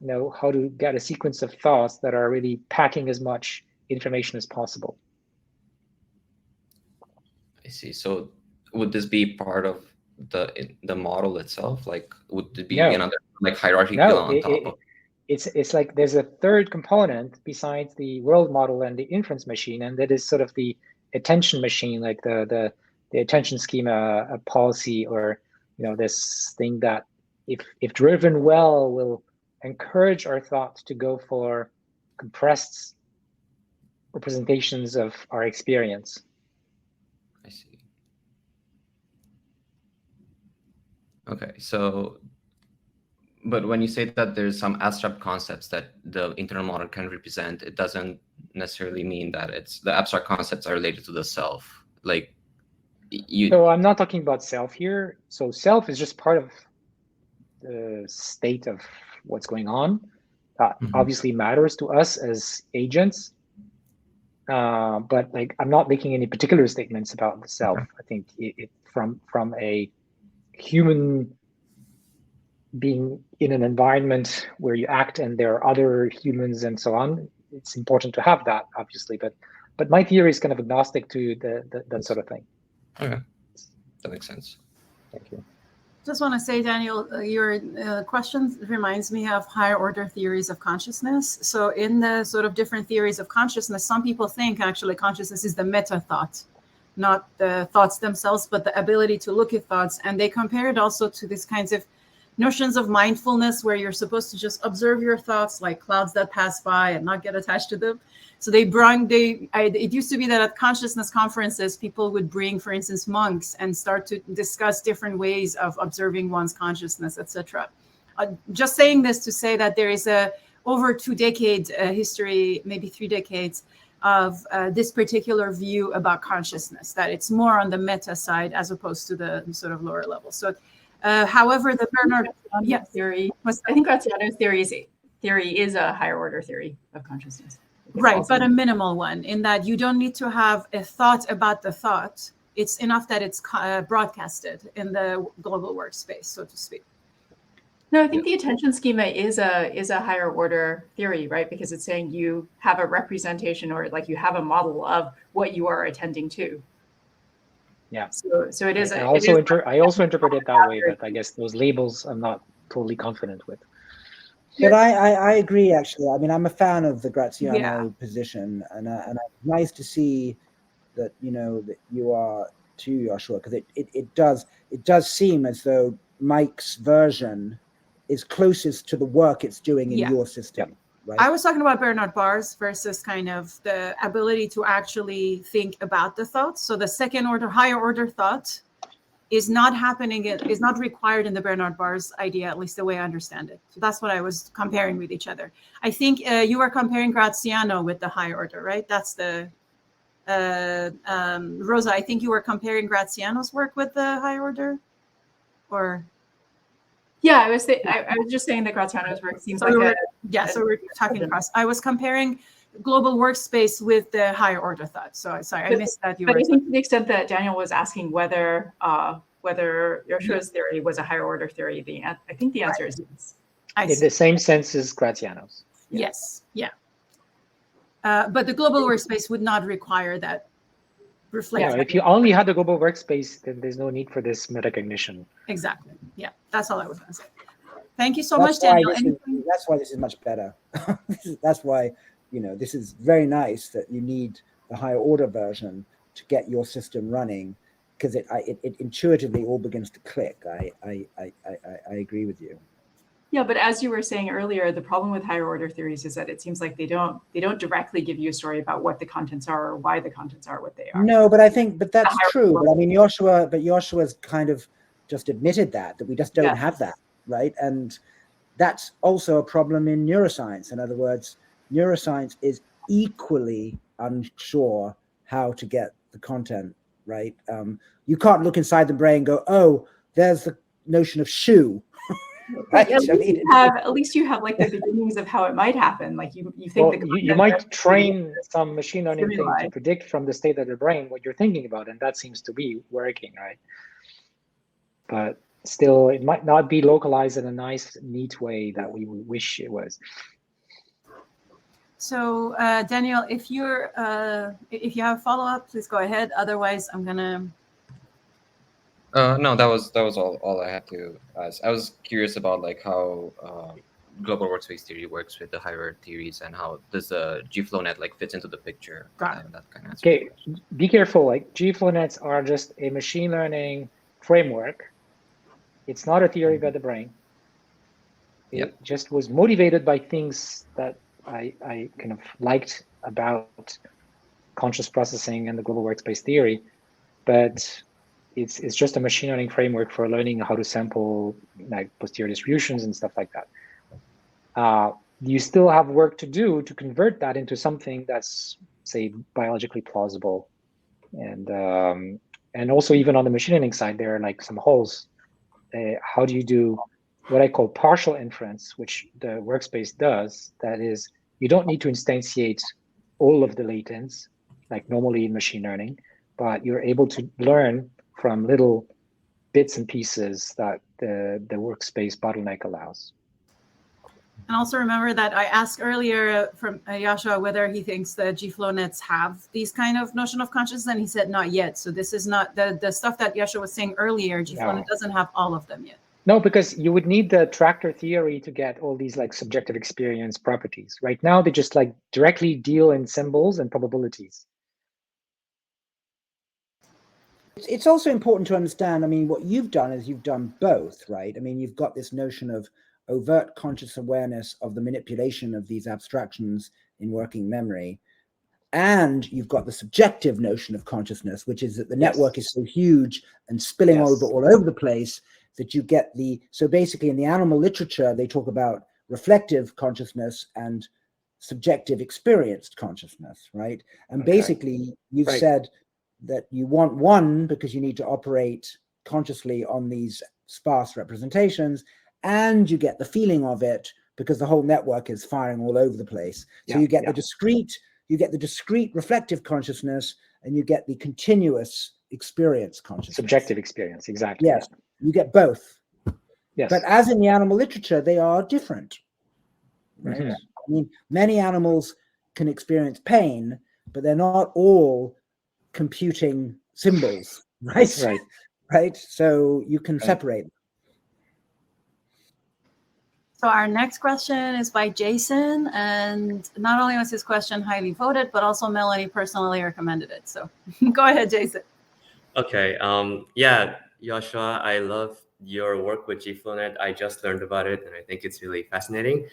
how to get a sequence of thoughts that are really packing as much information as possible.
I see. So would this be part of the model itself? Like, would it be another like hierarchy on top of?
It's like there's a third component besides the world model and the inference machine, and that is sort of the attention machine, like the attention schema, a policy, or this thing that if driven well will encourage our thoughts to go for compressed representations of our experience.
I see. Okay, so but when you say that there's some abstract concepts that the internal model can represent, it doesn't necessarily mean that it's the abstract concepts are related to the self. Like
So I'm not talking about self here. So self is just part of the state of what's going on. Obviously matters to us as agents. But like I'm not making any particular statements about the self. I think it from a human being in an environment where you act and there are other humans and so on, it's important to have that, obviously. But my theory is kind of agnostic to that sort of thing.
Okay, that makes sense.
Thank you.
Just want to say, Daniel, your question reminds me of higher order theories of consciousness. So in the sort of different theories of consciousness, some people think actually consciousness is the meta thought, not the thoughts themselves, but the ability to look at thoughts. And they compare it also to these kinds of notions of mindfulness where you're supposed to just observe your thoughts like clouds that pass by and not get attached to them. So it used to be that at consciousness conferences, people would bring, for instance, monks and start to discuss different ways of observing one's consciousness, etc. Just saying this to say that there is a over 2 decade history, maybe 3 decades of this particular view about consciousness, that it's more on the meta side as opposed to the sort of lower level. So however, the Bernard
theory, I think Graziano's theory is a higher order theory of consciousness.
Right, but a minimal one, in that you don't need to have a thought about the thought. It's enough that it's broadcasted in the global workspace, so to speak.
No, I think the attention schema is a higher order theory, right? Because it's saying you have a representation, or like you have a model of what you are attending to.
Yeah.
So it is.
I also interpret it that way, but I guess those labels I'm not totally confident with.
But I agree, actually. I mean, I'm a fan of the Graziano position, and it's nice to see that that you are too, Yoshua, because it does seem as though Mike's version is closest to the work it's doing in your system. Right?
I was talking about Bernard bars versus kind of the ability to actually think about the thoughts. So the second order, higher order thought is not happening, is not required in the Bernard bars idea, at least the way I understand it. So that's what I was comparing with each other. I think you were comparing Graziano with the higher order, right? That's the, Rosa, I think you were comparing Graziano's work with the higher order, or?
Yeah, I was just saying that Graziano's work seems so
we're talking across. I was comparing global workspace with the higher order thought. So sorry, I missed that.
But I think to the extent that Daniel was asking whether Yoshua's theory was a higher order theory, I think the answer is yes.
In the same sense as Graziano's.
Yes, yeah. But the global workspace would not require that reflection.
Yeah, if you only had the global workspace, then there's no need for this metacognition.
Exactly. Yeah, that's all I was going to say. Thank you so much, Daniel.
That's why this is much better. That's why, this is very nice that you need the higher order version to get your system running, because it intuitively all begins to click. I agree with you.
Yeah, but as you were saying earlier, the problem with higher order theories is that it seems like they don't directly give you a story about what the contents are or why the contents are what they are.
No, but that's true. But I mean, Yoshua's kind of just admitted that we just don't have that, right? And that's also a problem in neuroscience. In other words, neuroscience is equally unsure how to get the content right. You can't look inside the brain and go, oh, there's the notion of shoe. Right?
At least you have like the beginnings of how it might happen. Like you think
you might train some machine learning thing to predict from the state of the brain what you're thinking about, and that seems to be working, right? But still, it might not be localized in a nice, neat way that we wish it was.
So Daniel, if you have a follow-up, please go ahead. Otherwise, I'm gonna.
No, that was all I had to ask. I was curious about like how global workspace theory works with the higher theories, and how does the GFlowNet like fits into the picture.
Got it.
That kind of
Okay, be careful. Like GFlowNets are just a machine learning framework. It's not a theory about the brain. It just was motivated by things that I kind of liked about conscious processing and the global workspace theory, but it's just a machine learning framework for learning how to sample like posterior distributions and stuff like that. You still have work to do to convert that into something that's, say, biologically plausible, and also even on the machine learning side, there are like some holes. How do you do what I call partial inference, which the workspace does? That is, you don't need to instantiate all of the latents like normally in machine learning, but you're able to learn from little bits and pieces that the workspace bottleneck allows.
And also remember that I asked earlier from Yoshua whether he thinks the GFlowNets have these kind of notion of consciousness, and he said not yet. So this is not the stuff that Yoshua was saying earlier. GFlowNet doesn't have all of them yet.
No, because you would need the tractor theory to get all these like subjective experience properties. Right now, they just like directly deal in symbols and probabilities.
It's also important to understand, I mean, what you've done is you've done both, right? I mean, you've got this notion of overt conscious awareness of the manipulation of these abstractions in working memory. And you've got the subjective notion of consciousness, which is that the network is so huge and spilling over all over the place that you get so basically in the animal literature, they talk about reflective consciousness and subjective experienced consciousness, right? And basically you've said that you want one because you need to operate consciously on these sparse representations, and you get the feeling of it because the whole network is firing all over the place. So you get the discrete reflective consciousness, and you get the continuous experience consciousness.
Subjective experience, exactly.
Yes, you get both.
Yes.
But as in the animal literature, they are different. Right?
Mm-hmm.
I mean, many animals can experience pain, but they're not all computing symbols, right? Right. So you can separate them.
So our next question is by Jason, and not only was his question highly voted, but also Melanie personally recommended it. So go ahead, Jason.
Okay. Yeah, Yoshua, I love your work with GFlowNet. I just learned about it, and I think it's really fascinating.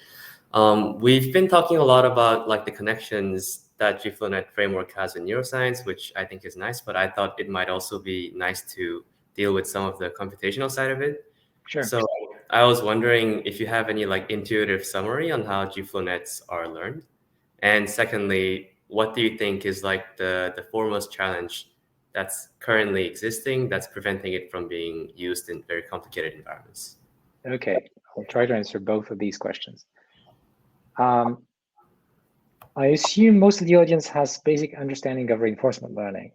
We've been talking a lot about like the connections that GFlowNet framework has in neuroscience, which I think is nice, but I thought it might also be nice to deal with some of the computational side of it.
Sure.
So I was wondering if you have any like intuitive summary on how GFlowNets are learned. And secondly, what do you think is like the foremost challenge that's currently existing that's preventing it from being used in very complicated environments?
Okay, I'll try to answer both of these questions. I assume most of the audience has basic understanding of reinforcement learning,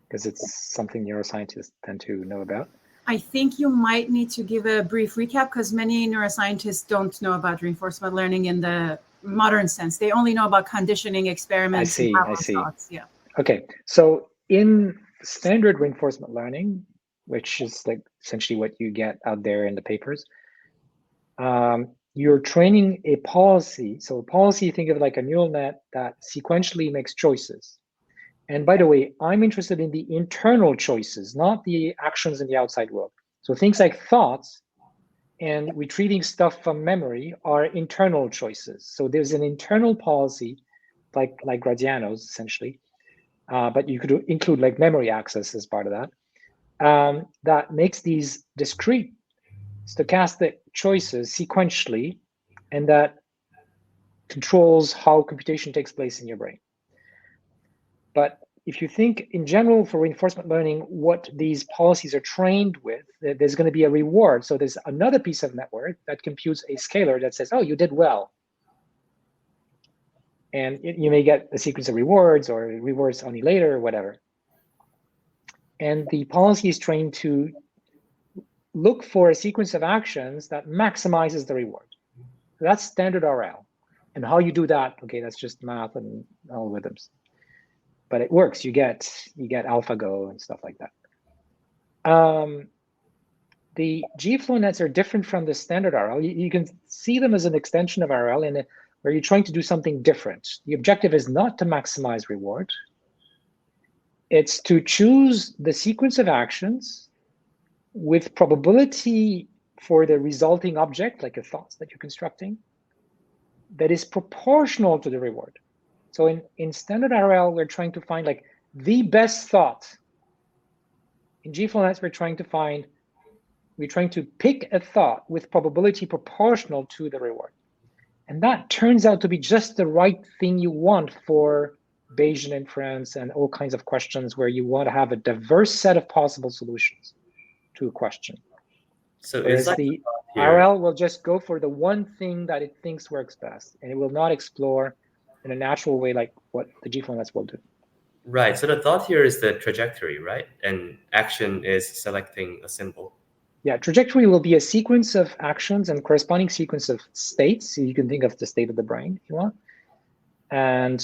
because it's something neuroscientists tend to know about.
I think you might need to give a brief recap, because many neuroscientists don't know about reinforcement learning in the modern sense. They only know about conditioning experiments.
I see.
Thoughts. Yeah.
Okay, so in standard reinforcement learning, which is like essentially what you get out there in the papers, you're training a policy. So a policy, think of it like a neural net that sequentially makes choices. And by the way, I'm interested in the internal choices, not the actions in the outside world. So things like thoughts and retrieving stuff from memory are internal choices. So there's an internal policy, like Gradiano's essentially, but you could include like memory access as part of that, that makes these discrete stochastic choices sequentially, and that controls how computation takes place in your brain. But if you think in general for reinforcement learning, what these policies are trained with, there's going to be a reward. So there's another piece of network that computes a scalar that says, oh, you did well. And you may get a sequence of rewards or rewards only later or whatever. And the policy is trained to look for a sequence of actions that maximizes the reward. So that's standard RL. And how you do that, okay, that's just math and algorithms. But it works. You get AlphaGo and stuff like that. The GFlow nets are different from the standard RL. You can see them as an extension of RL where you're trying to do something different. The objective is not to maximize reward. It's to choose the sequence of actions with probability for the resulting object, like your thoughts that you're constructing, that is proportional to the reward. So in standard RL, we're trying to find like the best thought. In GFlow nets, we're trying to pick a thought with probability proportional to the reward. And that turns out to be just the right thing you want for Bayesian inference and all kinds of questions where you want to have a diverse set of possible solutions to a question.
So
whereas
like
the RL will just go for the one thing that it thinks works best, and it will not explore in a natural way like what the GFlow nets will do.
Right. So the thought here is the trajectory, right? And action is selecting a symbol.
Yeah, trajectory will be a sequence of actions and corresponding sequence of states. So you can think of the state of the brain if you want, and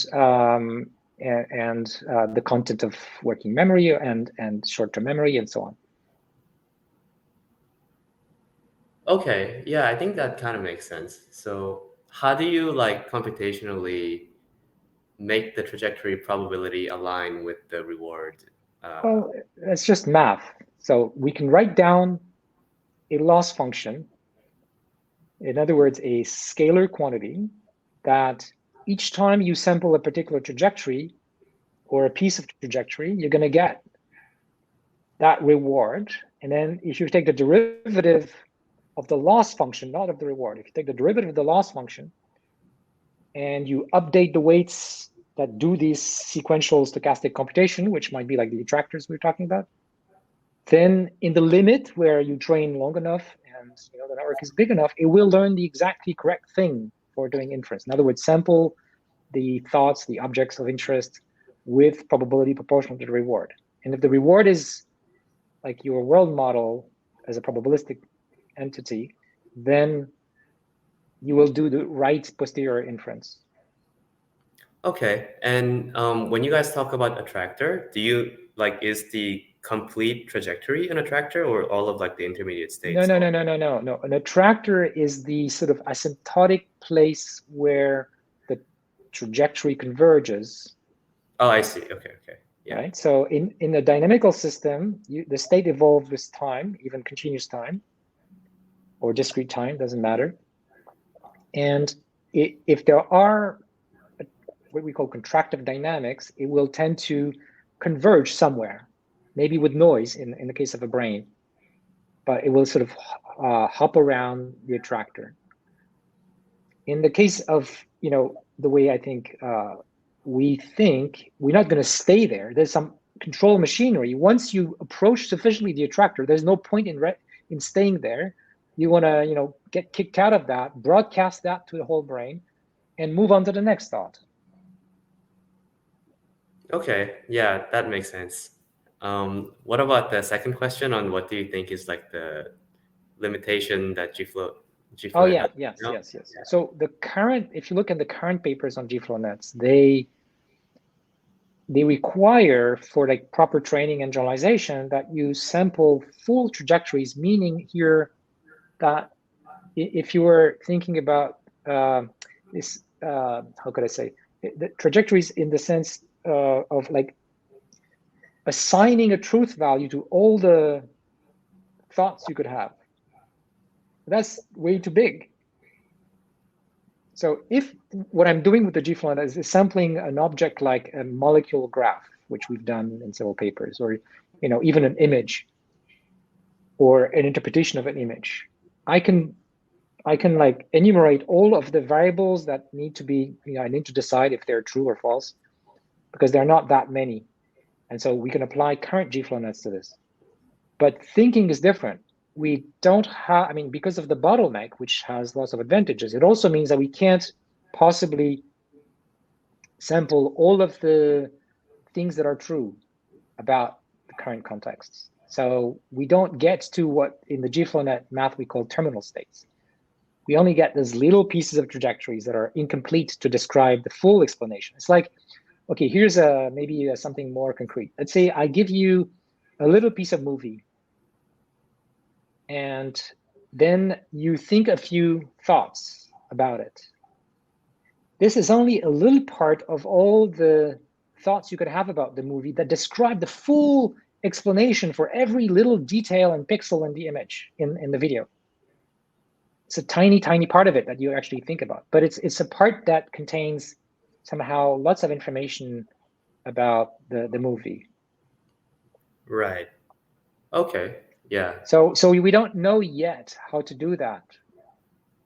the content of working memory and short-term memory and so on.
Okay, yeah, I think that kind of makes sense. So how do you like computationally make the trajectory probability align with the reward?
Well, that's just math. So we can write down a loss function. In other words, a scalar quantity that each time you sample a particular trajectory or a piece of trajectory, you're going to get that reward. And then if you take the derivative of the loss function, not of the reward, if you take the derivative of the loss function and you update the weights that do these sequential stochastic computation, which might be like the attractors we were talking about, then in the limit where you train long enough and the network is big enough, it will learn the exactly correct thing for doing inference. In other words, sample the thoughts, the objects of interest with probability proportional to the reward. And if the reward is like your world model as a probabilistic entity, then you will do the right posterior inference.
Okay, and when you guys talk about attractor, do you is the complete trajectory an attractor or all of like the intermediate states?
No. An attractor is the sort of asymptotic place where the trajectory converges.
Oh, I see. Okay. Yeah.
Right. So in a dynamical system, the state evolves with time, even continuous time, or discrete time, doesn't matter. And if there are what we call contractive dynamics, it will tend to converge somewhere, maybe with noise in the case of a brain, but it will sort of hop around the attractor. In the case of, the way I think we think, we're not going to stay there. There's some control machinery. Once you approach sufficiently the attractor, there's no point in staying there. You want to, get kicked out of that, broadcast that to the whole brain, and move on to the next thought.
Okay, yeah, that makes sense. What about the second question on what do you think is like the limitation that GFlow
Oh yeah, yes. So if you look at the current papers on GFlow nets, they require for like proper training and generalization that you sample full trajectories, meaning here that if you were thinking about this, how could I say, the trajectories in the sense of like assigning a truth value to all the thoughts you could have. That's way too big. So if what I'm doing with the GFlow net is sampling an object like a molecule graph, which we've done in several papers, or even an image or an interpretation of an image, I can like enumerate all of the variables that need to be, I need to decide if they're true or false, because there are not that many. And so we can apply current G-flow nets to this. But thinking is different. We don't have, I mean, because of the bottleneck, which has lots of advantages, it also means that we can't possibly sample all of the things that are true about the current contexts. So we don't get to what in the G-flow net math we call terminal states. We only get those little pieces of trajectories that are incomplete to describe the full explanation. It's like, okay, here's maybe something more concrete. Let's say I give you a little piece of movie, and then you think a few thoughts about it. This is only a little part of all the thoughts you could have about the movie that describe the full explanation for every little detail and pixel in the image in the video. It's a tiny, tiny part of it that you actually think about, but it's a part that contains somehow lots of information about the movie.
Right. Okay. Yeah.
So we don't know yet how to do that,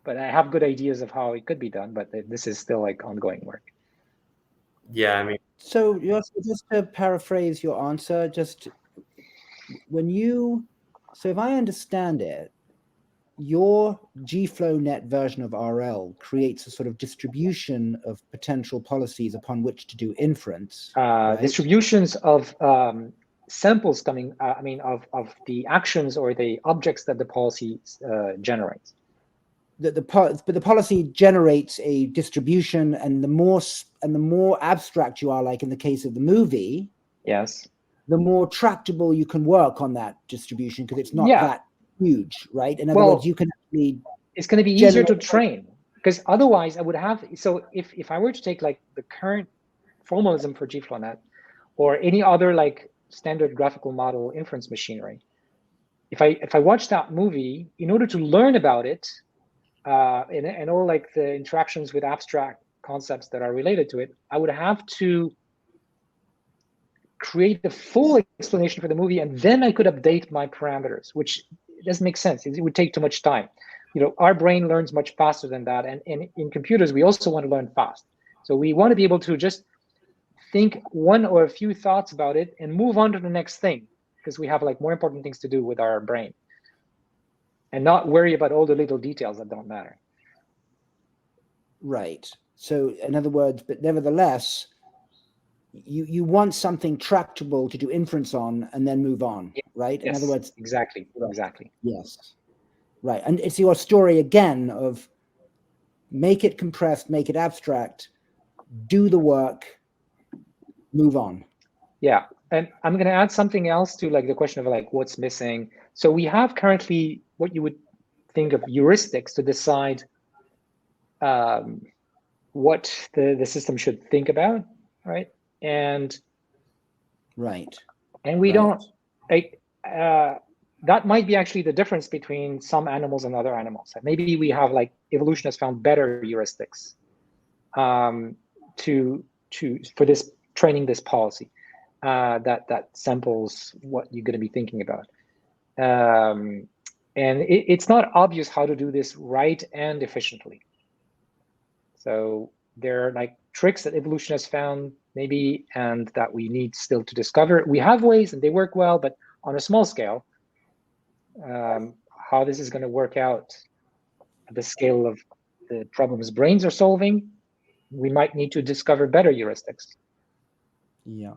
but I have good ideas of how it could be done, but this is still like ongoing work.
Yeah, I mean.
So just to paraphrase your answer, just when you, so if I understand it, your G-flow net version of RL creates a sort of distribution of potential policies upon which to do inference. Right?
Distributions of samples coming, I mean, of the actions or the objects that the policy generates.
But the policy generates a distribution, and the more abstract you are, like in the case of the movie,
yes,
the more tractable you can work on that distribution because it's not that huge, right? In other words, you can actually.
It's going to be easier to train because otherwise I would have. So if I were to take like the current formalism for G-flow net or any other like standard graphical model inference machinery, if I watch that movie, in order to learn about it, and all like the interactions with abstract concepts that are related to it, I would have to create the full explanation for the movie, and then I could update my parameters, which doesn't make sense. It would take too much time. You know, our brain learns much faster than that, and in computers, we also want to learn fast. So we want to be able to just think one or a few thoughts about it and move on to the next thing, because we have like more important things to do with our brain and not worry about all the little details that don't matter.
Right. So in other words, but nevertheless, you want something tractable to do inference on and then move on, right?
Yes,
in other words,
exactly.
Yes, right. And it's your story again of make it compressed, make it abstract, do the work, move on.
Yeah, and I'm going to add something else to like the question of like what's missing. So we have currently what you would think of heuristics to decide what the system should think about, right? And we don't that might be actually the difference between some animals and other animals. Maybe we have like evolution has found better heuristics for this training this policy that samples what you're going to be thinking about. And it's not obvious how to do this right and efficiently. So there are like tricks that evolution has found maybe, and that we need still to discover. We have ways and they work well, but on a small scale, how this is going to work out at the scale of the problems brains are solving, we might need to discover better heuristics.
Yeah.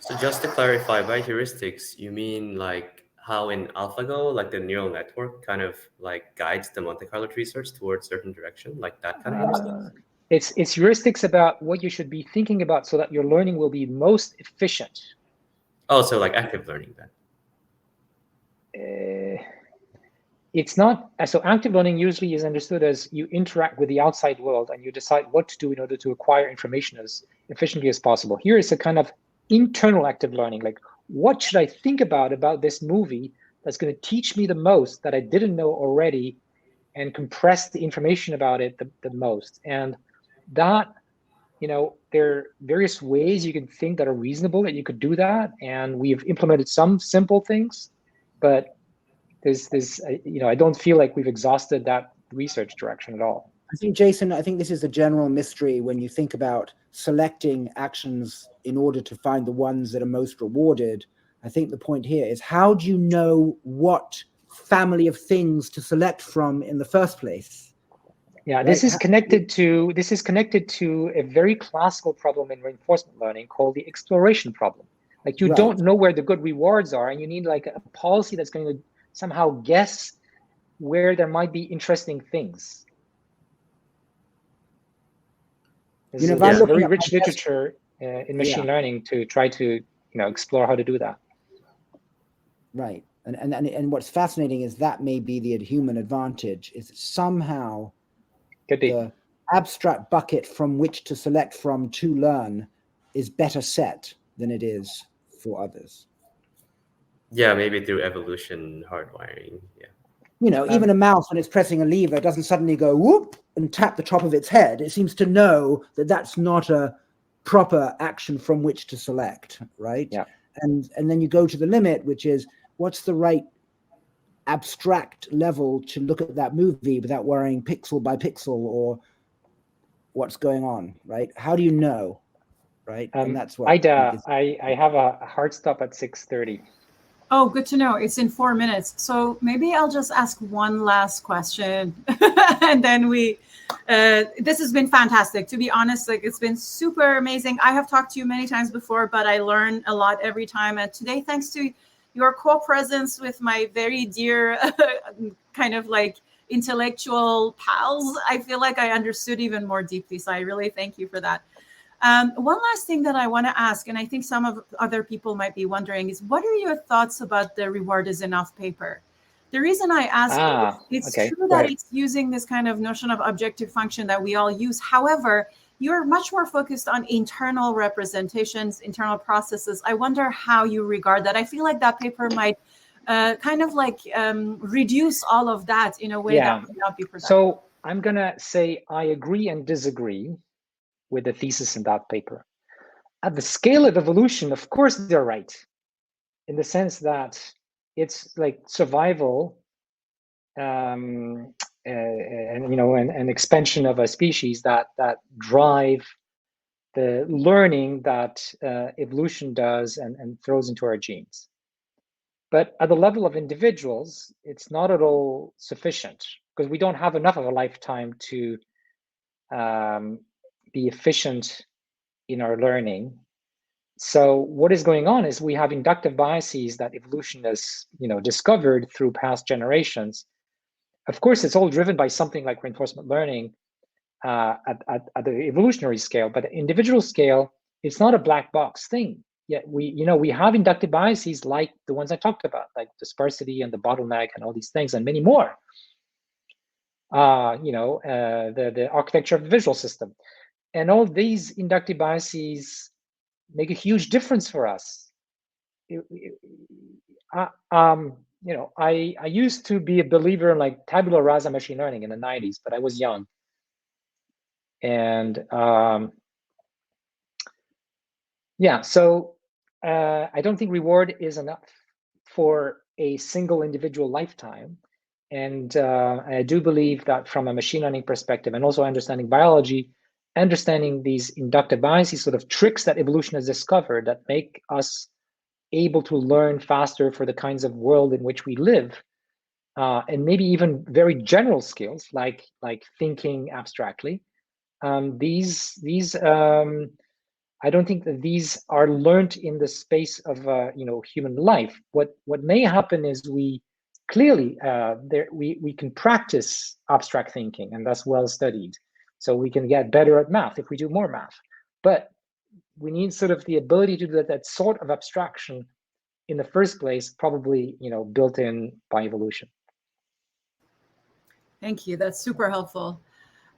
So just to clarify, by heuristics, you mean like how in AlphaGo, like the neural network kind of like guides the Monte Carlo tree search towards certain direction, like that kind of heuristics?
It's heuristics about what you should be thinking about so that your learning will be most efficient.
Oh, so like active learning then?
It's not, so active learning usually is understood as you interact with the outside world and you decide what to do in order to acquire information as efficiently as possible. Here is a kind of internal active learning, like what should I think about this movie that's going to teach me the most that I didn't know already and compress the information about it the most. And that, you know, there are various ways you can think that are reasonable that you could do that. And we've implemented some simple things, but there's you know, I don't feel like we've exhausted that research direction at all.
I think, Jason, I think this is a general mystery when you think about selecting actions in order to find the ones that are most rewarded. I think the point here is, how do you know what family of things to select from in the first place?
Yeah,
Right?
this is connected to a very classical problem in reinforcement learning called the exploration problem. Like, you don't know where the good rewards are, and you need like a policy that's going to somehow guess where there might be interesting things. There's very rich literature in machine learning to try to explore how to do that.
Right, and what's fascinating is that may be the human advantage, is somehow the abstract bucket from which to select from to learn is better set than it is for others.
Yeah, maybe through evolution hardwiring. Yeah.
Even a mouse, when it's pressing a lever, doesn't suddenly go whoop and tap the top of its head. It seems to know that that's not a proper action from which to select, right?
Yeah.
And then you go to the limit, which is, what's the right abstract level to look at that movie without worrying pixel by pixel or what's going on, right? How do you know, right? And that's what
I have a hard stop at 6:30.
Oh, good to know. It's in 4 minutes. So maybe I'll just ask one last question and then this has been fantastic. To be honest, like, it's been super amazing. I have talked to you many times before, but I learn a lot every time. And today, thanks to your co-presence with my very dear kind of like intellectual pals, I feel like I understood even more deeply. So I really thank you for that. One last thing that I want to ask, and I think some of other people might be wondering, is what are your thoughts about the reward is enough paper? The reason I ask is it's true that it's using this kind of notion of objective function that we all use. However, you're much more focused on internal representations, internal processes. I wonder how you regard that. I feel like that paper might kind of like reduce all of that in a way that would not be productive.
So I'm going to say I agree and disagree with the thesis in that paper. At the scale of evolution, of course, they're right, in the sense that it's like survival and expansion of a species that drive the learning that evolution does and throws into our genes. But at the level of individuals, it's not at all sufficient, because we don't have enough of a lifetime to be efficient in our learning. So what is going on is we have inductive biases that evolution has discovered through past generations. Of course, it's all driven by something like reinforcement learning at the evolutionary scale, but at the individual scale, it's not a black box thing. Yet we have inductive biases like the ones I talked about, like the sparsity and the bottleneck and all these things and many more. The architecture of the visual system. And all these inductive biases make a huge difference for us. I used to be a believer in like tabula rasa machine learning in the 90s, but I was young. And so I don't think reward is enough for a single individual lifetime. And I do believe that from a machine learning perspective, and also understanding biology, understanding these inductive biases, sort of tricks that evolution has discovered that make us able to learn faster for the kinds of world in which we live, and maybe even very general skills like thinking abstractly. I don't think that these are learned in the space of human life. What may happen is we clearly we can practice abstract thinking, and that's well studied. So we can get better at math if we do more math. But we need sort of the ability to do that sort of abstraction in the first place, probably built in by evolution.
Thank you. That's super helpful.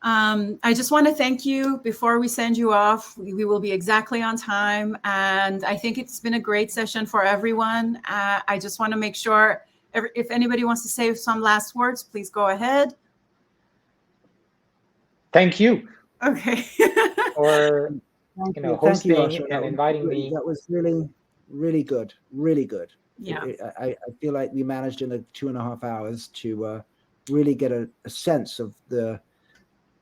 I just want to thank you before we send you off. We will be exactly on time. And I think it's been a great session for everyone. I just want to make sure if anybody wants to say some last words, please go ahead.
Thank you.
Okay.
Or hosting
you,
and inviting me.
That was really, really good. Really good.
Yeah.
I feel like we managed in the 2.5 hours to really get a sense of the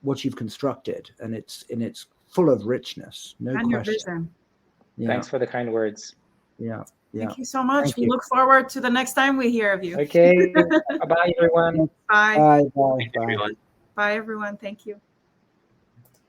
what you've constructed, and it's full of richness, no
And your
question.
vision.
Yeah,
Thanks for the kind words.
yeah.
Thank you so much.
Thank
We
you.
look forward to the next time we hear of you.
Okay. Bye, everyone.
Bye.
Bye, bye,
Thank you,
bye.
everyone.
Bye, everyone. Thank you.